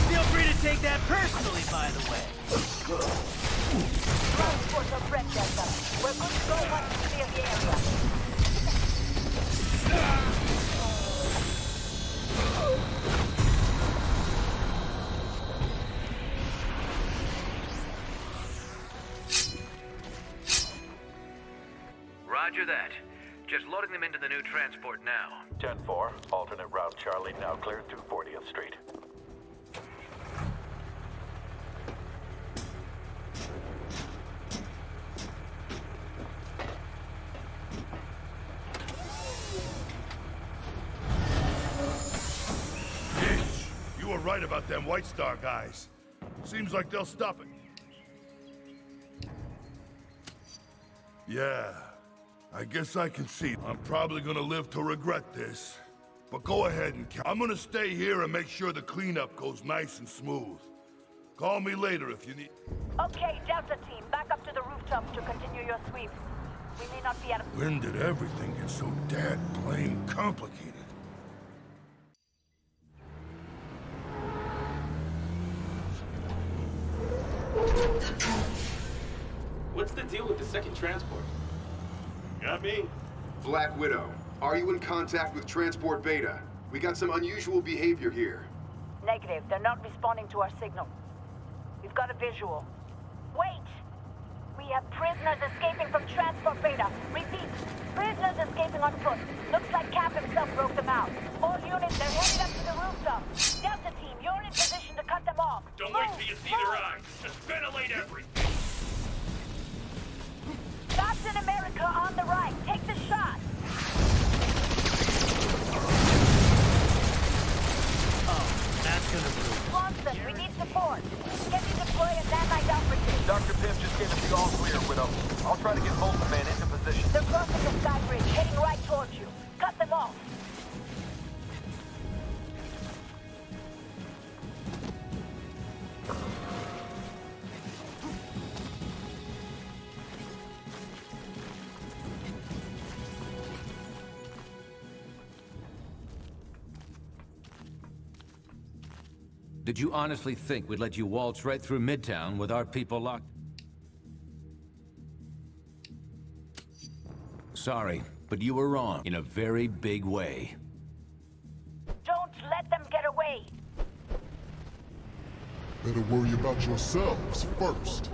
Feel free to take that personally, by the way. Transport or bread, Delta. We're good to go once we clear the area. Roger that. Just loading them into the new transport now. 10-4, alternate route Charlie now cleared through 40th Street. You were right about them White Star guys. Seems like they'll stop it. Yeah, I guess I can see. I'm probably gonna live to regret this. But go ahead and I'm gonna stay here and make sure the cleanup goes nice and smooth. Call me later if you need... Okay, Delta team, back up to the rooftops to continue your sweep. We may not be out of... When did everything get so dad blame complicated? What's the deal with the second transport? Got me? Black Widow, are you in contact with Transport Beta? We got some unusual behavior here. Negative. They're not responding to our signal. We've got a visual. Wait! We have prisoners escaping from Transport Beta. Repeat, prisoners escaping on foot. Looks like Cap himself broke them out. All units, they're headed up to the rooftop. Delta team, you're in position to cut them off. Don't wait till you see their eyes. Just ventilate everything. Captain America on the right. Take the shot. Oh, that's gonna ruin. Swanson, we need support. Can you deploy a man-like operative? Dr. Pym just gave us the all clear, Widow. I'll try to get both the men into position. They're crossing the sky bridge, heading right towards you. Cut them off. Did you honestly think we'd let you waltz right through Midtown with our people locked? Sorry, but you were wrong in a very big way. Don't let them get away. Better worry about yourselves first.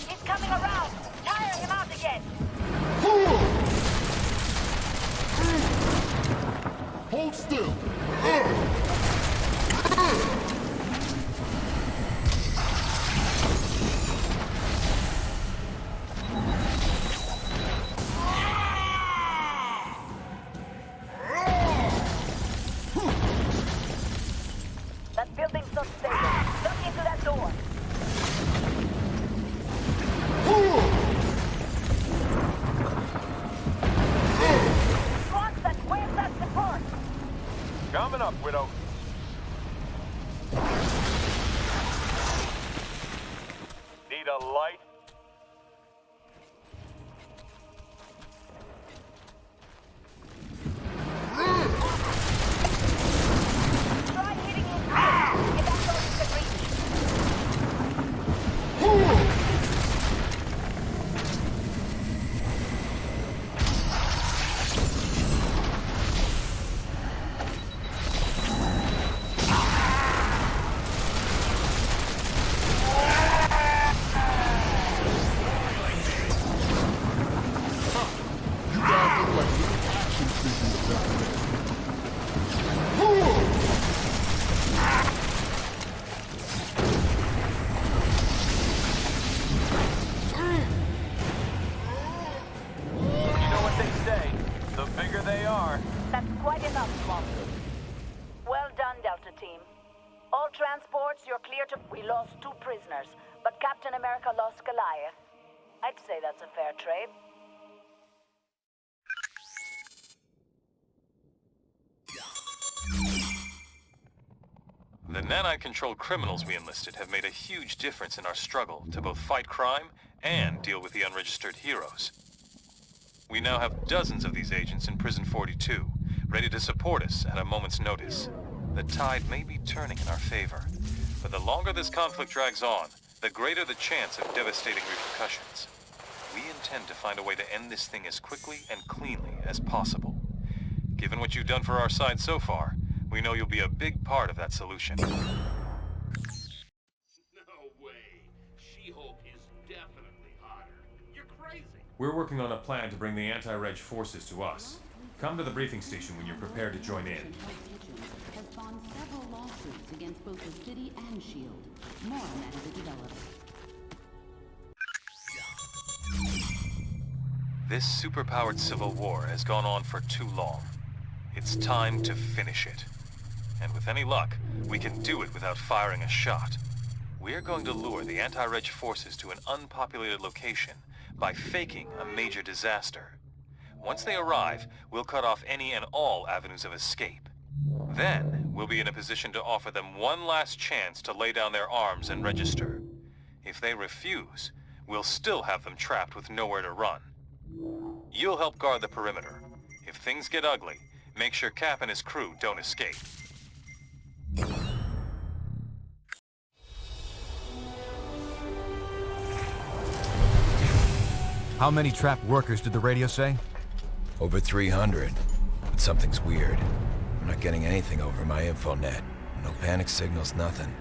He's coming around! Tire him out again! up, Widow. Need a light? Try hitting his head, if that's all you can reach. You guys look like little action figures down there. You know what they say, the bigger they are. That's quite enough, Swampy. Well done, Delta Team. All transports, you're clear to... We lost 2 prisoners, but Captain America lost Goliath. I'd say that's a fair trade. The nanite-controlled criminals we enlisted have made a huge difference in our struggle to both fight crime and deal with the unregistered heroes. We now have dozens of these agents in Prison 42, ready to support us at a moment's notice. The tide may be turning in our favor, but the longer this conflict drags on, the greater the chance of devastating repercussions. We intend to find a way to end this thing as quickly and cleanly as possible. Given what you've done for our side so far, we know you'll be a big part of that solution. No way. She-Hulk is definitely hotter. You're crazy. We're working on a plan to bring the anti-reg forces to us. Come to the briefing station when you're prepared to join in. Has spawned several lawsuits against both the city and S.H.I.E.L.D. More on that as it develops. This superpowered civil war has gone on for too long. It's time to finish it. And with any luck, we can do it without firing a shot. We're going to lure the anti-reg forces to an unpopulated location by faking a major disaster. Once they arrive, we'll cut off any and all avenues of escape. Then, we'll be in a position to offer them one last chance to lay down their arms and register. If they refuse, we'll still have them trapped with nowhere to run. You'll help guard the perimeter. If things get ugly, make sure Cap and his crew don't escape. How many trapped workers did the radio say? Over 300. But something's weird. I'm not getting anything over my infonet. No panic signals, nothing.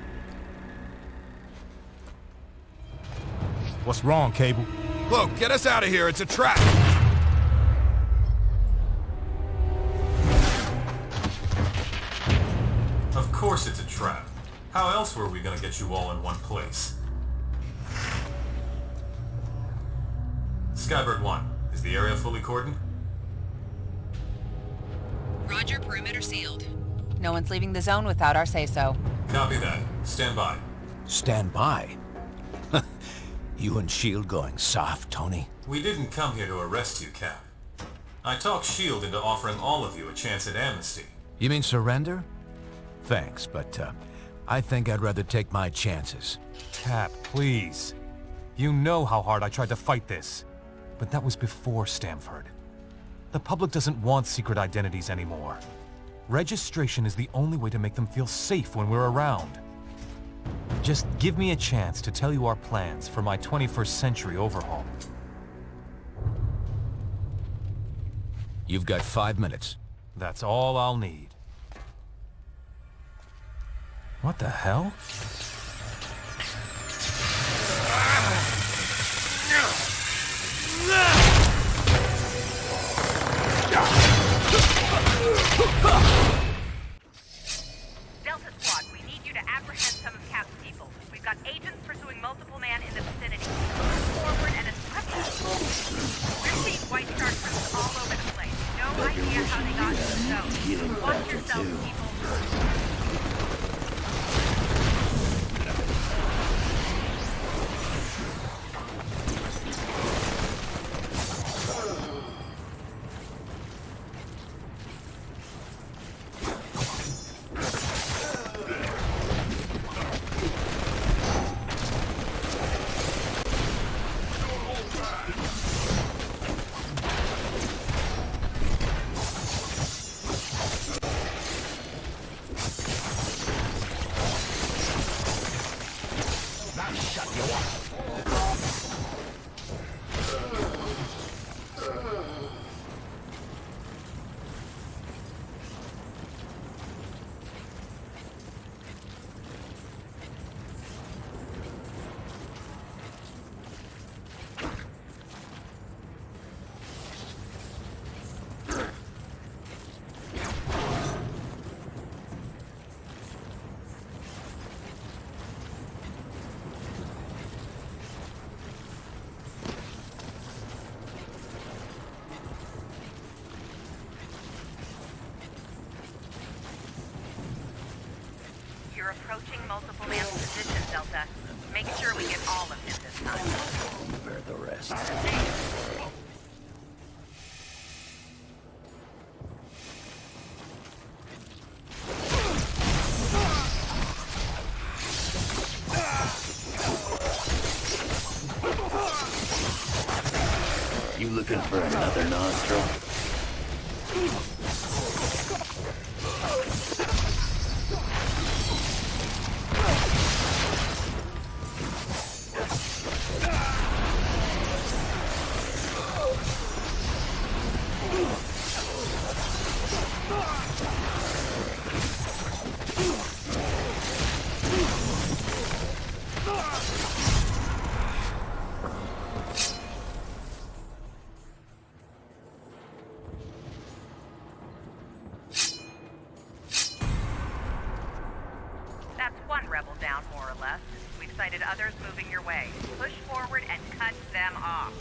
What's wrong, Cable? Look, get us out of here. It's a trap. Of course it's a trap. How else were we gonna get you all in one place? Skybird 1, is the area fully cordoned? Roger, perimeter sealed. No one's leaving the zone without our say-so. Copy that. Stand by. Stand by? You and S.H.I.E.L.D. going soft, Tony? We didn't come here to arrest you, Cap. I talked S.H.I.E.L.D. into offering all of you a chance at amnesty. You mean surrender? Thanks, but I think I'd rather take my chances. Cap, please. You know how hard I tried to fight this. But that was before Stamford. The public doesn't want secret identities anymore. Registration is the only way to make them feel safe when we're around. Just give me a chance to tell you our plans for my 21st century overhaul. You've got 5 minutes. That's all I'll need. What the hell? Delta Squad, we need you to apprehend some of Cap's people. We've got agents pursuing multiple men in the vicinity. Move forward and assist. We're seeing white shark groups all over the place. No idea how they got to the zone. Watch yourselves, people. poaching multiple man's position, Delta. Make sure we get all of him this time. Bear the rest. You looking for another nostril? That's one rebel down, more or less. We've sighted others moving your way. Push forward and cut them off.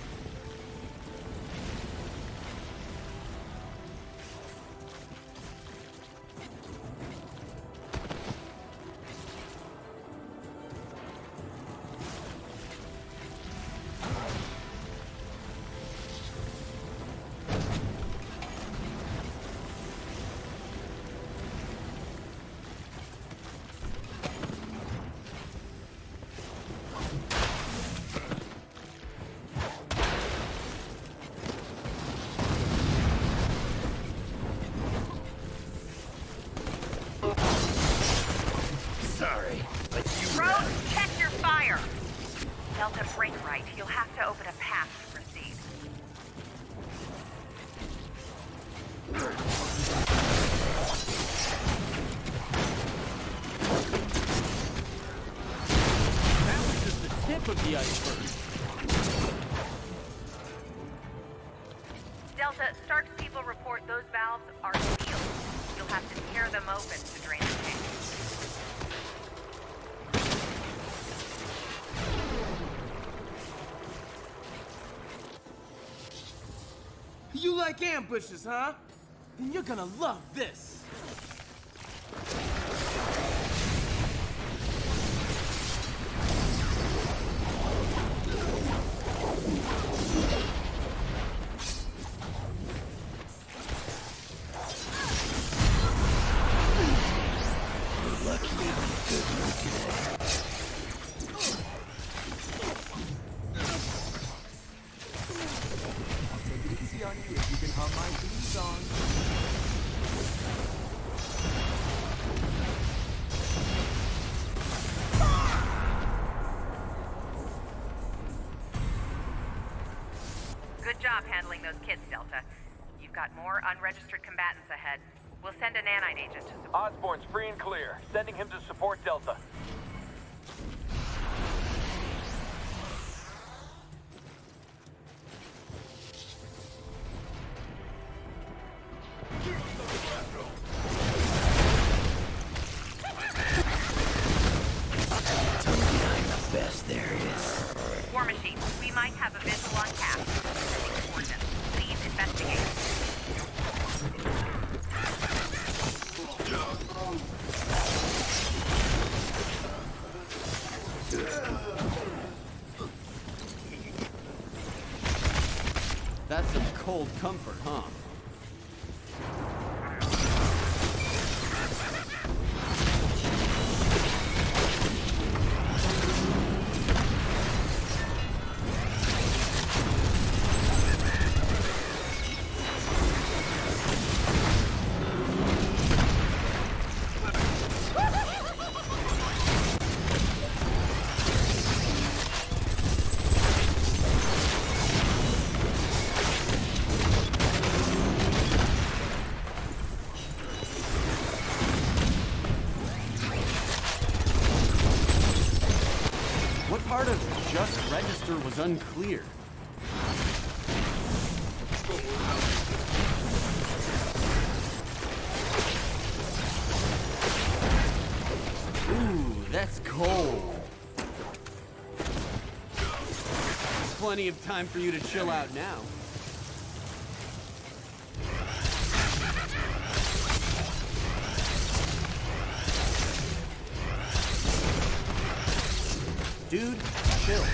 Sorry, but you... Rose, check your fire! Delta, break right. You'll have to open a path to proceed. That was just the tip of the iceberg. Delta, Stark's people report those valves are sealed. You'll have to tear them open to drain the tank. You like ambushes, huh? Then you're gonna love this. You're lucky to be good mood today. Take it easy on you if you can hum my theme song. Good job handling those kids, Delta. You've got more unregistered combatants ahead. We'll send a nanite agent to support. Osborn's free and clear. Sending him to support Delta. Tell me I'm the best there is. War Machine, we might have a visual on Cap. Sending coordinates. Please investigate. That's some cold comfort, huh? What part of just register was unclear? Ooh, that's cold. Plenty of time for you to chill out now. Dude, chill.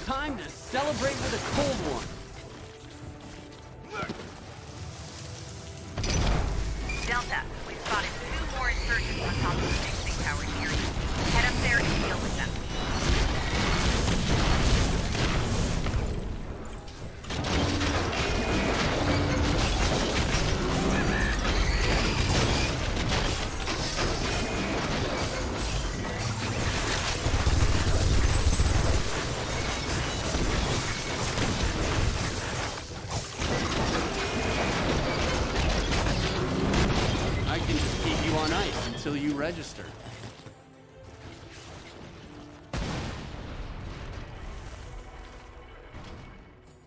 Time to celebrate with a cold one. Delta, we've spotted 2 more insurgents on top of the fixing tower near you. Head up there and deal with them. Until you register.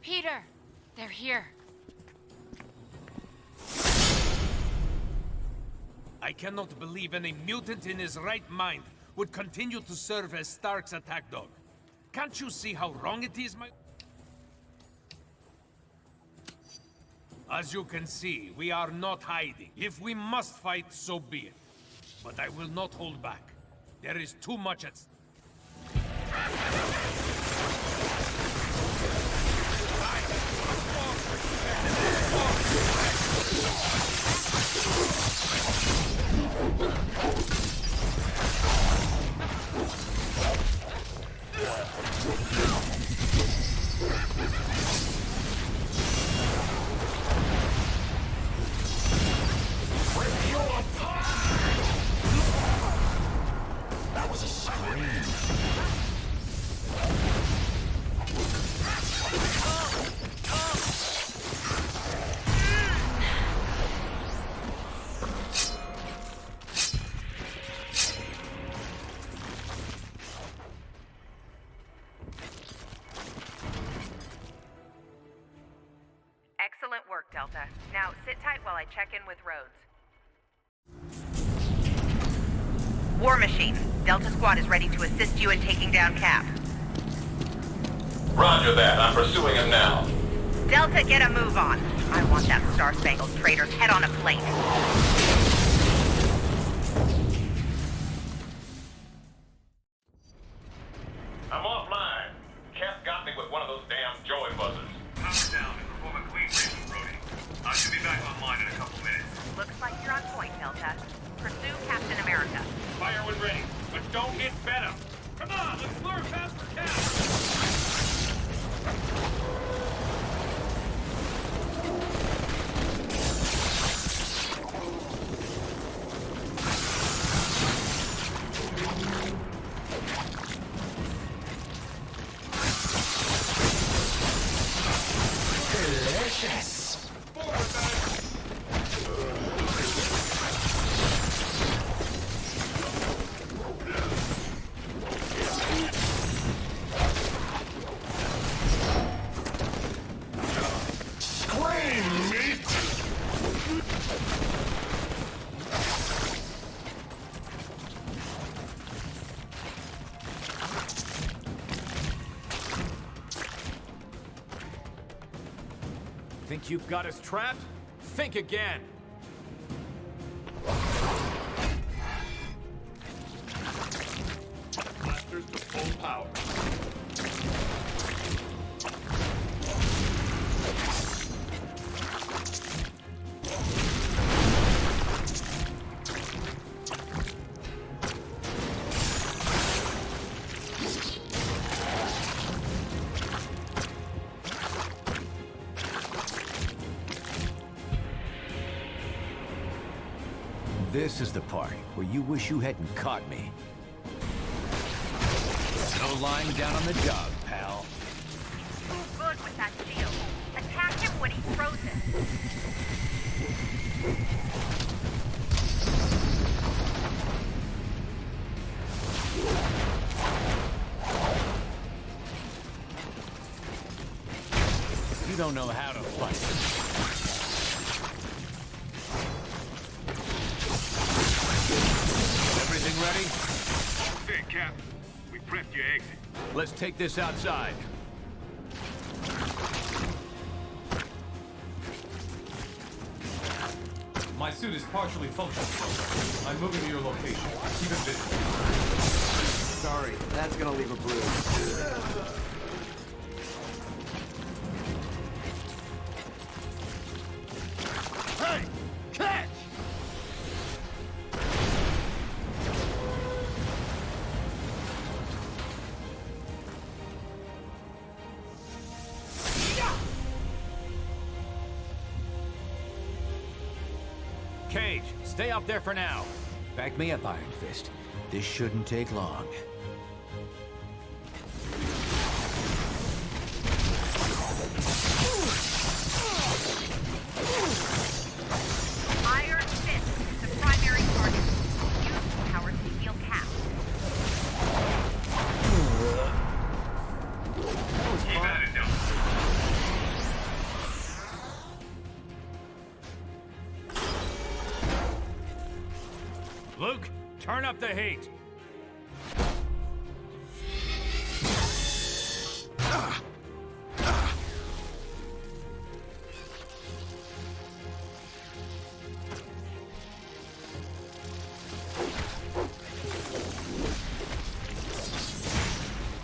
Peter, they're here. I cannot believe any mutant in his right mind would continue to serve as Stark's attack dog. Can't you see how wrong it is, my... As you can see, we are not hiding. If we must fight, so be it. But I will not hold back. There is too much at stake. That was a scream. Excellent work, Delta. Now, sit tight while I check in with Rhodes. War Machine, Delta Squad is ready to assist you in taking down Cap. Roger that. I'm pursuing him now. Delta, get a move on. I want that Star-Spangled traitor's head on a plate. I'm offline. Cap got me with one of those damn joy buzzers. Power down and perform a clean break, Brody. I should be back online in a couple minutes. Looks like you're on point, Delta. Pursue Captain America. Fire when ready, but don't hit Venom. Come on, let's lure past the Cap. Delicious. Scream, meat! Think you've got us trapped? Think again. Blasters to full power. This is the part where you wish you hadn't caught me. No lying down on the job, pal. Move good with that shield. Attack him when he throws it. You don't know how to fight. Everything ready? Fit, Cap. We prepped your exit. Let's take this outside. My suit is partially functional. I'm moving to your location. Keep it busy. Sorry, that's gonna leave a bruise. Hey! Catch! Cage, stay up there for now. Back me up, Iron Fist. This shouldn't take long. Iron Fist is the primary target. Use powers to heal Cap. Keep at it, Delta. Luke, turn up the heat.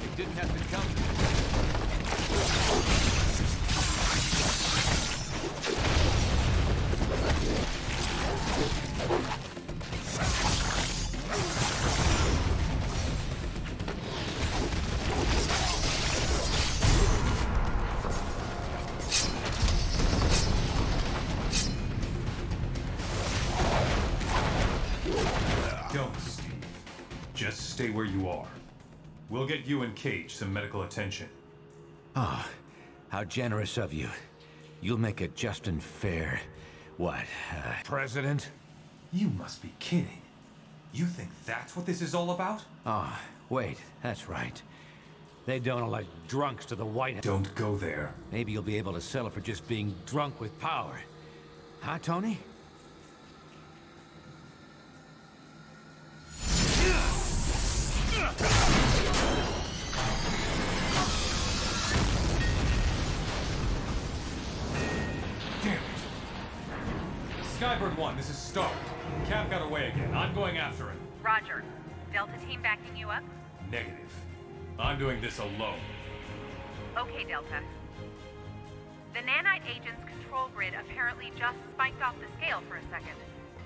It didn't have to come to Don't, Steve. Just stay where you are. We'll get you and Cage some medical attention. Ah, how generous of you. You'll make it just and fair. What, President? You must be kidding. You think that's what this is all about? Ah, wait, that's right. They don't elect drunks to the White House. Don't go there. Maybe you'll be able to settle for just being drunk with power. Huh, Tony? Damn it. Skybird 1, this is Stark. Cap got away again. I'm going after him. Roger. Delta team backing you up? Negative. I'm doing this alone. Okay, Delta. The nanite agent's control grid apparently just spiked off the scale for a second.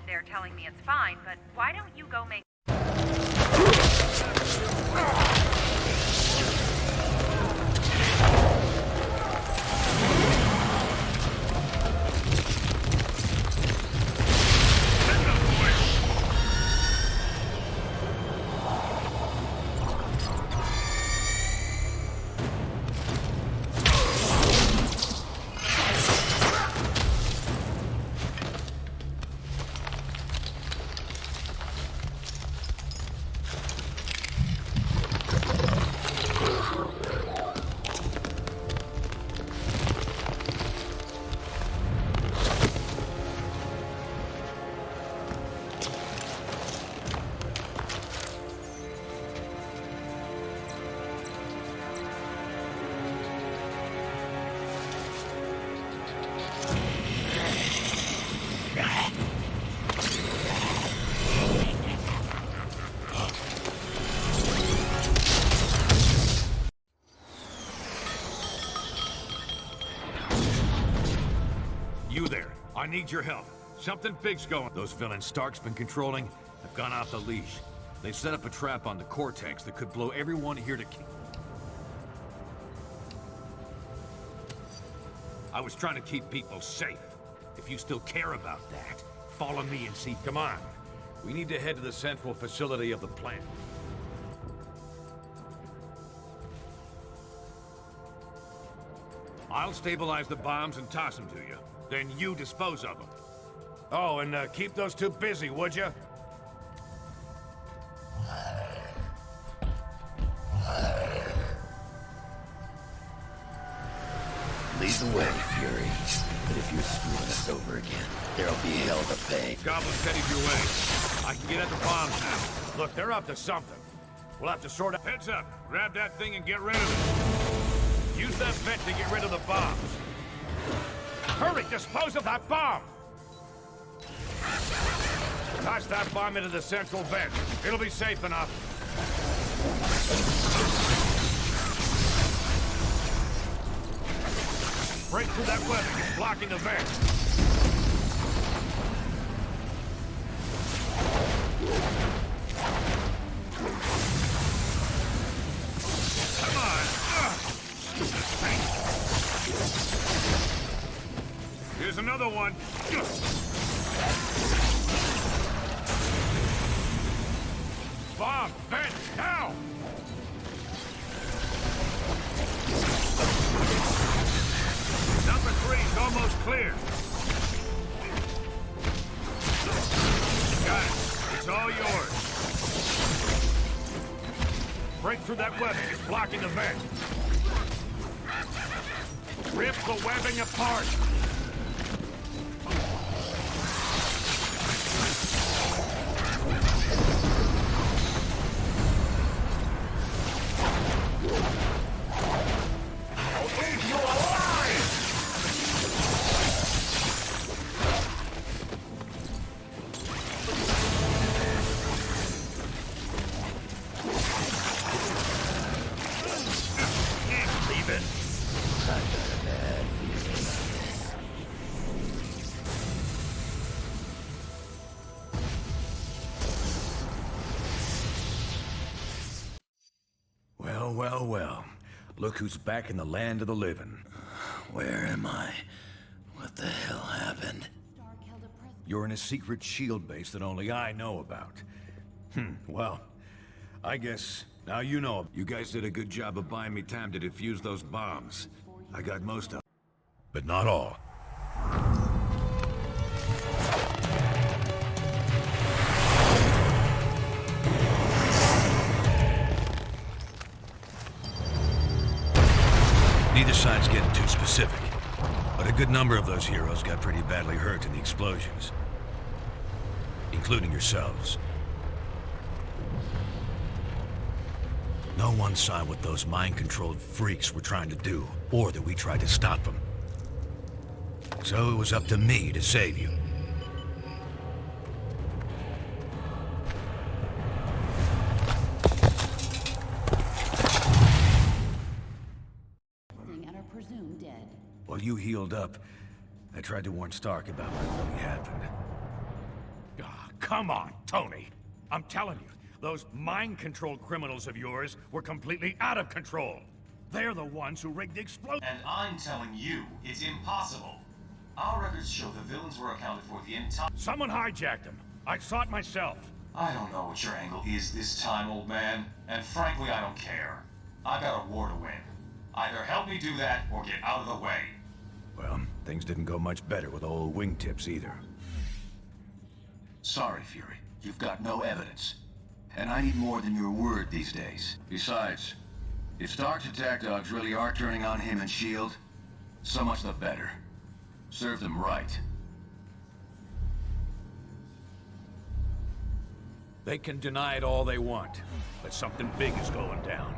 They're telling me it's fine, but why don't you go make... You there. I need your help. Something big's going. Those villains Stark's been controlling have gone off the leash. They've set up a trap on the Cortex that could blow everyone here to... I was trying to keep people safe. If you still care about that, follow me and see. Come on. We need to head to the central facility of the plant. I'll stabilize the bombs and toss them to you. Then you dispose of them. Oh, and keep those two busy, would you? Lead the way, Fury. But if you're screwing us over again, there'll be hell to pay. Goblin's headed your way. I can get at the bombs now. Look, they're up to something. We'll have to sort out... Heads up. Grab that thing and get rid of it. Use that vent to get rid of the bombs. Hurry, dispose of that bomb! Toss that bomb into the central vent. It'll be safe enough. Break through that webbing. It's blocking the vent. Come on. Here's another one. Bomb, vent, now! Number 3's almost clear. Got it. It's all yours. Break through that webbing. It's blocking the vent. Rip the webbing apart. Well. Look who's back in the land of the living. Where am I? What the hell happened? You're in a secret shield base that only I know about. Well, I guess now you know. You guys did a good job of buying me time to defuse those bombs. I got most of them. But not all. Neither side's getting too specific, but a good number of those heroes got pretty badly hurt in the explosions, including yourselves. No one saw what those mind-controlled freaks were trying to do, or that we tried to stop them. So it was up to me to save you. While you healed up, I tried to warn Stark about what really happened. Come on, Tony. I'm telling you, those mind-controlled criminals of yours were completely out of control. They're the ones who rigged the explosion. And I'm telling you, it's impossible. Our records show the villains were accounted for the entire... Someone hijacked them. I saw it myself. I don't know what your angle is this time, old man. And frankly, I don't care. I got a war to win. Either help me do that, or get out of the way. Well, things didn't go much better with old wingtips either. Sorry, Fury. You've got no evidence. And I need more than your word these days. Besides, if Stark's attack dogs really are turning on him and S.H.I.E.L.D., so much the better. Serve them right. They can deny it all they want, but something big is going down.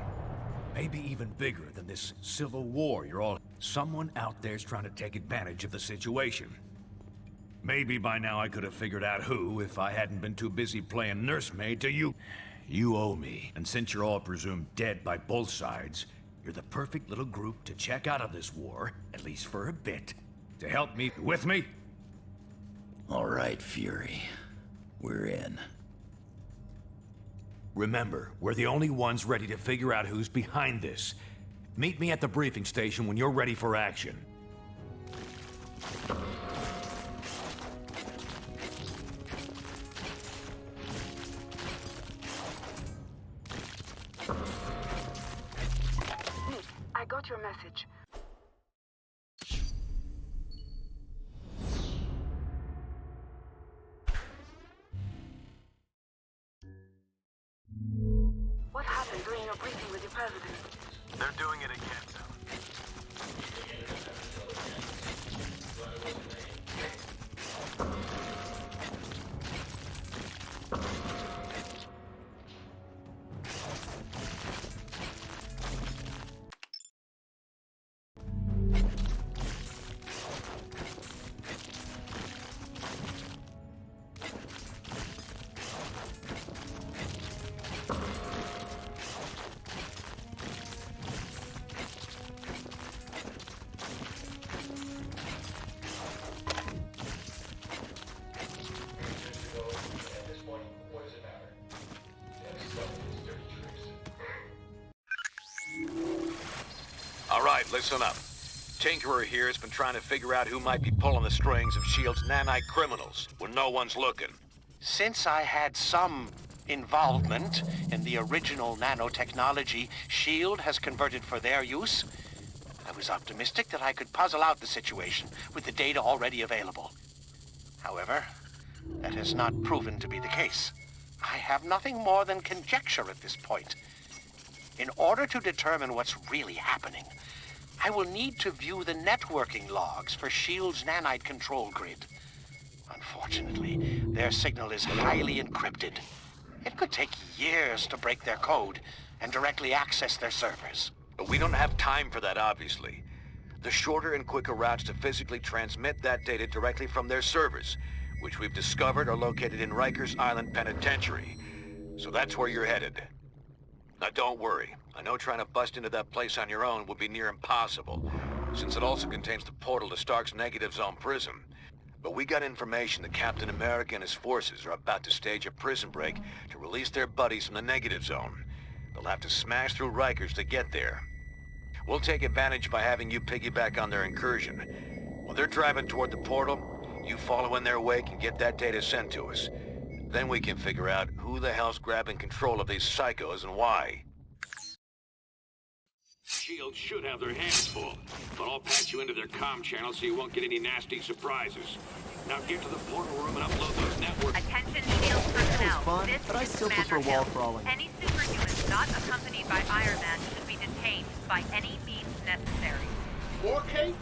Maybe even bigger than this civil war you're all... Someone out there's trying to take advantage of the situation. Maybe by now I could have figured out who if I hadn't been too busy playing nursemaid to you. You owe me, and since you're all presumed dead by both sides, you're the perfect little group to check out of this war, at least for a bit. To help me with me? All right, Fury. We're in. Remember, we're the only ones ready to figure out who's behind this. Meet me at the briefing station when you're ready for action. I got your message. What happened during your briefing with your president? They're doing it again, so. Listen up. Tinkerer here has been trying to figure out who might be pulling the strings of S.H.I.E.L.D.'s nanite criminals when no one's looking. Since I had some involvement in the original nanotechnology S.H.I.E.L.D. has converted for their use, I was optimistic that I could puzzle out the situation with the data already available. However, that has not proven to be the case. I have nothing more than conjecture at this point. In order to determine what's really happening, I will need to view the networking logs for S.H.I.E.L.D.'s nanite control grid. Unfortunately, their signal is highly encrypted. It could take years to break their code and directly access their servers. But we don't have time for that, obviously. The shorter and quicker routes to physically transmit that data directly from their servers, which we've discovered are located in Rikers Island Penitentiary. So that's where you're headed. Now don't worry. I know trying to bust into that place on your own would be near impossible, since it also contains the portal to Stark's Negative Zone prison. But we got information that Captain America and his forces are about to stage a prison break to release their buddies from the Negative Zone. They'll have to smash through Rikers to get there. We'll take advantage by having you piggyback on their incursion. While they're driving toward the portal, you follow in their wake and get that data sent to us. Then we can figure out who the hell's grabbing control of these psychos and why. S.H.I.E.L.D. should have their hands full, but I'll patch you into their comm channel so you won't get any nasty surprises. Now get to the portal room and upload those networks. Attention S.H.I.E.L.D. personnel. Fun, This but I is still Commander prefer wall Hill. crawling. Any superhumans not accompanied by Iron Man should be detained by any means necessary. More cake?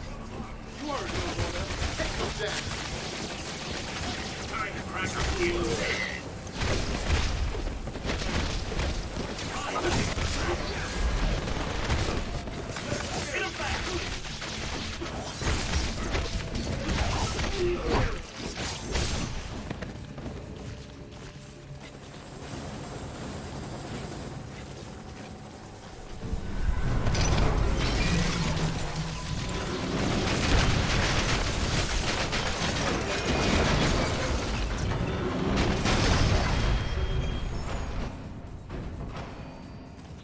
You already know more than take those down. Time to crack a wheel.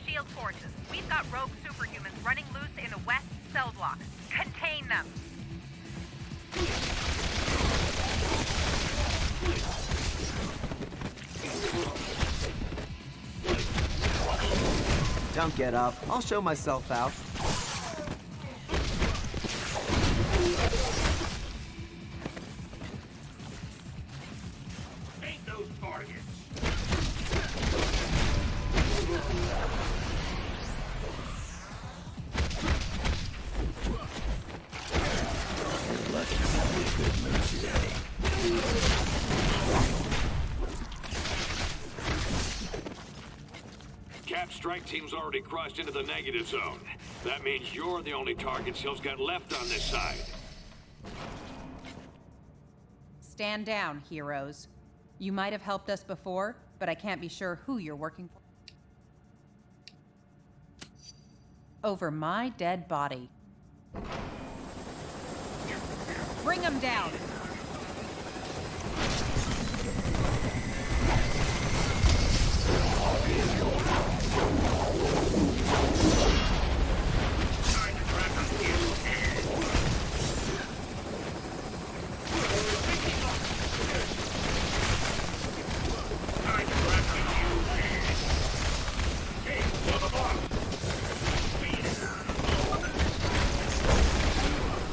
S.H.I.E.L.D. forces, we've got rogue superhumans running loose in the west cell block. Contain them. Don't get up. I'll show myself out. Ain't those targets. You're lucky to be in a good mood today. Cap strike team's already crossed into the Negative Zone. That means you're the only target S.H.I.E.L.D's got left on this side. Stand down, heroes. You might have helped us before, but I can't be sure who you're working for. Over my dead body. Bring them down!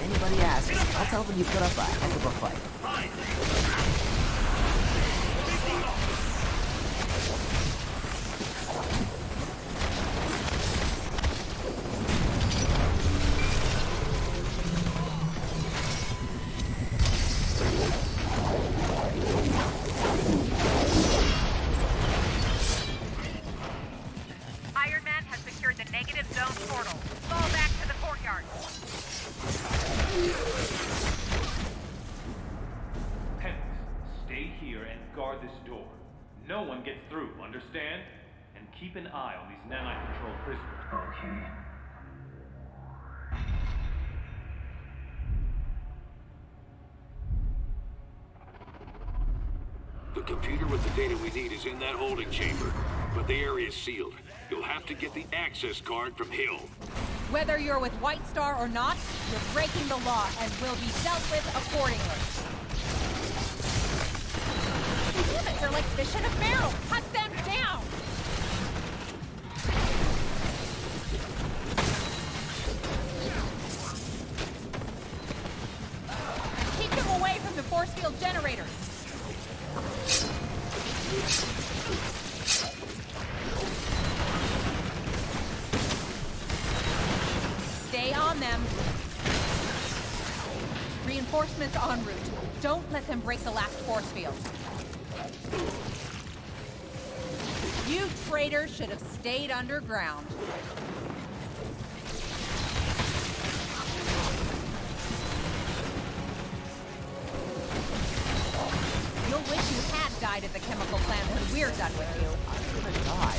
Anybody asks, I'll tell them you put up a heck of a fight. Iron Man has secured the Negative Zone portal. Fall back to the courtyard. Pence, stay here and guard this door. No one gets through, understand? And keep an eye on these nanite-controlled prisoners. Okay. The computer with the data we need is in that holding chamber, but the area's sealed. You'll have to get the access card from Hill. Whether you're with White Star or not, you're breaking the law and will be dealt with accordingly. These humans are like fish in a barrel. Cut them down! Keep them away from the force field generators. Stay on them. Reinforcements en route. Don't let them break the last force field. You traitors should have stayed underground. You'll wish you had died at the chemical plant when we're done with you. I'm gonna die.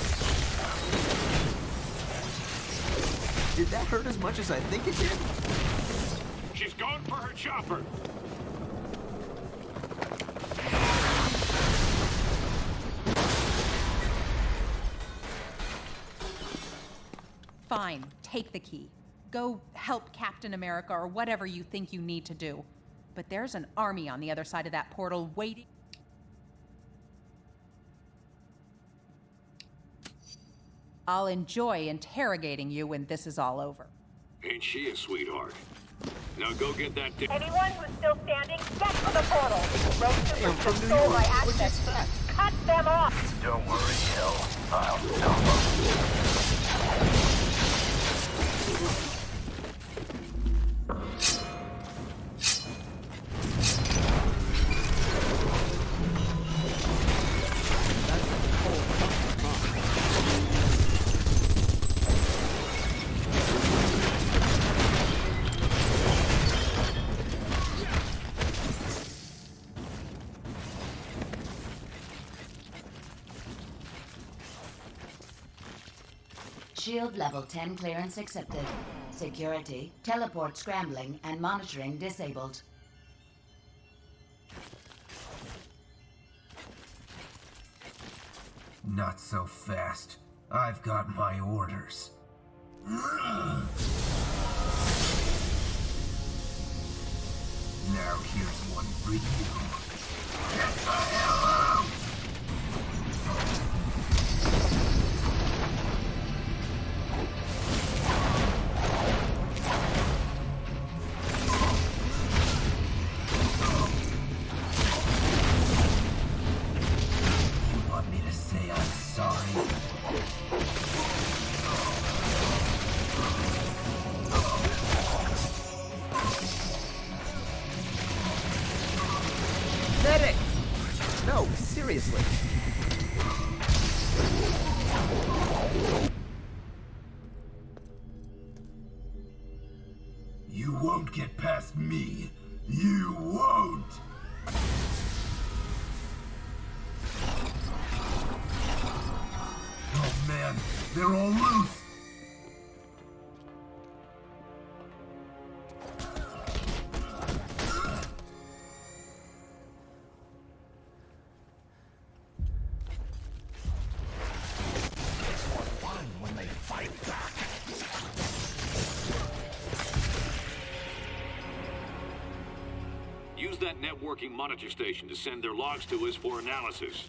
Did that hurt as much as I think it did? She's going for her chopper. Fine, take the key. Go help Captain America or whatever you think you need to do. But there's an army on the other side of that portal waiting. I'll enjoy interrogating you when this is all over. Ain't she a sweetheart? Now go get that Anyone who's still standing, get to the portal. Roaches I'm are from New controlled York. by What'd you access. expect? Cut them off. Don't worry, Hill. I'll stop them. Shield level 10 clearance accepted. Security, teleport scrambling, and monitoring disabled. Not so fast. I've got my orders. Now here's one for you. Get the hell out! You want me to say I'm sorry? Medic! No, seriously. You won't get past me. You won't! Oh man, they're all loose! When they fight back. Use that networking monitor station to send their logs to us for analysis.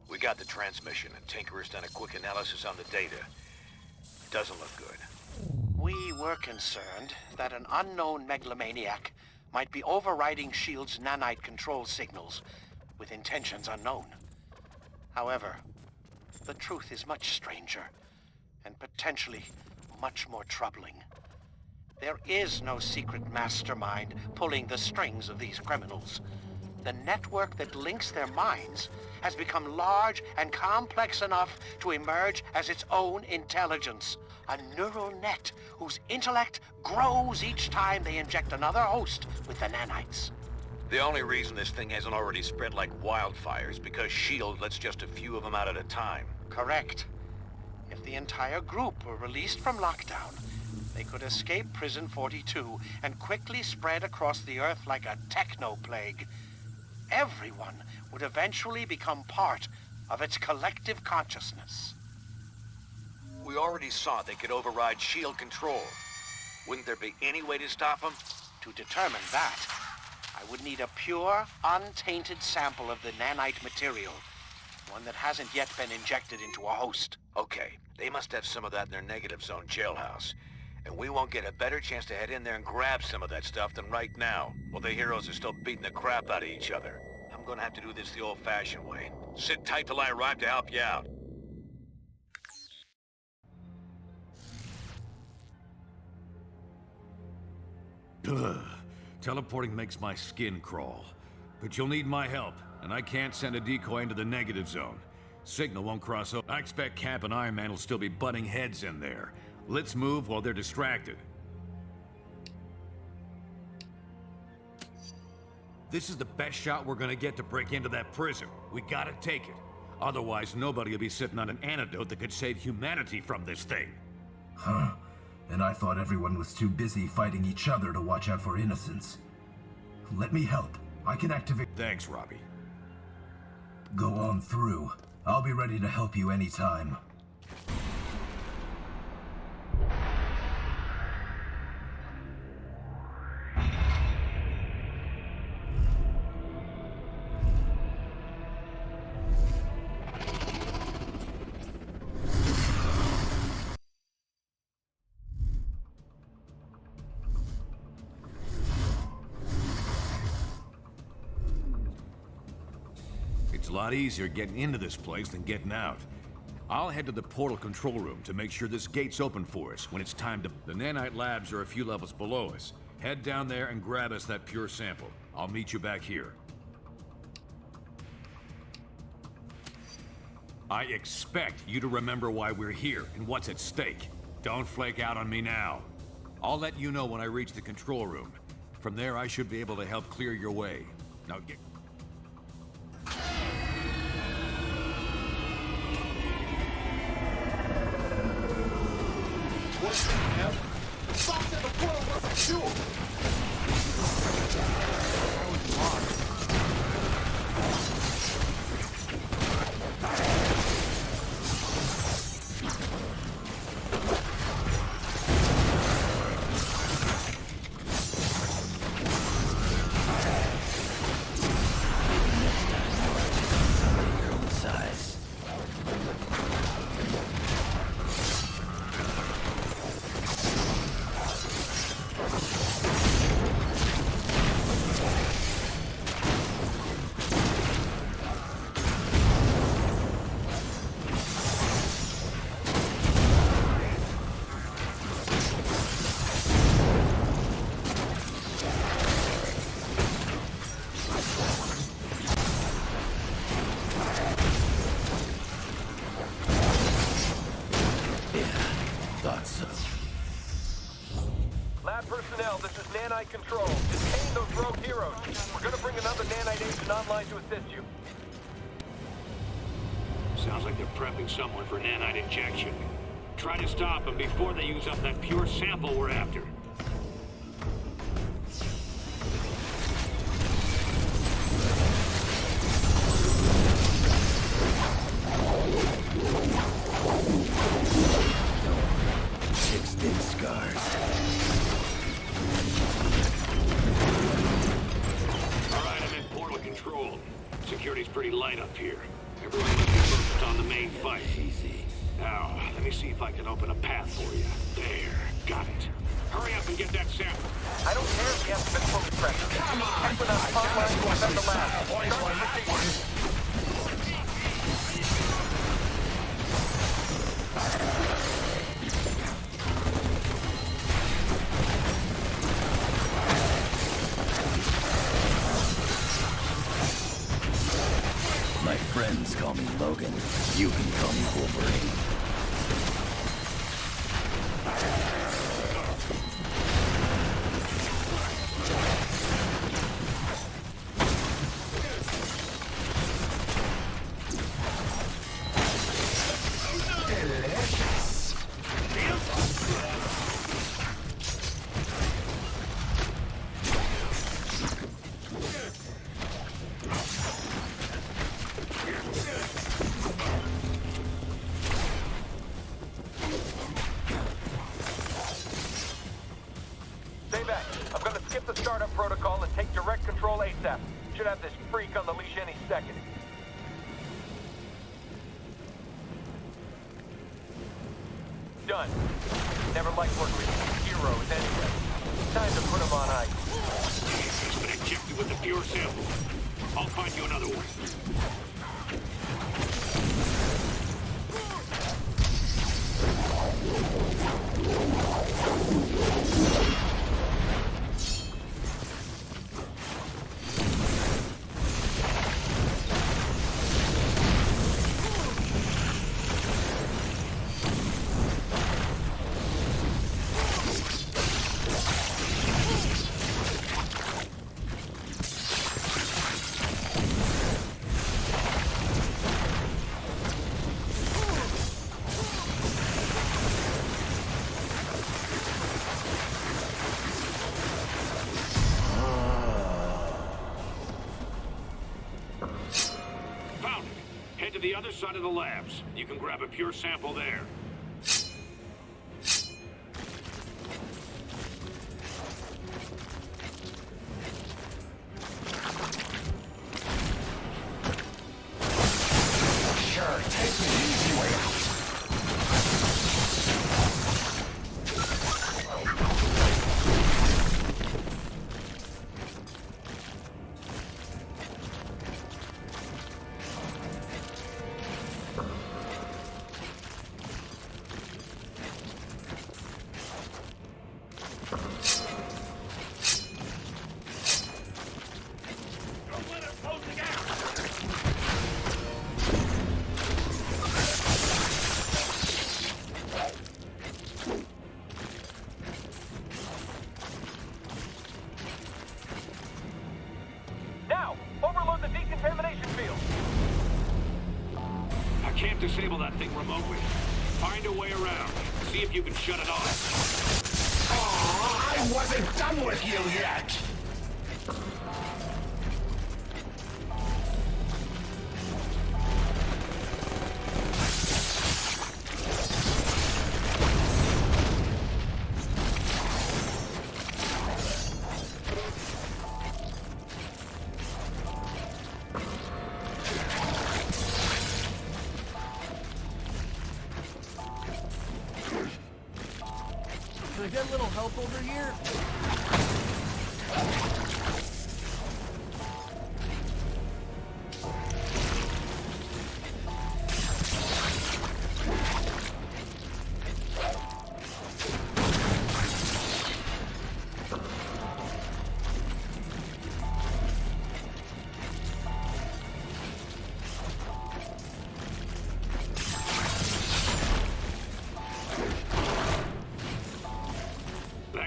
We got the transmission, and Tinkerer's done a quick analysis on the data. Doesn't look good. We were concerned that an unknown megalomaniac might be overriding S.H.I.E.L.D.'s nanite control signals with intentions unknown. However, the truth is much stranger and potentially much more troubling. There is no secret mastermind pulling the strings of these criminals. The network that links their minds has become large and complex enough to emerge as its own intelligence. A neural net whose intellect grows each time they inject another host with the nanites. The only reason this thing hasn't already spread like wildfire is because S.H.I.E.L.D. lets just a few of them out at a time. Correct. If the entire group were released from lockdown, they could escape Prison 42 and quickly spread across the Earth like a techno-plague. everyone would eventually become part of its collective consciousness. We already saw they could override shield control. Wouldn't there be any way to stop them? To determine that, I would need a pure, untainted sample of the nanite material. One that hasn't yet been injected into a host. Okay, they must have some of that in their negative zone jailhouse. And we won't get a better chance to head in there and grab some of that stuff than right now, while the heroes are still beating the crap out of each other. I'm gonna have to do this the old-fashioned way. Sit tight till I arrive to help you out. Ugh. Teleporting makes my skin crawl. But you'll need my help, and I can't send a decoy into the negative zone. Signal won't cross over. I expect Cap and Iron Man will still be butting heads in there. Let's move while they're distracted. This is the best shot we're gonna get to break into that prison. We gotta take it. Otherwise, nobody will be sitting on an antidote that could save humanity from this thing. Huh. And I thought everyone was too busy fighting each other to watch out for innocents. Let me help. I can activate... Thanks, Robbie. Go on through. I'll be ready to help you anytime. It's a lot easier getting into this place than getting out. I'll head to the portal control room to make sure this gate's open for us when it's time to... The nanite labs are a few levels below us. Head down there and grab us that pure sample. I'll meet you back here. I expect you to remember why we're here and what's at stake. Don't flake out on me now. I'll let you know when I reach the control room. From there, I should be able to help clear your way. Now get... Stop at the portal with fuel! I was lost. Your own size. Thought so. Lab personnel, this is Nanite Control. Detain those rogue heroes. We're gonna bring another Nanite agent online to assist you. Sounds like they're prepping someone for nanite injection. Try to stop them before they use up that pure sample we're after. Six thin scars. Alright, I'm in portal control. Security's pretty light up here. Everyone must be focused on the main fight. Easy. Now, let me see if I can open a path for you. There, got it. Hurry up and get that sample. I don't care if you have physical pressure. Come on! Head with us online to defend the lab. Start the procedure. My friends call me Logan. You can call me Wolverine. protocol and take direct control ASAP. Should have this freak on the leash any second. Done. Never liked working with these heroes anyway. Time to put them on ice. He's been injected with the pure sample. I'll find you another one. To the other side of the labs. You can grab a pure sample there. Sure, take the easy way out. Can't disable that thing remotely. Find a way around. See if you can shut it off. Oh, I wasn't done with you yet! Can I get a little help over here?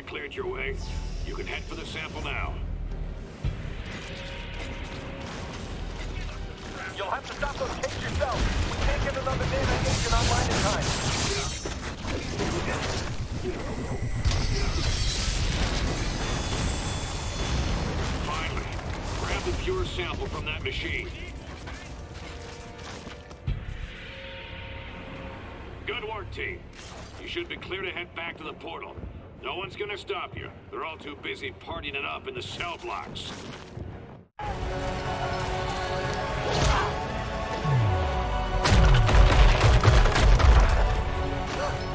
Cleared your way. You can head for the sample now. You'll have to stop those cakes yourself. We can't get another damn agent online in time. Finally, grab the pure sample from that machine. Good work, team. You should be clear to head back to the portal. No one's gonna stop you. They're all too busy partying it up in the cell blocks.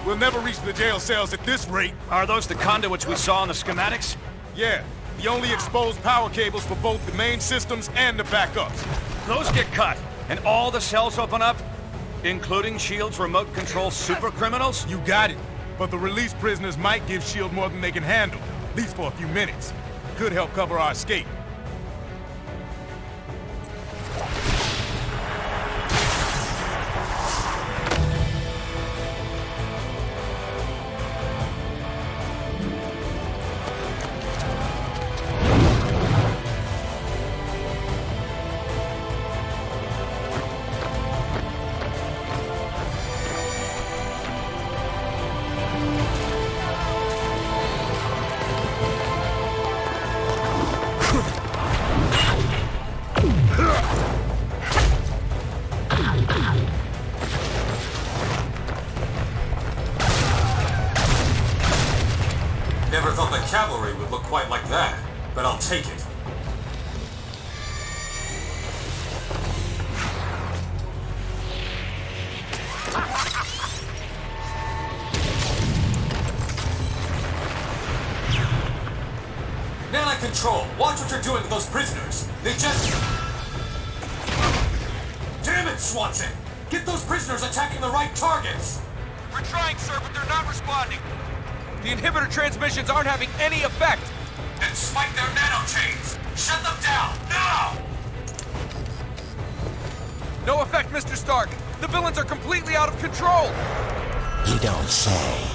We'll never reach the jail cells at this rate. Are those the conduits we saw in the schematics? Yeah, the only exposed power cables for both the main systems and the backups. Those get cut, and all the cells open up? Including S.H.I.E.L.D.'s remote control super criminals? You got it. But the released prisoners might give S.H.I.E.L.D. more than they can handle, at least for a few minutes. Could help cover our escape. but I'll take it. Nanite Control, watch what you're doing with those prisoners. They just... Damn it, Swanson! Get those prisoners attacking the right targets! We're trying, sir, but they're not responding. The inhibitor transmissions aren't having any effect. Then spike their nanochains! Shut them down, now! No effect, Mr. Stark. The villains are completely out of control. You don't say.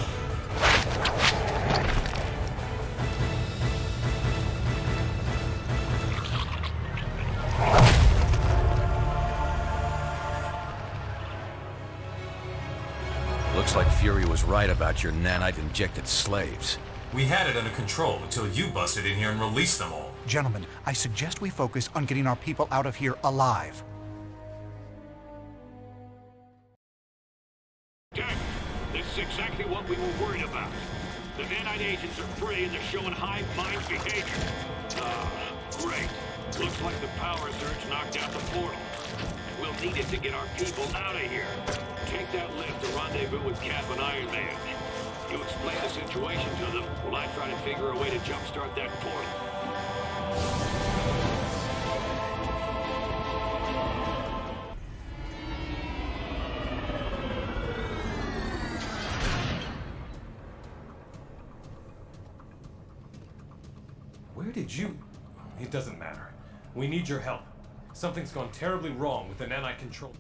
Looks like Fury was right about your nanite-injected slaves. We had it under control until you busted in here and released them all. Gentlemen, I suggest we focus on getting our people out of here alive. Jack, this is exactly what we were worried about. The nanite agents are free and they're showing hive mind behavior. Great. Looks like the power surge knocked out the portal. We'll need it to get our people out of here. Take that lift to rendezvous with Cap and Iron Man. You explain the situation to them while I try to figure a way to jumpstart that portal. Where did you... It doesn't matter. We need your help. Something's gone terribly wrong with the nanite control.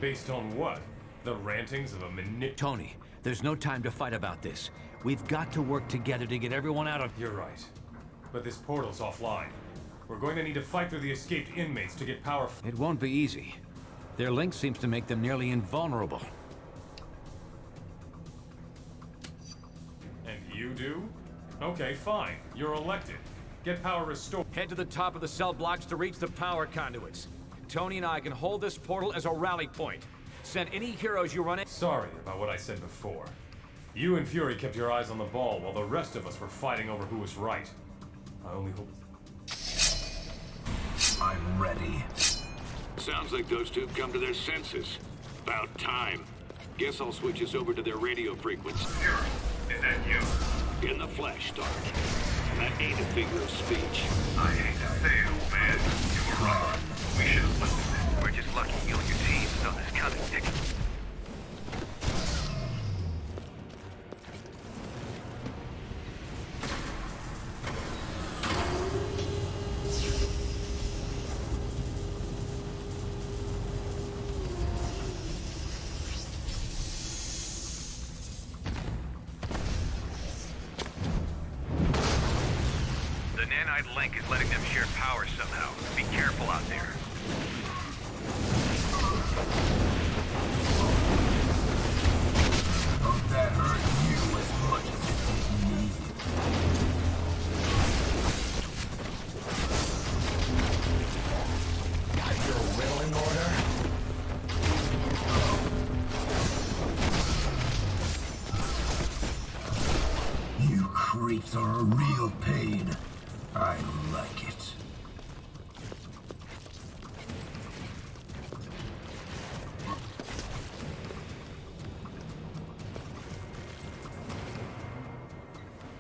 Based on what? The rantings of a Tony, there's no time to fight about this. We've got to work together to get everyone out of... You're right. But this portal's offline. We're going to need to fight through the escaped inmates to get power... It won't be easy. Their link seems to make them nearly invulnerable. And you do? Okay, fine. You're elected. Get power restored. Head to the top of the cell blocks to reach the power conduits. Tony and I can hold this portal as a rally point. Send any heroes you run in. Sorry about what I said before. You and Fury kept your eyes on the ball while the rest of us were fighting over who was right. I only hope... I'm ready. Sounds like those two have come to their senses. About time. Guess I'll switch us over to their radio frequency. Fury, is that you? In the flesh, Stark. That ain't a figure of speech. I hate to say it, old man. You were wrong. We should have listened. We're just lucky you and your team know this cunning dick. The nanite link is letting them share power somehow. Be careful out there. Hope that hurt you as much as it did me. Got your will in order? You creeps are a real pain. I like it.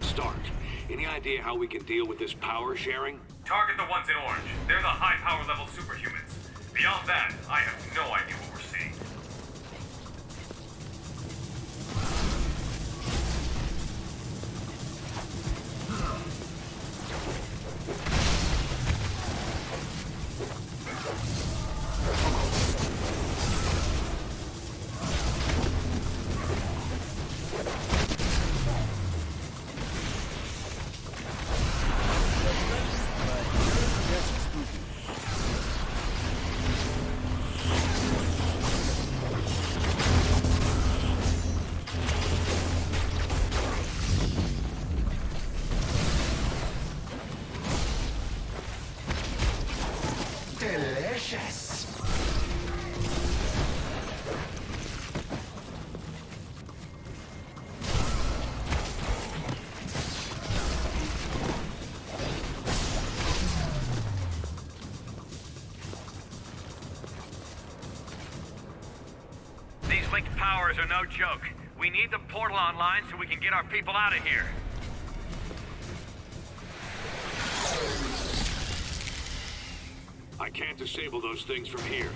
Stark, any idea how we can deal with this power sharing? Target the ones in orange. They're the high power level superhumans. Beyond that, I have no idea what we're seeing. powers are no joke. We need the portal online so we can get our people out of here. I can't disable those things from here.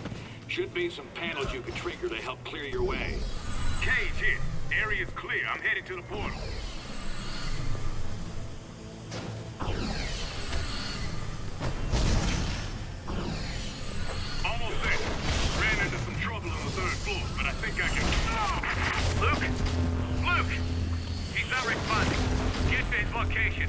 Should be some panels you could trigger to help clear your way. Cage hit. Area's clear. I'm headed to the portal. Almost there. Ran into some trouble on the 3rd floor, but I think I can... Luke? Luke! He's not responding. Get to his location.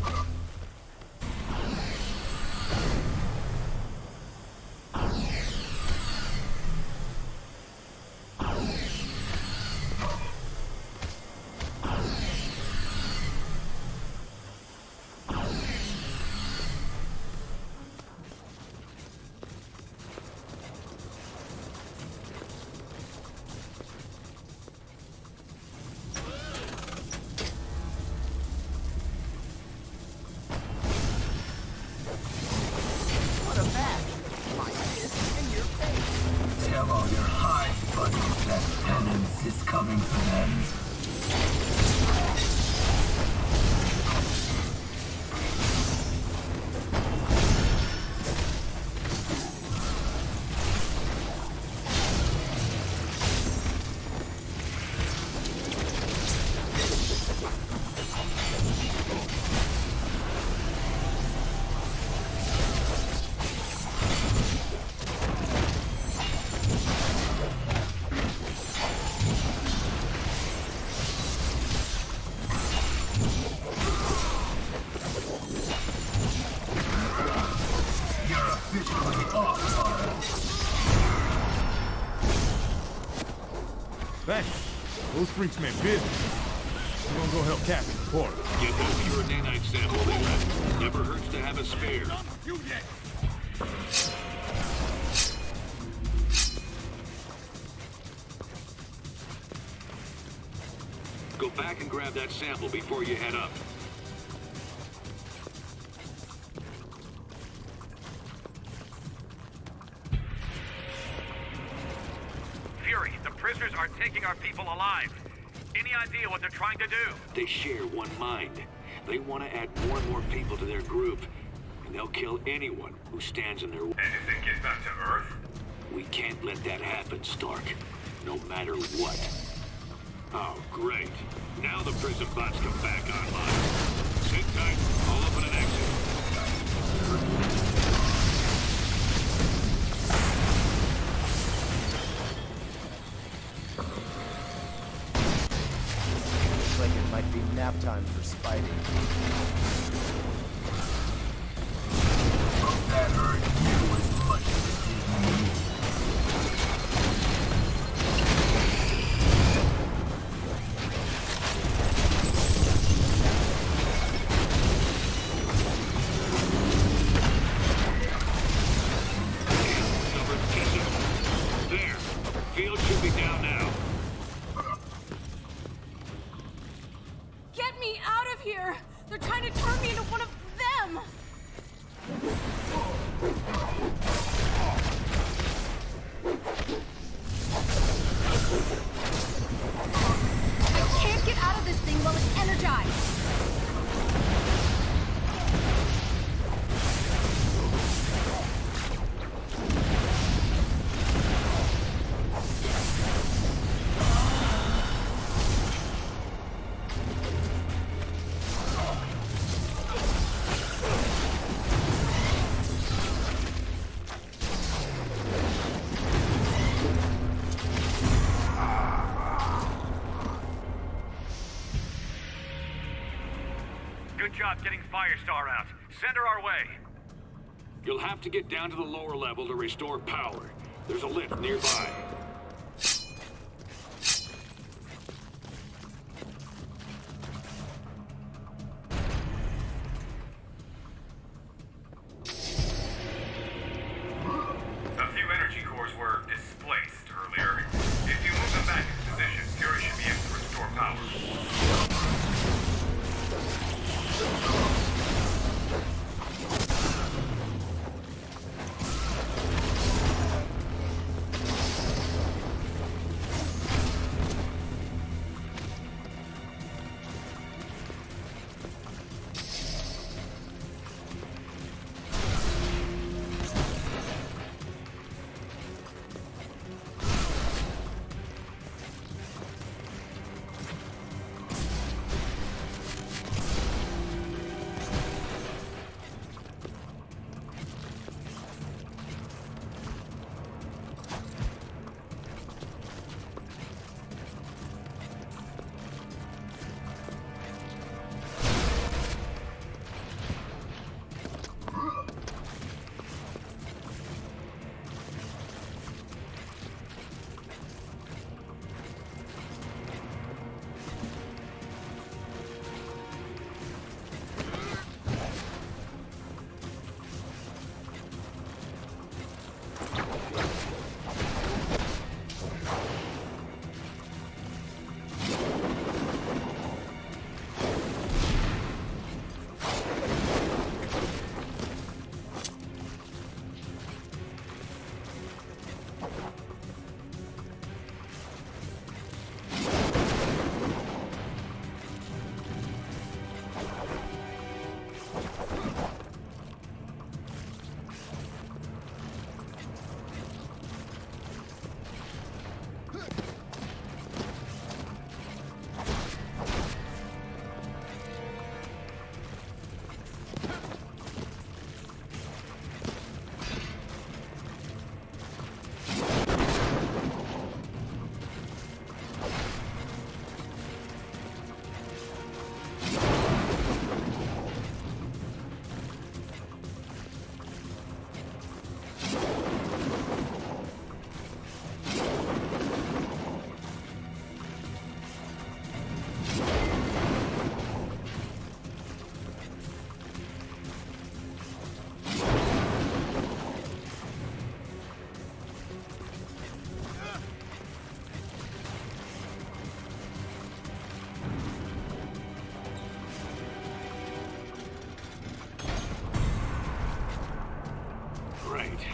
Tell all your hive buddies that penance is coming for them. Thanks. Those freaks meant business. We're gonna go help Captain report. Get that pure nanite sample they left. Never hurts to have a spare. You yet. Go back and grab that sample before you head up. Fury, the prisoners are taking our people alive. Any idea what they're trying to do? They share one mind. They want to add more and more people to their group, and they'll kill anyone who stands in their way. And if it gets back to Earth? We can't let that happen, Stark. No matter what. Oh, great. Now the prison bots come back online. Sit tight. I'll open an exit. Looks like it might be nap time for Spidey. Hope that hurt you as much as it did me. There. Field should be down now. Get me out of here! They're trying to turn me into one of them! I can't get out of this thing while it's energized! Good job getting Firestar out. Send her our way. You'll have to get down to the lower level to restore power. There's a lift nearby. A few energy cores were displaced earlier. If you move them back into position, Fury should be able to restore power.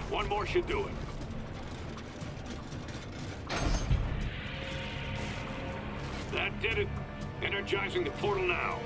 One more should do it. That did it. Energizing the portal now.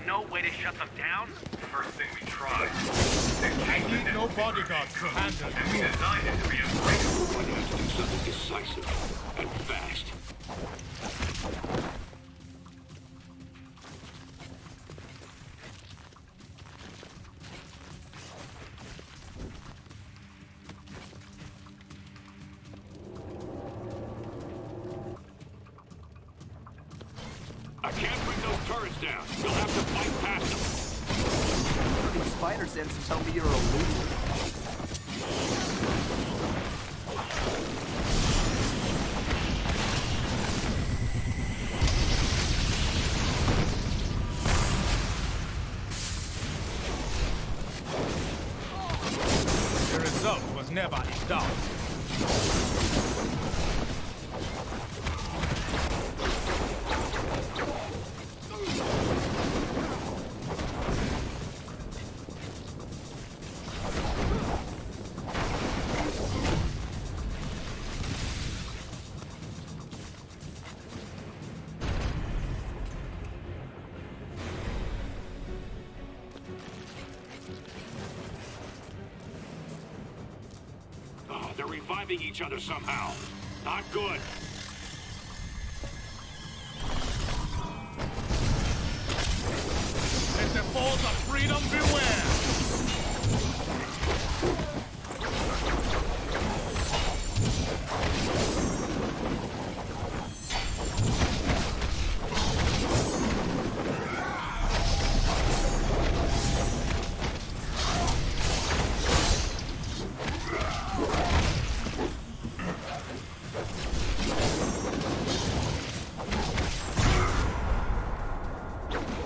no way to shut them down? First thing we tried. I need no bodyguards to handle and we designed it to be unbreakable. We're going to have to do something decisive and fast. I can't bring those turrets down. You'll have to fight past them. These spider sense to tell me you're a loser. The result was never in doubt. They're reviving each other somehow. Not good. Let the balls of freedom beware!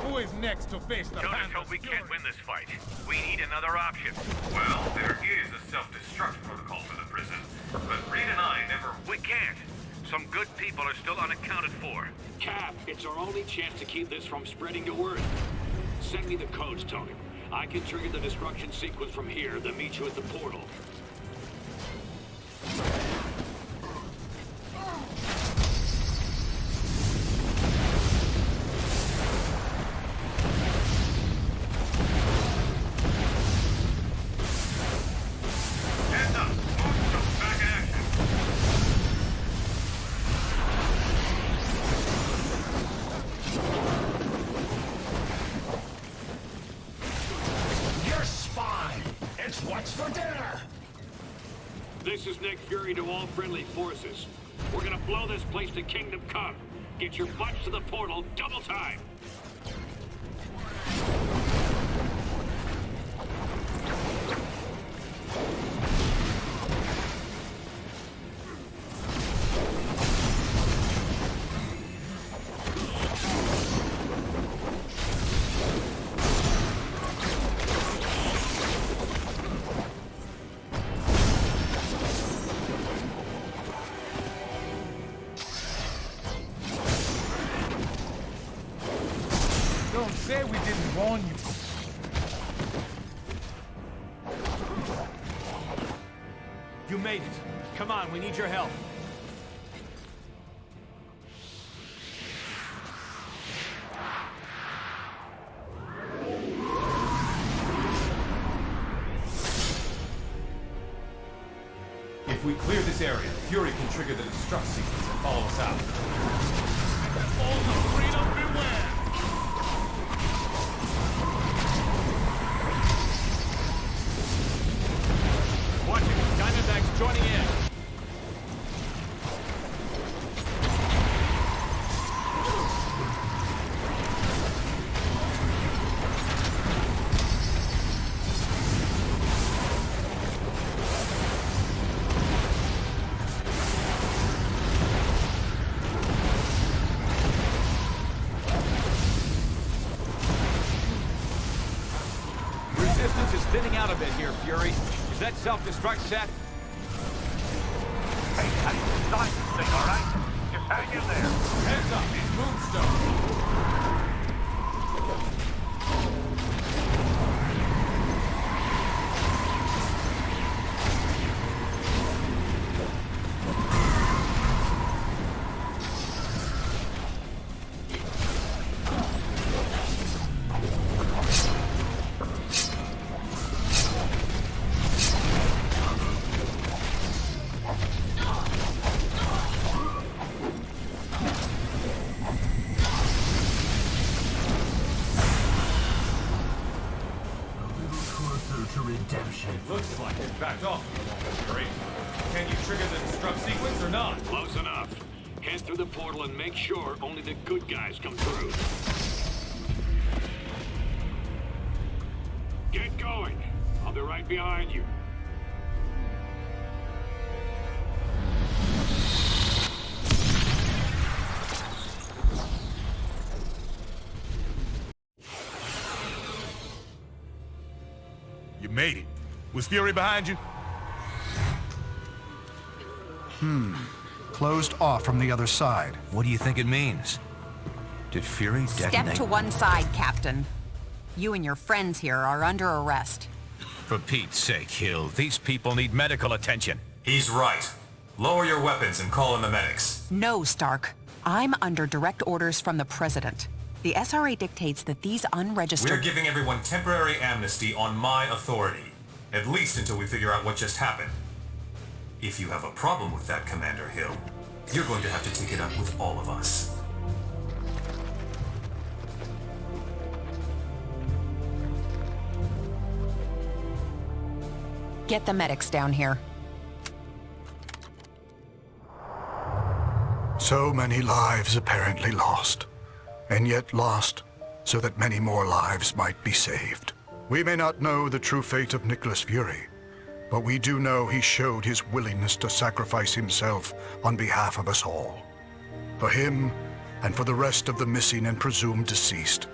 Who is next to face the Jonas Panther? hope we can't win this fight. We need another option. Well, there is a self-destruct protocol for the prison, but Reed and I never... We can't. Some good people are still unaccounted for. Cap, it's our only chance to keep this from spreading to Earth. Send me the codes, Tony. I can trigger the destruction sequence from here, then meet you at the portal. Hands up! Moonstone back in action! Your spine! It's what's for dinner! This is Nick Fury to all friendly forces. We're gonna blow this place to Kingdom Come. Get your butts to the portal, double time! Don't say we didn't warn you. You made it. Come on, we need your help. If we clear this area, Fury can trigger the destruct sequence and follow us out. Balls of freedom, beware! Watching, Diamondback's joining in. Resistance is thinning out a bit here, Fury. Is that self-destruct set? Hey, how do you design this thing, all right? Just hang in there. Heads up, it's Moonstone. Looks like it backed off for the moment, Fury. Can you trigger the destruct sequence or not? Close enough. Head through the portal and make sure only the good guys come through. Get going. I'll be right behind you. You made it. Was Fury behind you? Closed off from the other side. What do you think it means? Did Fury detonate? Step to one side, Captain. You and your friends here are under arrest. For Pete's sake, Hill, these people need medical attention. He's right. Lower your weapons and call in the medics. No, Stark. I'm under direct orders from the President. The SRA dictates that these unregistered... We're giving everyone temporary amnesty on my authority. At least until we figure out what just happened. If you have a problem with that, Commander Hill, you're going to have to take it up with all of us. Get the medics down here. So many lives apparently lost, and yet lost so that many more lives might be saved. We may not know the true fate of Nicholas Fury, but we do know he showed his willingness to sacrifice himself on behalf of us all. For him, and for the rest of the missing and presumed deceased,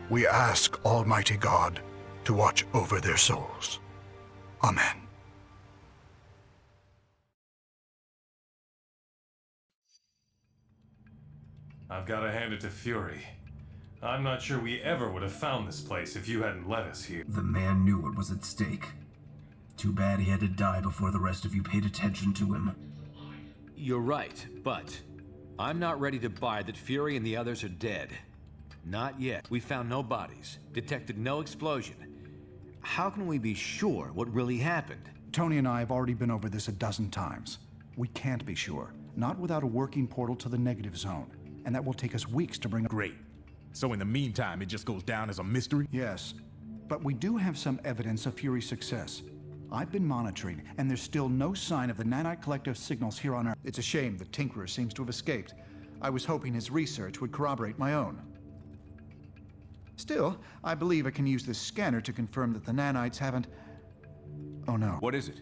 we ask Almighty God to watch over their souls. Amen. I've got to hand it to Fury. I'm not sure we ever would have found this place if you hadn't led us here. The man knew what was at stake. Too bad he had to die before the rest of you paid attention to him. You're right, but I'm not ready to buy that Fury and the others are dead. Not yet. We found no bodies, detected no explosion. How can we be sure what really happened? Tony and I have already been over this a dozen times. We can't be sure, not without a working portal to the negative zone. And that will take us weeks to bring... Great. So in the meantime, it just goes down as a mystery? Yes, but we do have some evidence of Fury's success. I've been monitoring, and there's still no sign of the nanite collective signals here on Earth. It's a shame the Tinkerer seems to have escaped. I was hoping his research would corroborate my own. Still, I believe I can use this scanner to confirm that the nanites haven't... Oh no. What is it?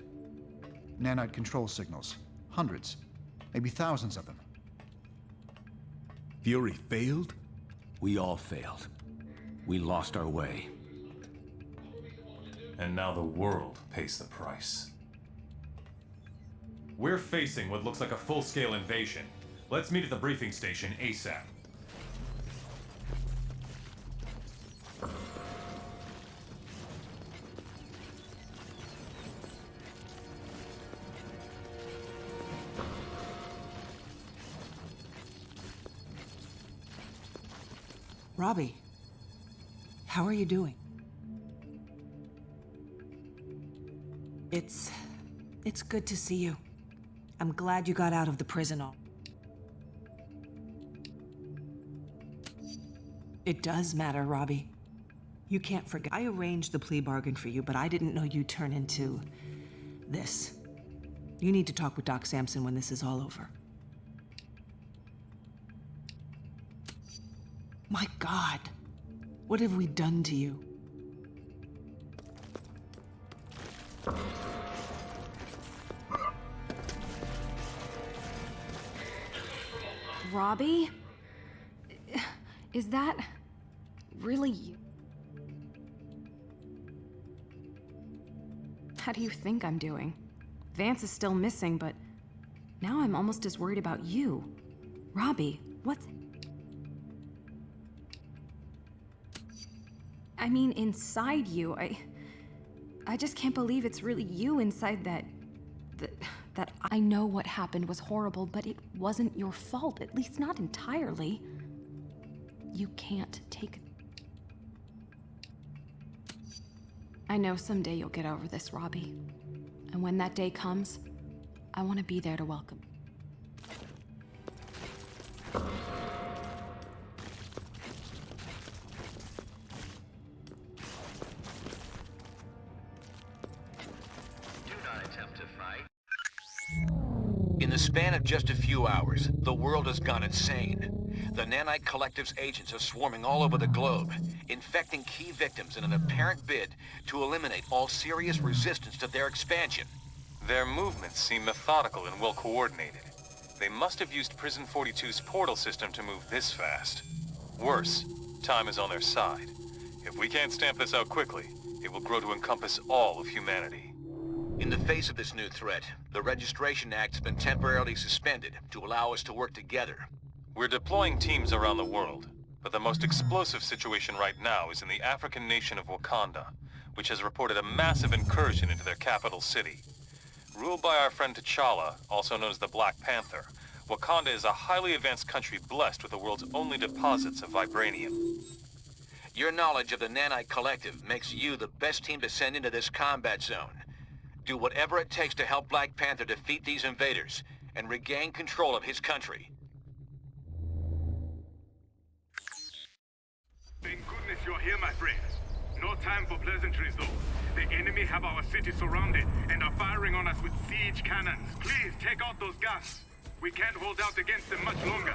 Nanite control signals. Hundreds. Maybe thousands of them. Fury failed? We all failed. We lost our way. And now the world pays the price. We're facing what looks like a full-scale invasion. Let's meet at the briefing station ASAP. Robbie, how are you doing? It's good to see you. I'm glad you got out of the prison. It does matter, Robbie. You can't forget. I arranged the plea bargain for you, but I didn't know you'd turn into this. You need to talk with Doc Samson when this is all over. My God, what have we done to you? Robbie? Is that really you? How do you think I'm doing? Vance is still missing, but now I'm almost as worried about you. Robbie, what's... I mean, inside you, I just can't believe it's really you inside that I know what happened was horrible, but it wasn't your fault, at least not entirely. You can't take... I know someday you'll get over this, Robbie. And when that day comes, I want to be there to welcome. In the span of just a few hours, the world has gone insane. The Nanite Collective's agents are swarming all over the globe, infecting key victims in an apparent bid to eliminate all serious resistance to their expansion. Their movements seem methodical and well coordinated. They must have used Prison 42's portal system to move this fast. Worse, time is on their side. If we can't stamp this out quickly, it will grow to encompass all of humanity. In the face of this new threat, the Registration Act has been temporarily suspended to allow us to work together. We're deploying teams around the world, but the most explosive situation right now is in the African nation of Wakanda, which has reported a massive incursion into their capital city. Ruled by our friend T'Challa, also known as the Black Panther, Wakanda is a highly advanced country blessed with the world's only deposits of vibranium. Your knowledge of the Nanite Collective makes you the best team to send into this combat zone. Do whatever it takes to help Black Panther defeat these invaders and regain control of his country. Thank goodness you're here, my friends. No time for pleasantries, though. The enemy have our city surrounded and are firing on us with siege cannons. Please take out those guns. We can't hold out against them much longer.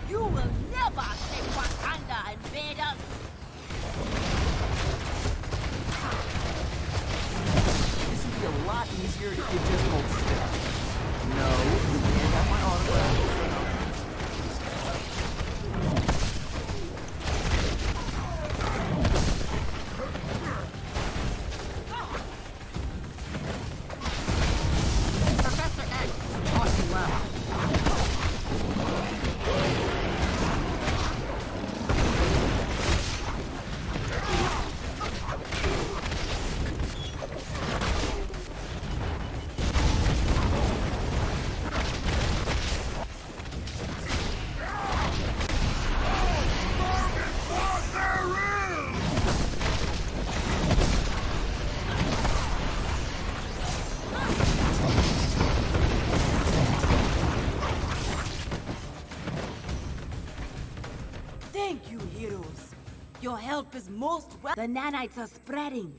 You will never take Wakanda and invade us! This would be a lot easier if you just hold still. No, you can't have my autograph. Professor X taught you well. Thank you, heroes. Your help is most welcome. The nanites are spreading.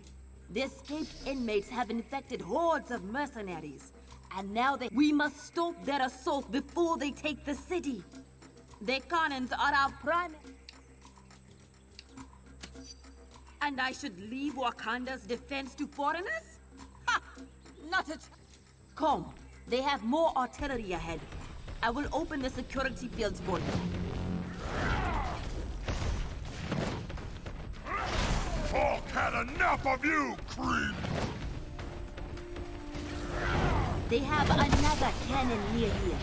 The escaped inmates have infected hordes of mercenaries. And now we must stop their assault before they take the city. The cannons are our prime... And I should leave Wakanda's defense to foreigners? Ha! Not it! Come, they have more artillery ahead. I will open the security fields for them. Hulk had enough of you, creep! They have another cannon near here.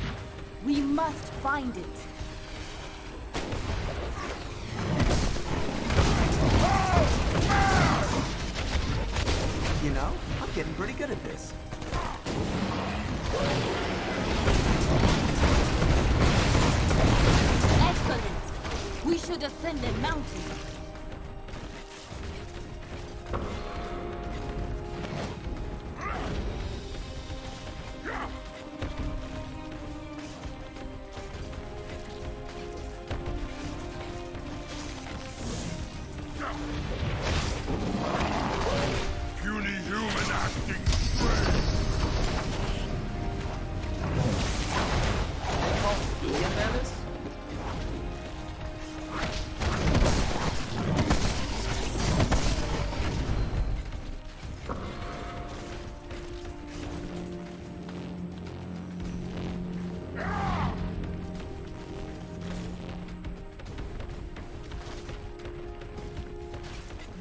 We must find it. You know, I'm getting pretty good at this. should ascend a mountain. Puny human acting strange.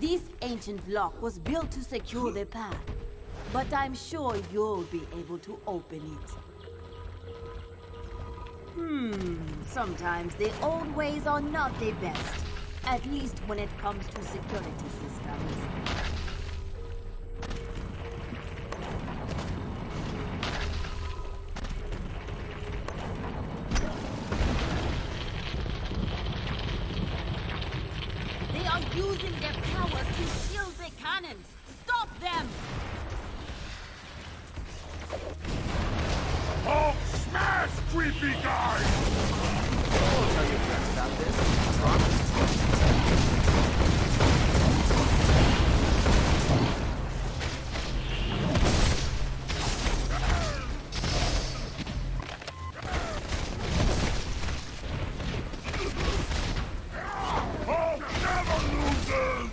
This ancient lock was built to secure the path, but I'm sure you'll be able to open it. Sometimes the old ways are not the best, at least when it comes to security systems. They are using their powers to shield the cannons! Stop them! Hulk smash, creepy guy! We'll tell your friends about this, I promise. Hulk never loses!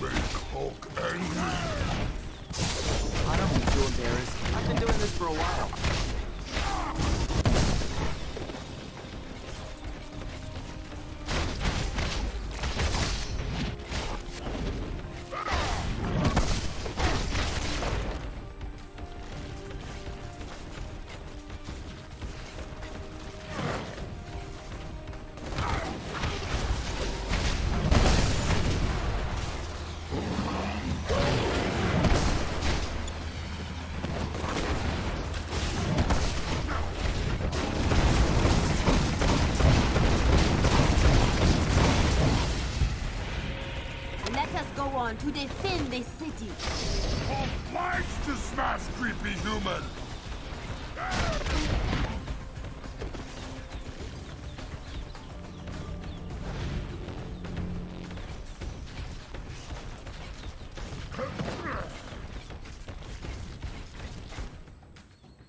Make Hulk angry. I don't need to embarrass. I've been doing this for a while. Let us go on to defend the city. Hulk likes to smash creepy human!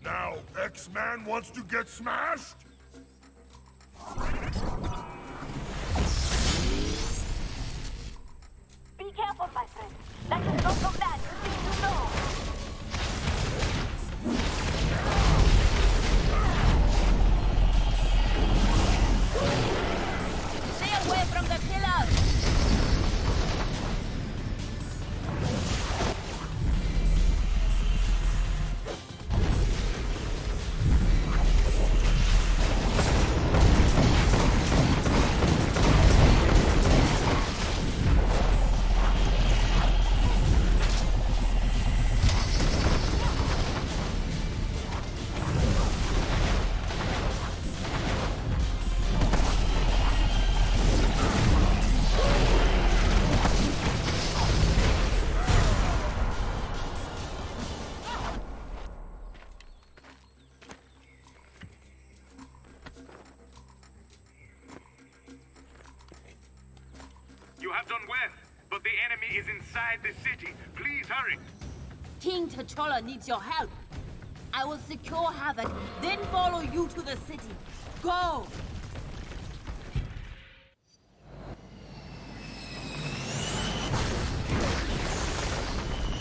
Now, X-Man wants to get smashed? Be careful, my friend. That is not the man you think you know. Stay away from the pillars! You have done well, but the enemy is inside the city. Please hurry. King T'Challa needs your help. I will secure Havoc, then follow you to the city. Go!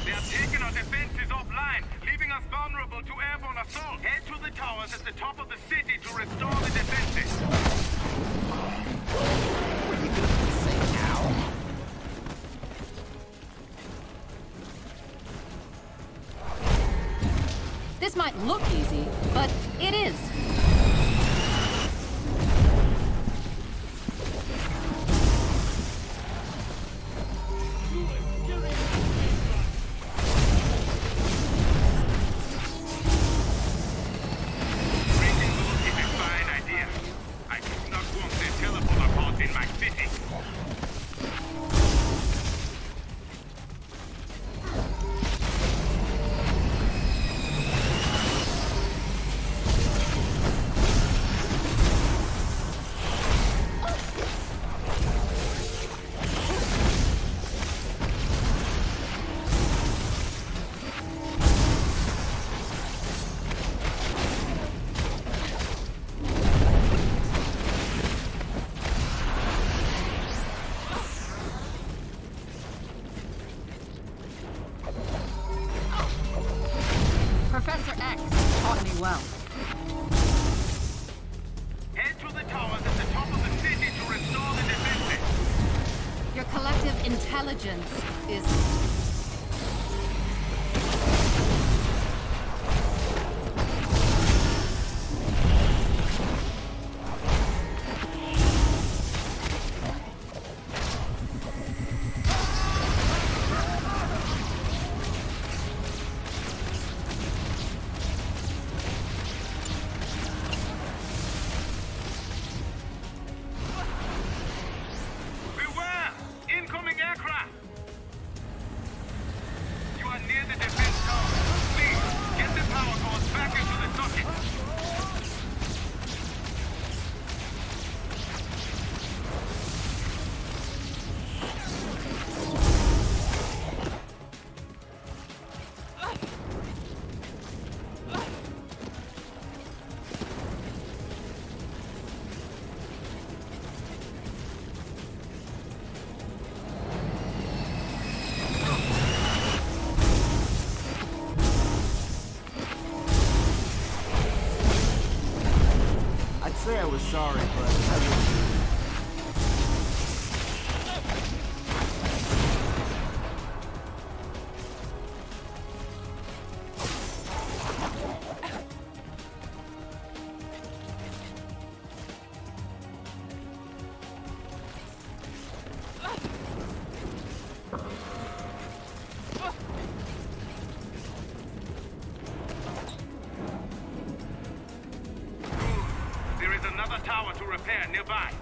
They have taken our defenses offline, leaving us vulnerable to airborne assault. Head to the towers at the top of the city to restore the defenses. What are you gonna say now? This might look easy, but it is. Get well. Head to the towers at the top of the city to restore the defenses. Your collective intelligence is... Beware! Incoming aircraft! You are near the defense tower. Please, get the power cords back into the socket. I'd say I was sorry, but I wouldn't. There is another tower to repair nearby.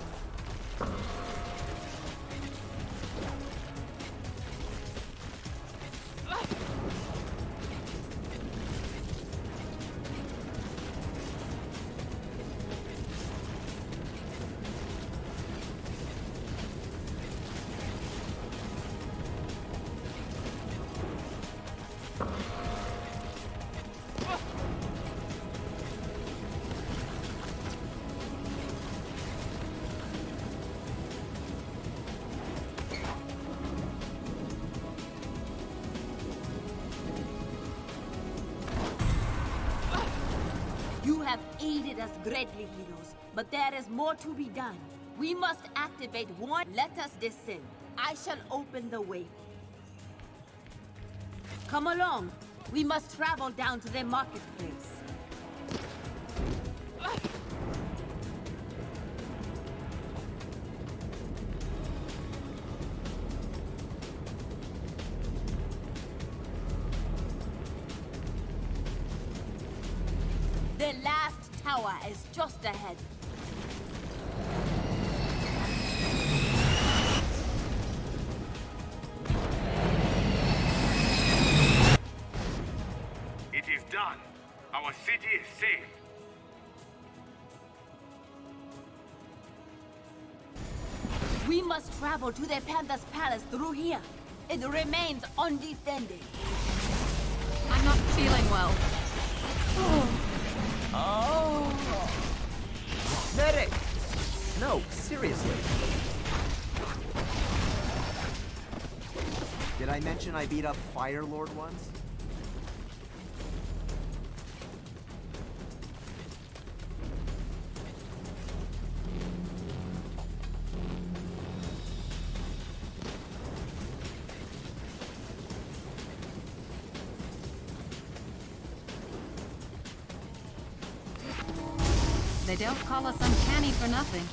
You have aided us greatly, heroes, but there is more to be done. We must activate one. Let us descend. I shall open the way. Come along. We must travel down to the marketplace. The last tower is just ahead. It is done. Our city is safe. We must travel to the Panther's Palace through here. It remains undefended. I'm not feeling well. Oh! Medic! No, seriously. Did I mention I beat up Fire Lord once? They don't call us uncanny for nothing.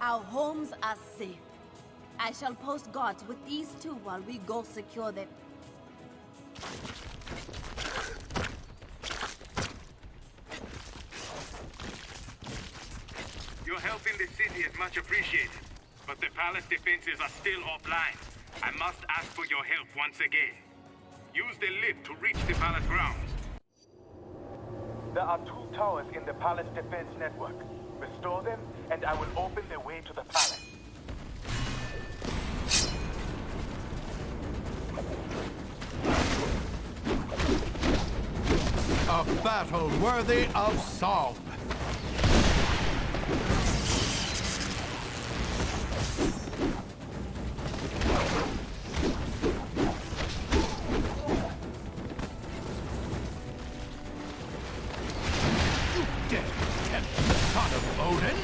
Our homes are safe. I shall post guards with these two while we go secure them. Your help in the city is much appreciated, but the palace defenses are still offline. I must ask for your help once again. Use the lift to reach the palace grounds. There are 2 towers in the palace defense network. Restore them, and I will open the way to the palace. A battle worthy of song. You dare tempt the son of Odin?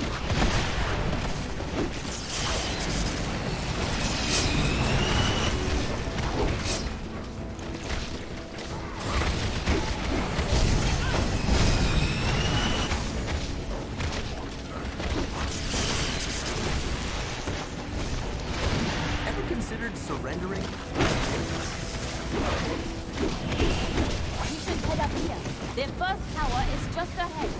Surrendering? You should head up here. The first tower is just ahead.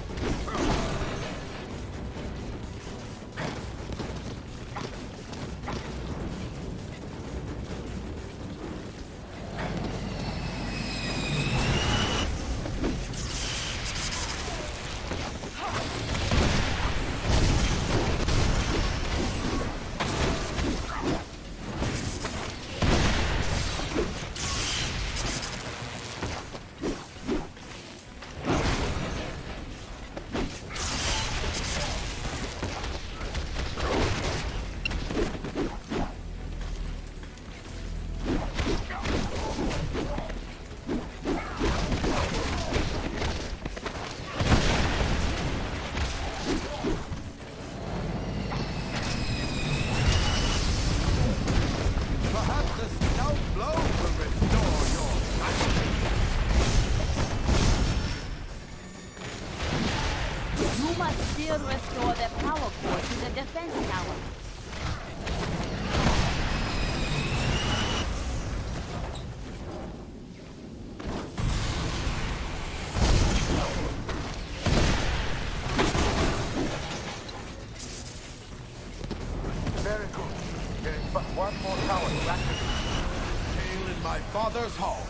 Still restore the power core to the defense tower. Very good. There is but one more tower to activate. Hail in my father's hall.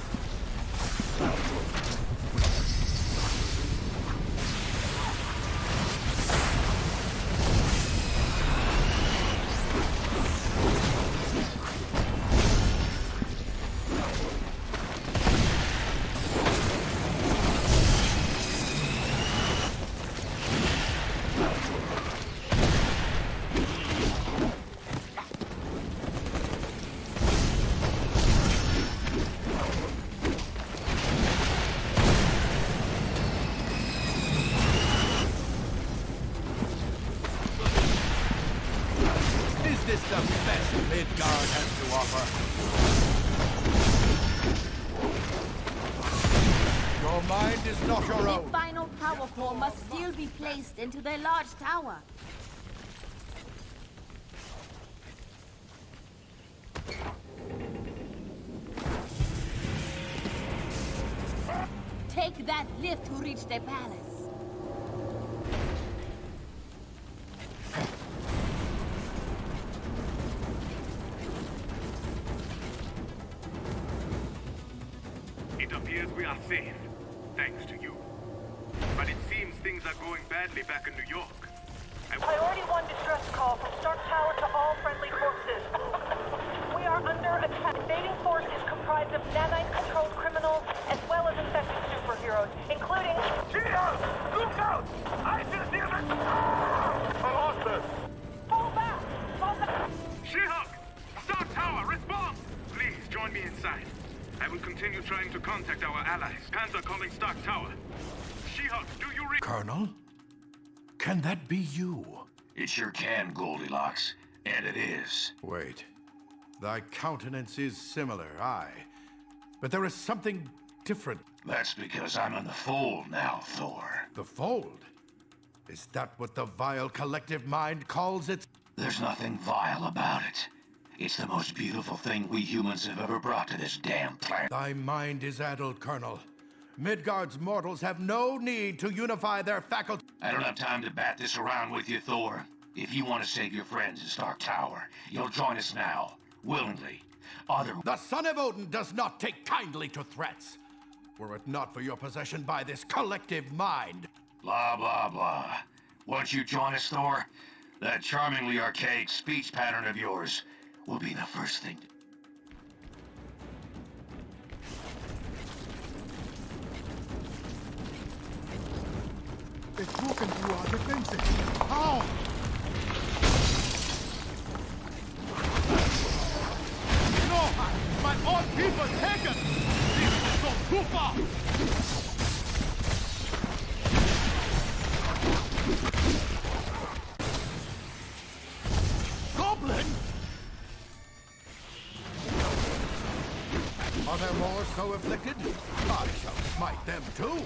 Is this the best Midgard has to offer? Your mind is not your The own. final power core must still be placed into the large tower. Take that lift to reach the palace. It appears we are safe, thanks to you. But it seems things are going badly back in New York. Priority 1 distress call from Stark Tower to all friendly forces. We are under attack. Invading force is comprised of nanite-controlled criminals as well as infected superheroes, including... Cheetah! Look out! I just hear it! I lost us! Fall back! Fall back! She-Hulk! Stark Tower, respond! Please, join me inside. I will continue trying to contact our allies. Panzer calling Stark Tower. She-Hulk, do you read? Colonel? Can that be you? It sure can, Goldilocks. And it is. Wait. Thy countenance is similar, aye. But there is something different. That's because I'm in the fold now, Thor. The fold? Is that what the vile collective mind calls it? There's nothing vile about it. It's the most beautiful thing we humans have ever brought to this damn planet. Thy mind is addled, Colonel. Midgard's mortals have no need to unify their faculties. I don't have time to bat this around with you, Thor. If you want to save your friends in Stark Tower, you'll join us now, willingly. The Son of Odin does not take kindly to threats. Were it not for your possession by this collective mind. Blah, blah, blah. Once you join us, Thor, that charmingly archaic speech pattern of yours will be the first thing to... They've broken through our defenses. How? No! My own people taken! This is so too far! Goblin? Are there more so afflicted? I shall smite them too.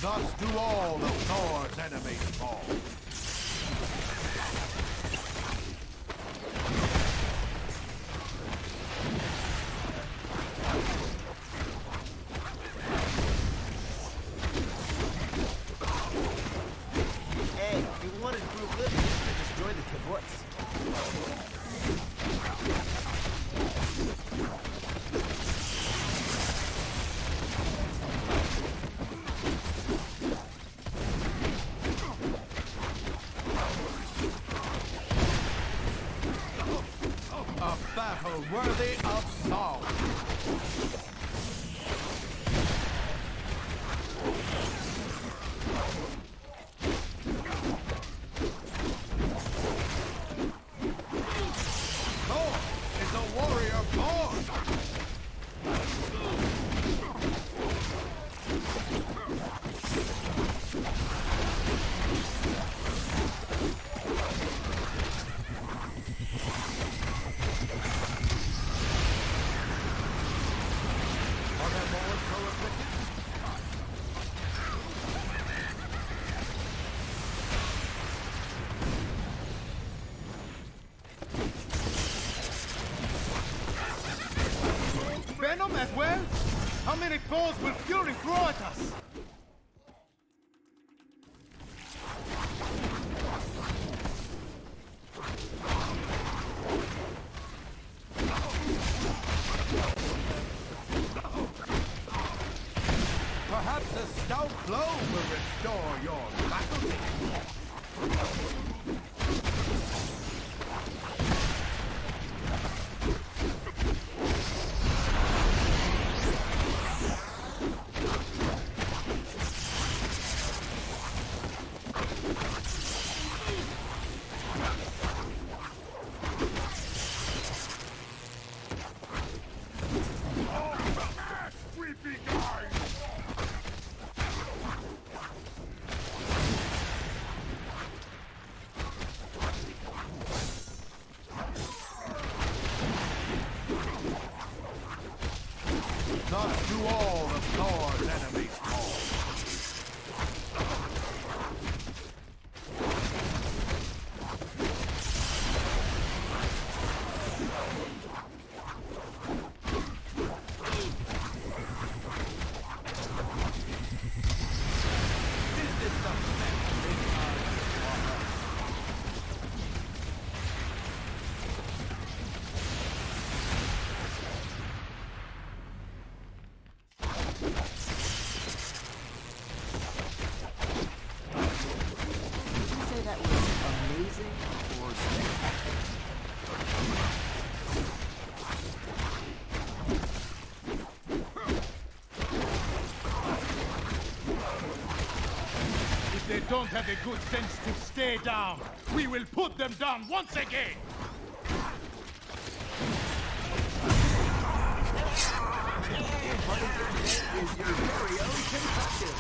Thus do all of Thor's enemies fall. Hey, if you want to improve living, just join the kibbutz. A battle worthy of song. Thor is a warrior born. Are there more so afflicted? Venom as well? How many balls will Fury throw at us? Perhaps a stout blow will restore your faculty. Thus do all of Thor's enemies fall. Is this the best thing Did you say that was amazing or spectacular? If they don't have the good sense to stay down, we will put them down once again! Is your very own concussion.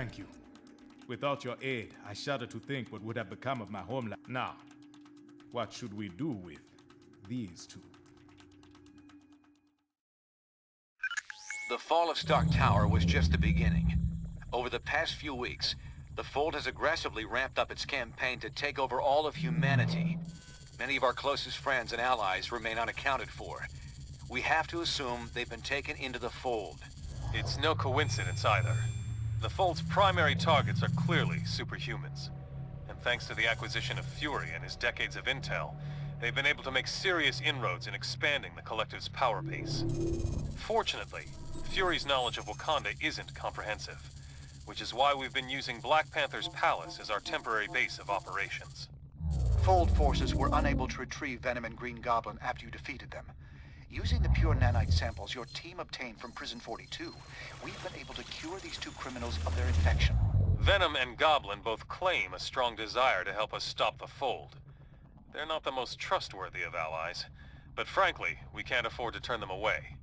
Thank you. Without your aid, I shudder to think what would have become of my homeland. Now, what should we do with these two? The fall of Stark Tower was just the beginning. Over the past few weeks, the Fold has aggressively ramped up its campaign to take over all of humanity. Many of our closest friends and allies remain unaccounted for. We have to assume they've been taken into the Fold. It's no coincidence either. The Fold's primary targets are clearly superhumans. And thanks to the acquisition of Fury and his decades of intel, they've been able to make serious inroads in expanding the Collective's power base. Fortunately, Fury's knowledge of Wakanda isn't comprehensive, which is why we've been using Black Panther's palace as our temporary base of operations. Fold forces were unable to retrieve Venom and Green Goblin after you defeated them. Using the pure nanite samples your team obtained from Prison 42, we've been able to cure these two criminals of their infection. Venom and Goblin both claim a strong desire to help us stop the Fold. They're not the most trustworthy of allies, but frankly, we can't afford to turn them away.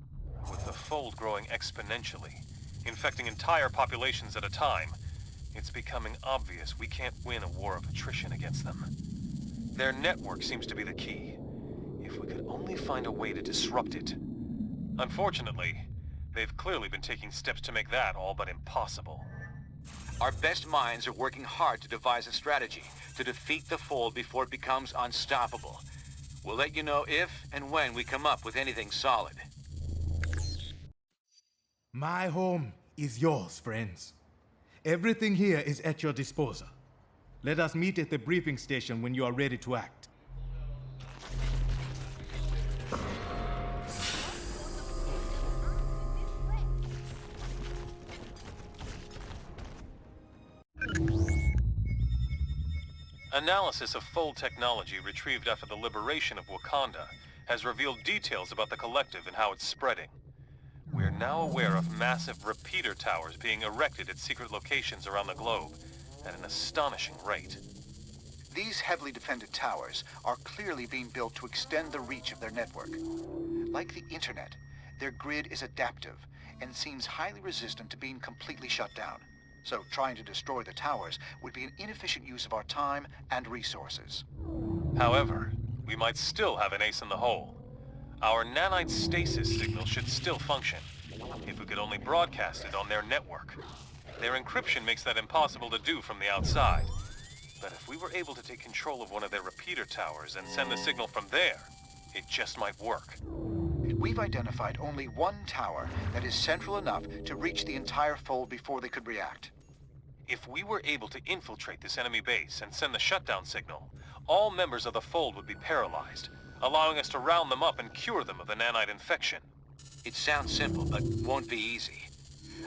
With the Fold growing exponentially, infecting entire populations at a time, it's becoming obvious we can't win a war of attrition against them. Their network seems to be the key. If we could only find a way to disrupt it. Unfortunately, they've clearly been taking steps to make that all but impossible. Our best minds are working hard to devise a strategy to defeat the Fold before it becomes unstoppable. We'll let you know if and when we come up with anything solid. My home is yours, friends. Everything here is at your disposal. Let us meet at the briefing station when you are ready to act. Analysis of Fold technology retrieved after the liberation of Wakanda has revealed details about the Collective and how it's spreading. We're now aware of massive repeater towers being erected at secret locations around the globe at an astonishing rate. These heavily defended towers are clearly being built to extend the reach of their network. Like the internet, their grid is adaptive and seems highly resistant to being completely shut down. So trying to destroy the towers would be an inefficient use of our time and resources. However, we might still have an ace in the hole. Our nanite stasis signal should still function, if we could only broadcast it on their network. Their encryption makes that impossible to do from the outside. But if we were able to take control of one of their repeater towers and send the signal from there, it just might work. We've identified only one tower that is central enough to reach the entire Fold before they could react. If we were able to infiltrate this enemy base and send the shutdown signal, all members of the Fold would be paralyzed, allowing us to round them up and cure them of the nanite infection. It sounds simple, but won't be easy.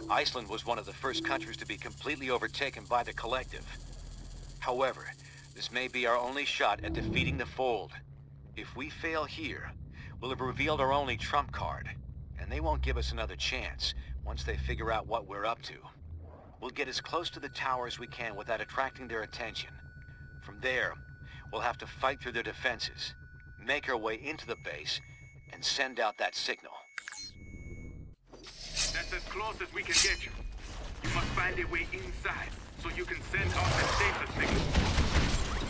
Iceland was one of the first countries to be completely overtaken by the Collective. However, this may be our only shot at defeating the Fold. If we fail here, we'll have revealed our only trump card, and they won't give us another chance once they figure out what we're up to. We'll get as close to the tower as we can without attracting their attention. From there, we'll have to fight through their defenses, make our way into the base, and send out that signal. That's as close as we can get you. You must find a way inside, so you can send out the status signal.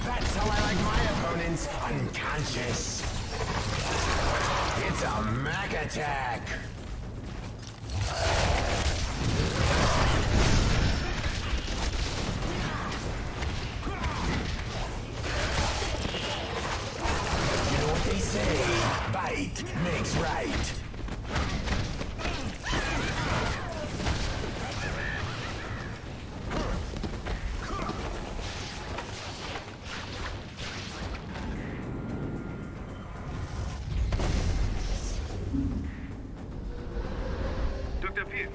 That's how I like my opponents, unconscious. It's a Mac attack! You know what they say, bite makes right. Dr. Pierce,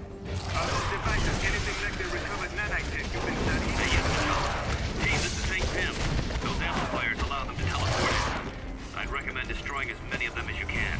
are those devices anything like the recovered nanite tech you've been studying? Hey, this is St. Pim. Those amplifiers allow them to teleport in. I'd recommend destroying as many of them as you can.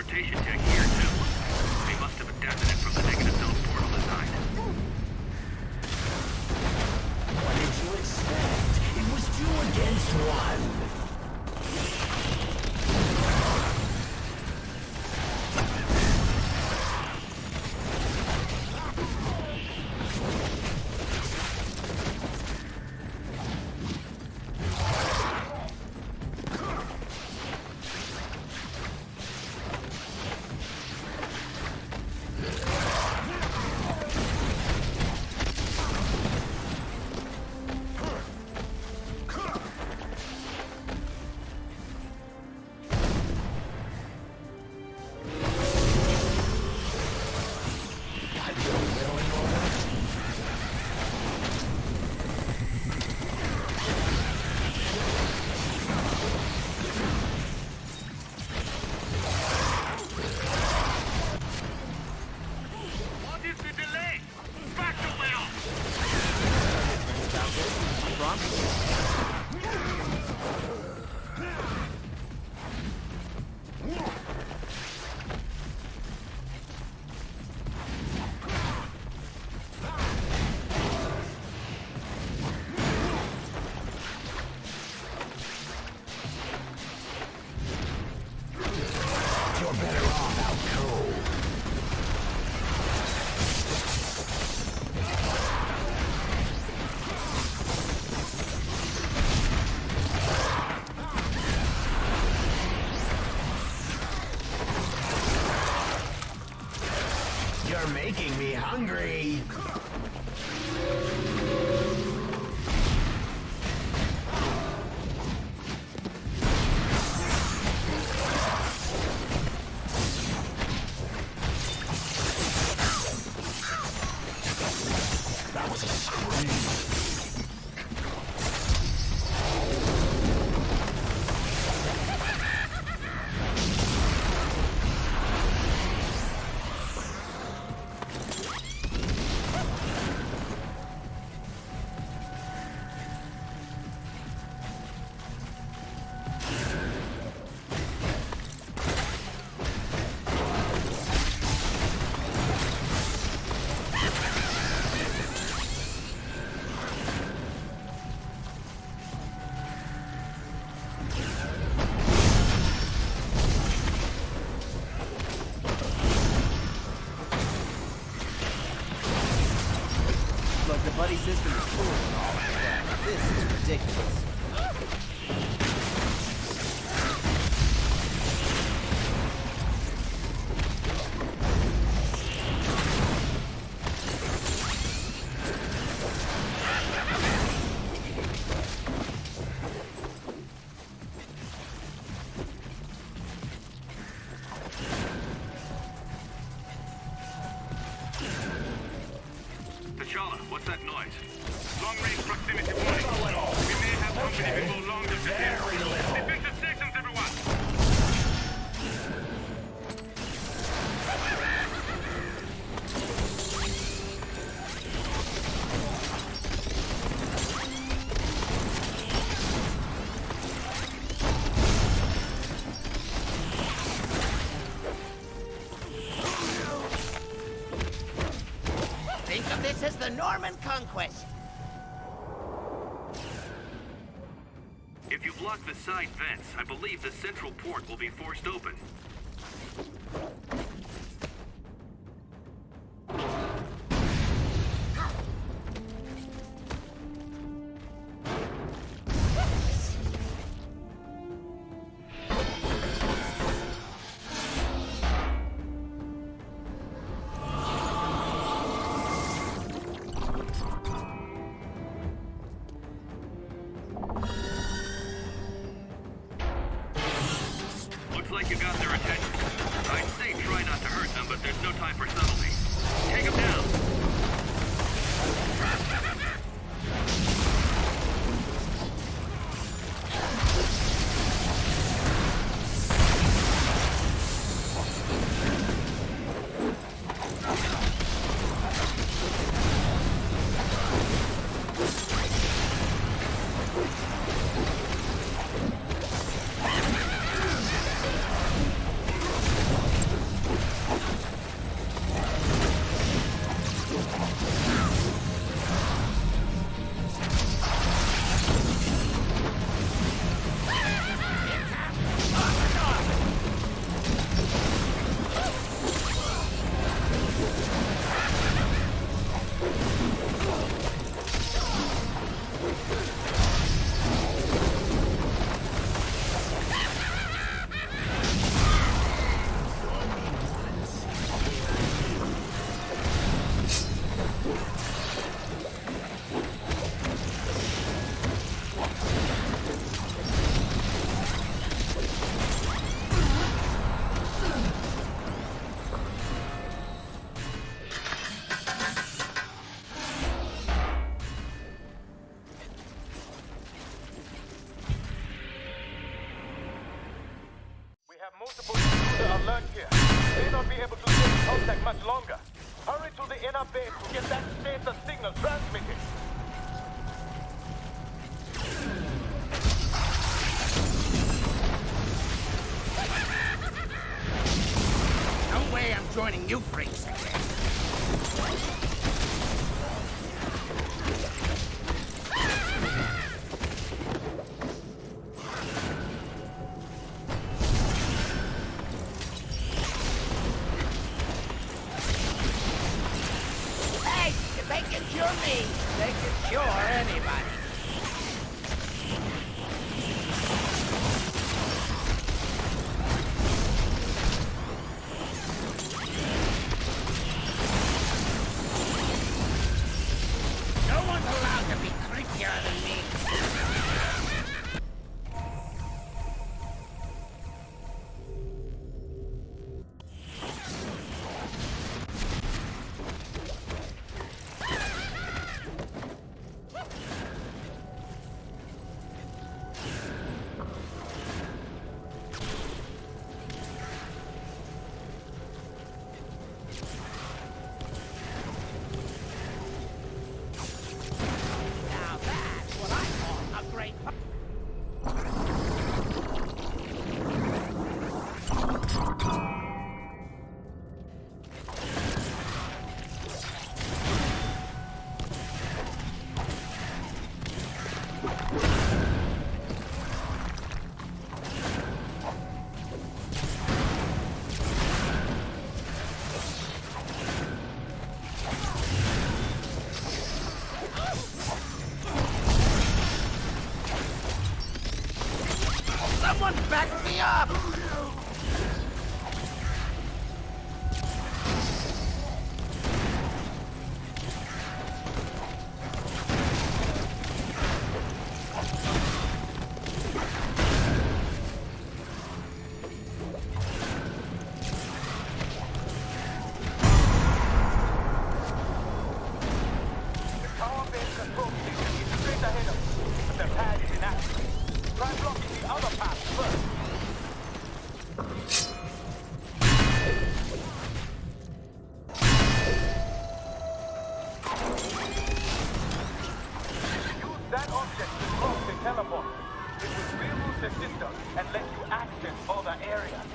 teleportation tech here, too. They must have adapted it from the negative zone portal design. What did you expect? It was 2 against 1. You're making me hungry. That was a scream. Look, the buddy system is cool and all, but this is ridiculous. T'Challa, what's that noise? Long-range proximity warning. We may have company below long distance. Very little. Defensive sections, everyone! Think of this as the Norman Conquest. If you block the side vents, I believe the central port will be forced open. Looks like you got their attention. I'd say try not to hurt them, but there's no time for subtlety. Take them down! multiple intruder alerts here. May not be able to stay in contact much longer. Hurry to the inner base to get that status signal transmitted. No way I'm joining you freaks. Hey, if they can cure me, they can cure anybody. No one's allowed to be creepier than me. Now that's what I call a great... Someone back me up! The tower base control station is straight ahead of us, but the pad is inactive. Try blocking the other path first. Use that object to cross the teleport. It will reroute the system and let you access other areas.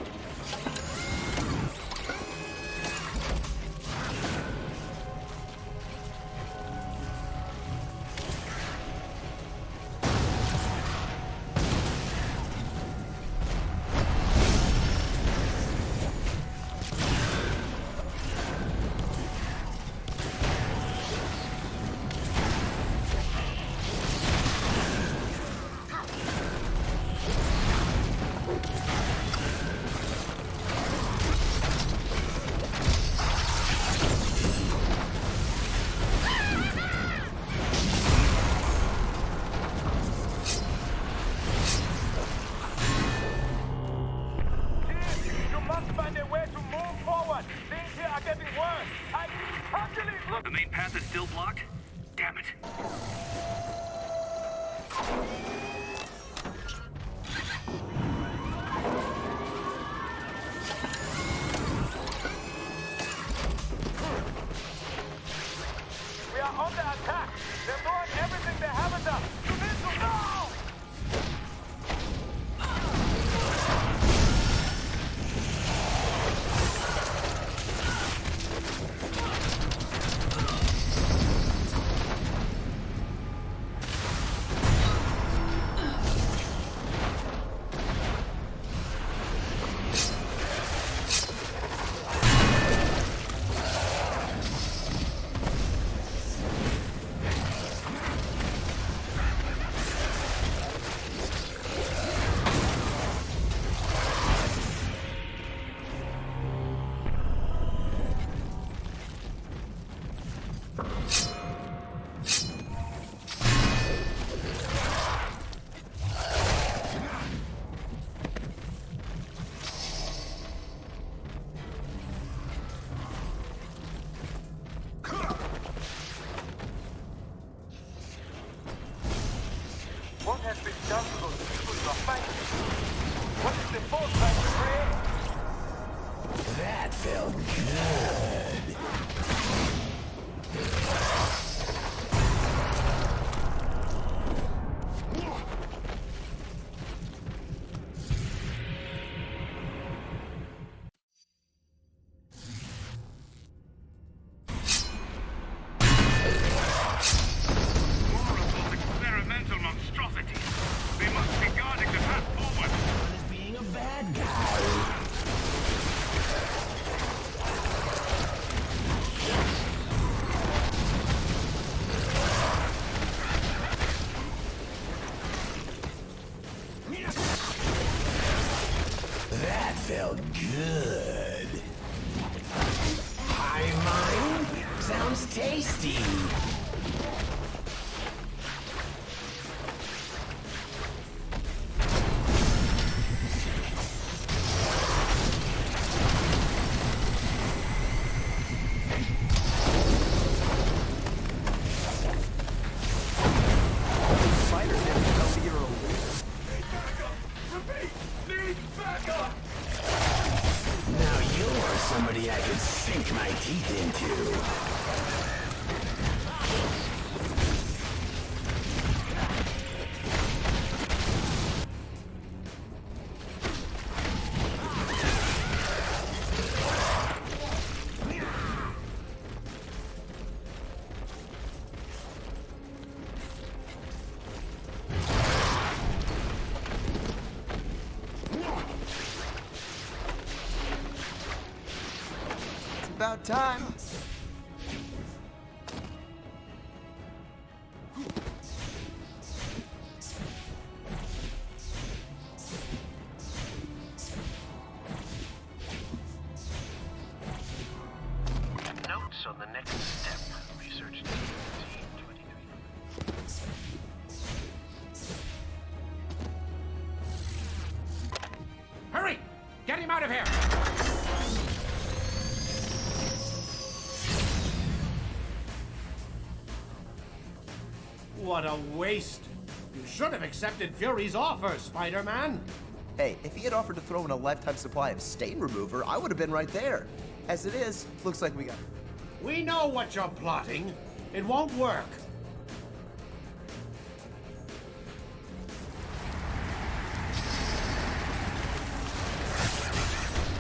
You must find a way to move forward. Things here are getting worse. I actually look. The main path is still blocked? Damn it. We are under attack. They're throwing everything they have at us. You need to go! What has been done to those people you are fighting? What is the force trying to create? That felt good. Experimental monstrosities. They must be guarding the path forward. Is being a bad guy. That felt good. High mind? Sounds tasty. Now you're somebody I could sink my teeth into. About time. Notes on the next step. Research team 23. Hurry! Get him out of here! What a waste! You should have accepted Fury's offer, Spider-Man! Hey, if he had offered to throw in a lifetime supply of stain remover, I would have been right there. As it is, looks like we got... We know what you're plotting. It won't work.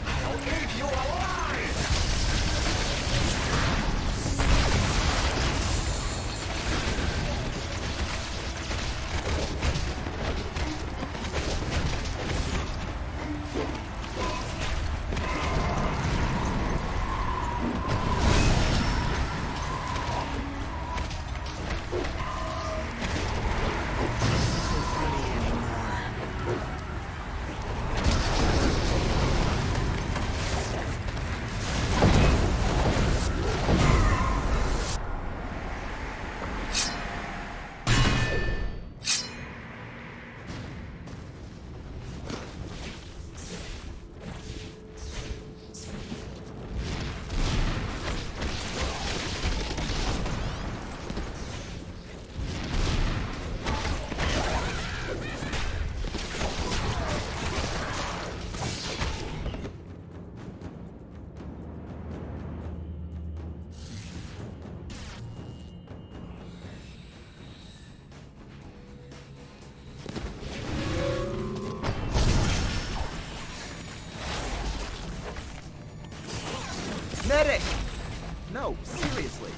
I'll keep you alive! Medic! No, seriously.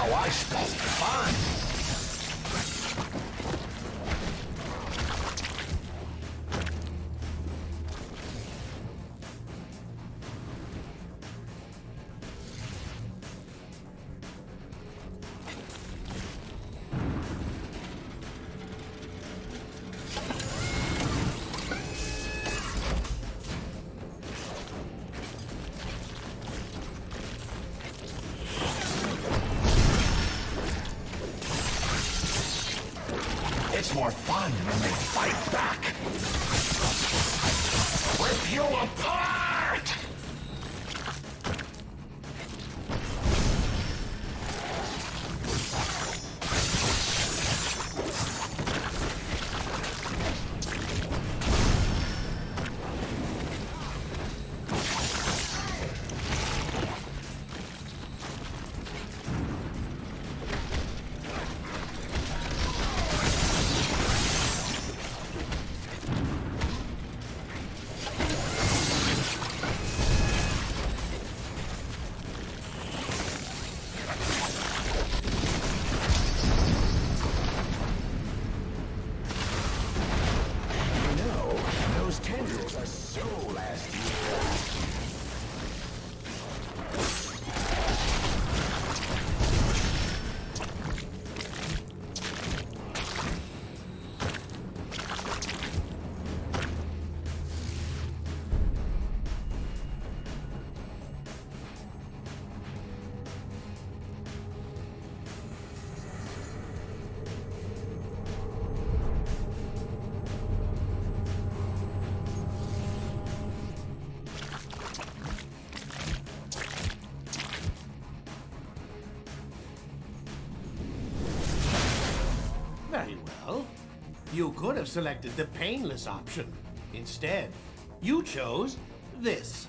how I spell fun. It's more fun when they fight back. Rip you apart! Tendrils are so last year. Very well. You could have selected the painless option. Instead, you chose this.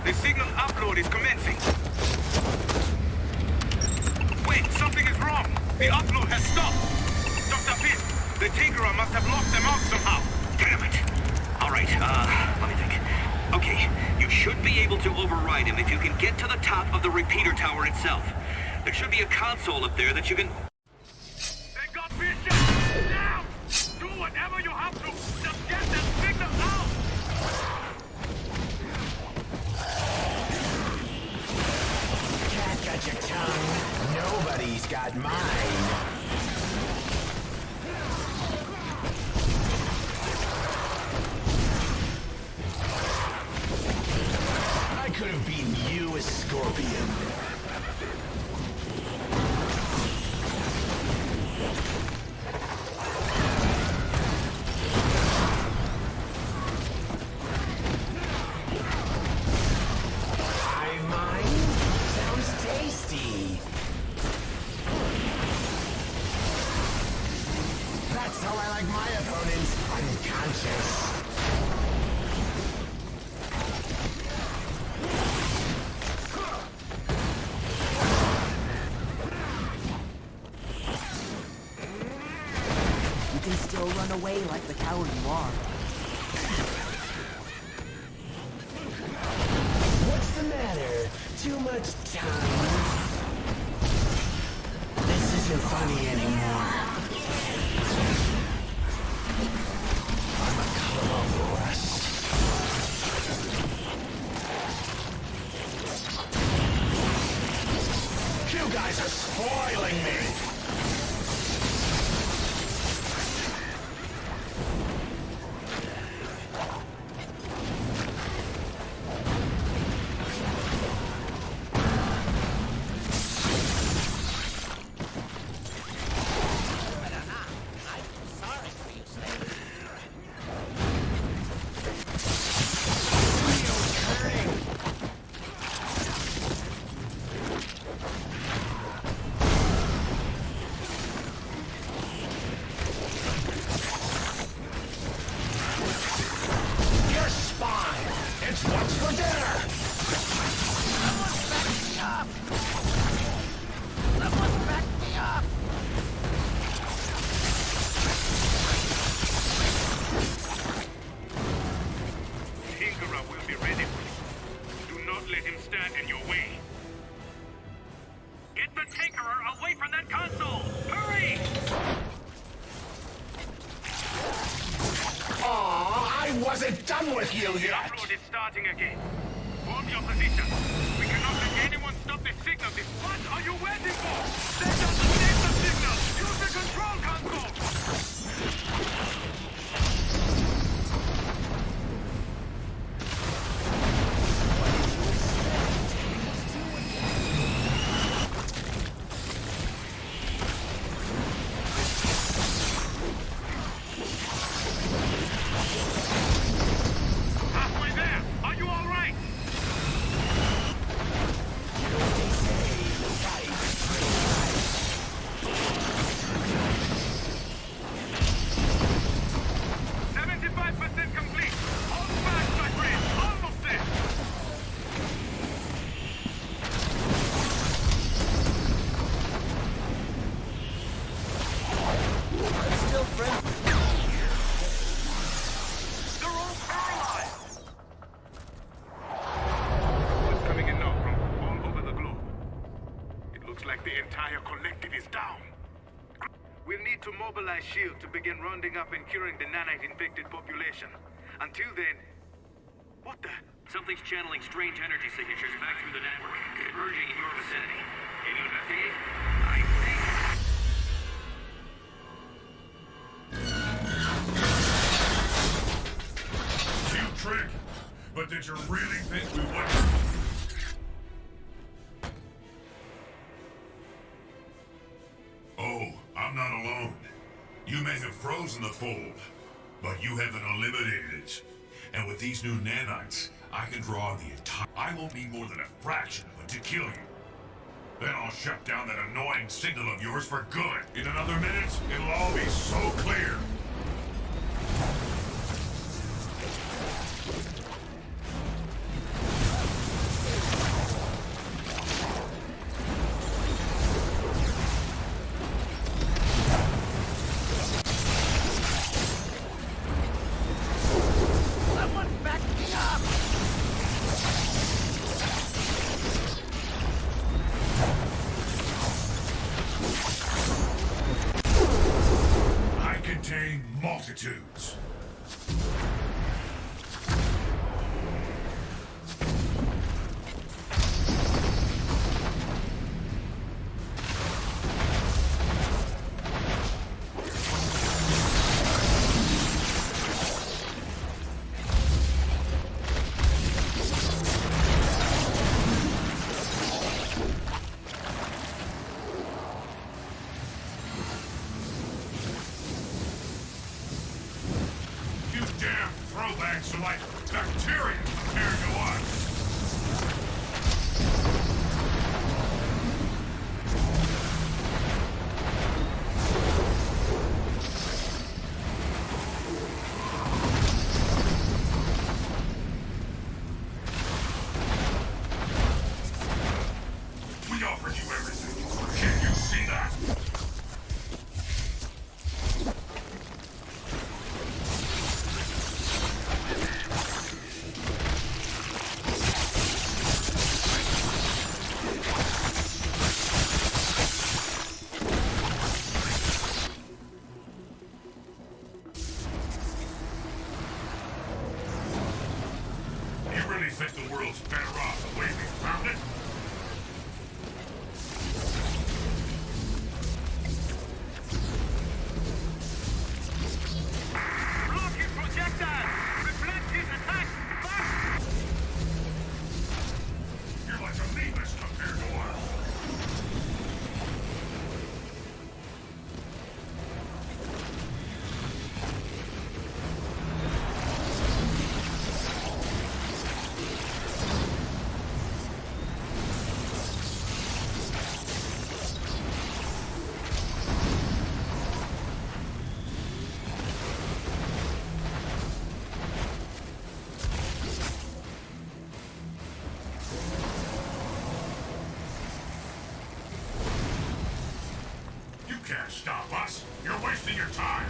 The signal upload is commencing. Wait, something is wrong. The upload has stopped. Dr. Pitt, the Tinkerer must have locked them out somehow. Damn it. All right, let me think. Okay, you should be able to override him if you can get to the top of the repeater tower itself. There should be a console up there that you can... They got Bishop! Now! Do whatever you have to! Just get that signal out! Cat got your tongue. Nobody's got mine. I could have beaten you as Scorpion. My opponent's unconscious. You can still run away like the coward you are. What's the matter? Too much time? This isn't funny anymore. I'm a colorful rust. You guys are spoiling me! The railroad is starting again. Hold your position. We cannot let anyone stop the signal. What are you waiting for? Send us the safety signal. Use the control console. Shield to begin rounding up and curing the nanite-infected population. Until then... What the? Something's channeling strange energy signatures back through the network, converging in your vicinity. Can you investigate? I Cute trick, but did you really think we wouldn't? Oh, I'm not alone. You may have frozen the fold, but you haven't eliminated it. And with these new nanites, I can draw the entire... I won't need more than a fraction of it to kill you. Then I'll shut down that annoying signal of yours for good. In another minute, it'll all be so clear. Multitudes. Like bacteria compared to us. think the world's better off the way we found it? Block his projectile! Reflect his attack! Fast! You're like amoebas compared to us. You can't stop us. You're wasting your time.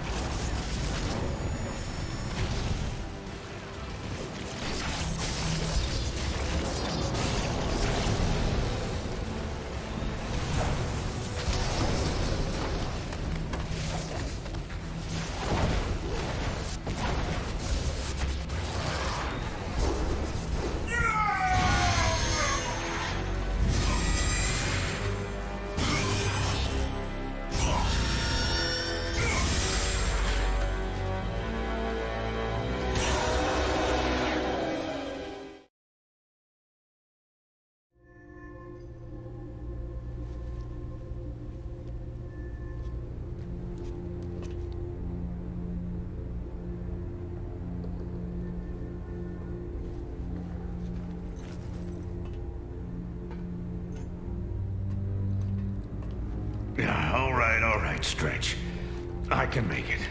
Yeah, all right, Stretch. I can make it.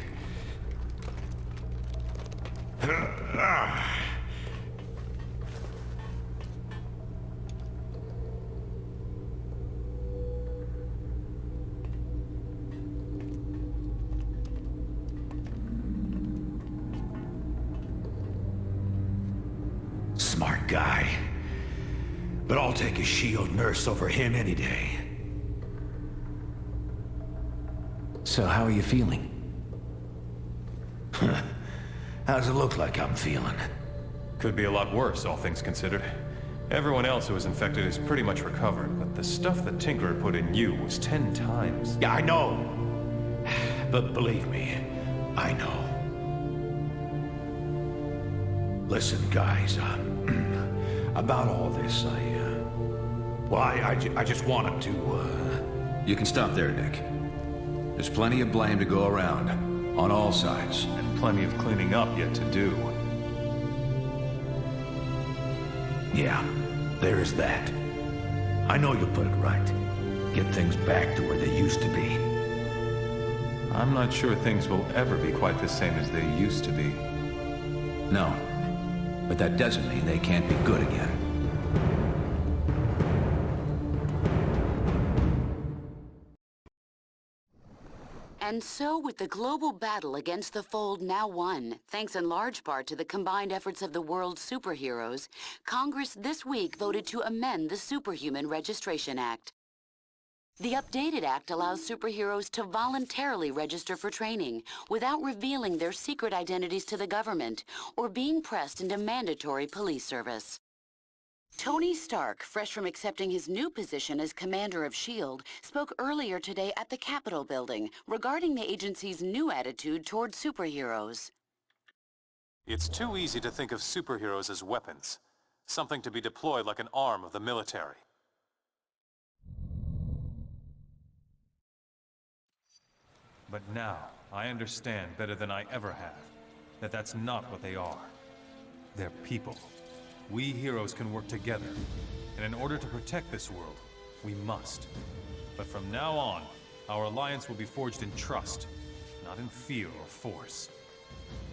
Smart guy. But I'll take a shield nurse over him any day. So how are you feeling? How's it look like I'm feeling? Could be a lot worse, all things considered. Everyone else who was infected is pretty much recovered, but the stuff that Tinkerer put in you was 10 times. Yeah, I know. But believe me, I know. Listen, guys, about all this, I just wanted to, You can stop there, Nick. There's plenty of blame to go around, on all sides. And plenty of cleaning up yet to do. Yeah, there is that. I know you'll put it right. Get things back to where they used to be. I'm not sure things will ever be quite the same as they used to be. No, but that doesn't mean they can't be good again. And so, with the global battle against the Fold now won, thanks in large part to the combined efforts of the world's superheroes, Congress this week voted to amend the Superhuman Registration Act. The updated act allows superheroes to voluntarily register for training without revealing their secret identities to the government or being pressed into mandatory police service. Tony Stark, fresh from accepting his new position as commander of S.H.I.E.L.D., spoke earlier today at the Capitol building regarding the agency's new attitude toward superheroes. It's too easy to think of superheroes as weapons, something to be deployed like an arm of the military. But now, I understand better than I ever have, that that's not what they are. They're people. We heroes can work together, and in order to protect this world, we must. But from now on, our alliance will be forged in trust, not in fear or force.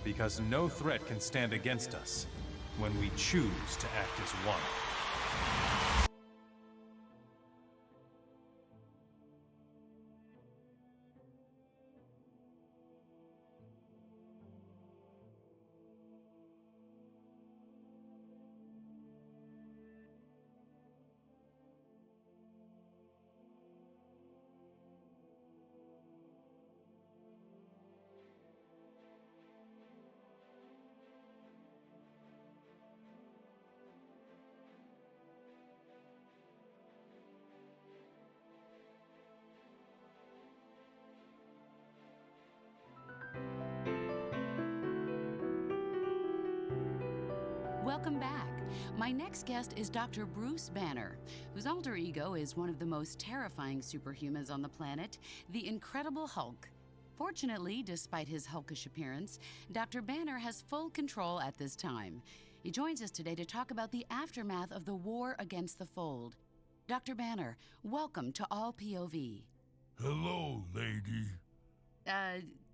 Because no threat can stand against us when we choose to act as one. Welcome back. My next guest is Dr. Bruce Banner, whose alter ego is one of the most terrifying superhumans on the planet, the Incredible Hulk. Fortunately, despite his hulkish appearance, Dr. Banner has full control at this time. He joins us today to talk about the aftermath of the war against the Fold. Dr. Banner, welcome to All POV. Hello, lady.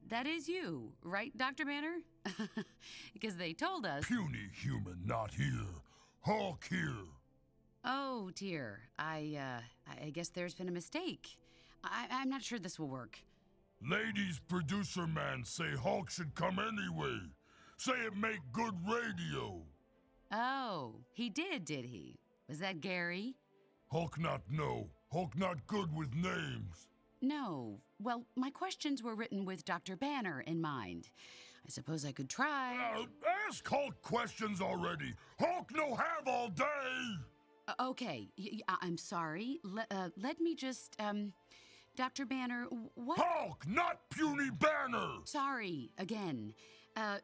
That is you, right, Dr. Banner? Because they told us... Puny human not here. Hulk here. Oh, dear. I guess there's been a mistake. I'm not sure this will work. Ladies producer man say Hulk should come anyway. Say it make good radio. Oh, he did he? Was that Gary? Hulk not know. Hulk not good with names. No. Well, my questions were written with Dr. Banner in mind. I suppose I could try. Ask Hulk questions already. Hulk no have all day. Okay, I'm sorry. Let me just, Dr. Banner, what? Hulk, not puny Banner! Sorry, again.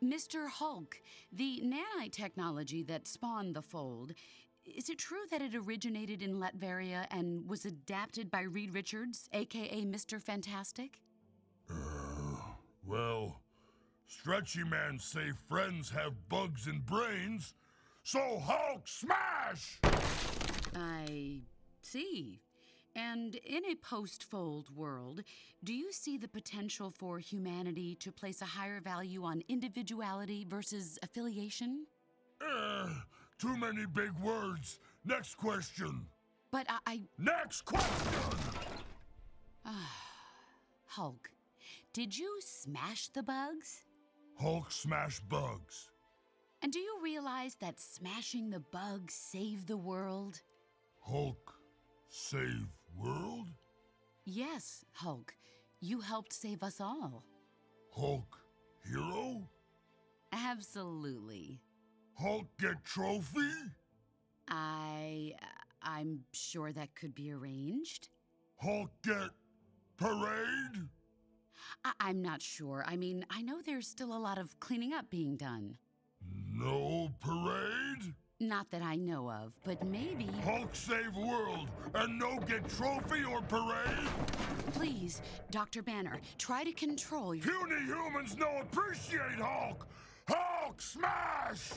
Mr. Hulk, the nanite technology that spawned the Fold, is it true that it originated in Latveria and was adapted by Reed Richards, a.k.a. Mr. Fantastic? Well, Stretchy Man say friends have bugs and brains, so Hulk smash! I see. And in a post-Fold world, do you see the potential for humanity to place a higher value on individuality versus affiliation? Too many big words. Next question. But I... Next question! Hulk, did you smash the bugs? Hulk smash bugs. And do you realize that smashing the bugs saved the world? Hulk save world? Yes, Hulk. You helped save us all. Hulk hero? Absolutely. Hulk get trophy? I'm sure that could be arranged. Hulk get parade? I'm not sure. I mean, I know there's still a lot of cleaning up being done. No parade? Not that I know of, but maybe... Hulk save world and no get trophy or parade? Please, Dr. Banner, try to control your... Puny humans no appreciate Hulk! Hulk smash!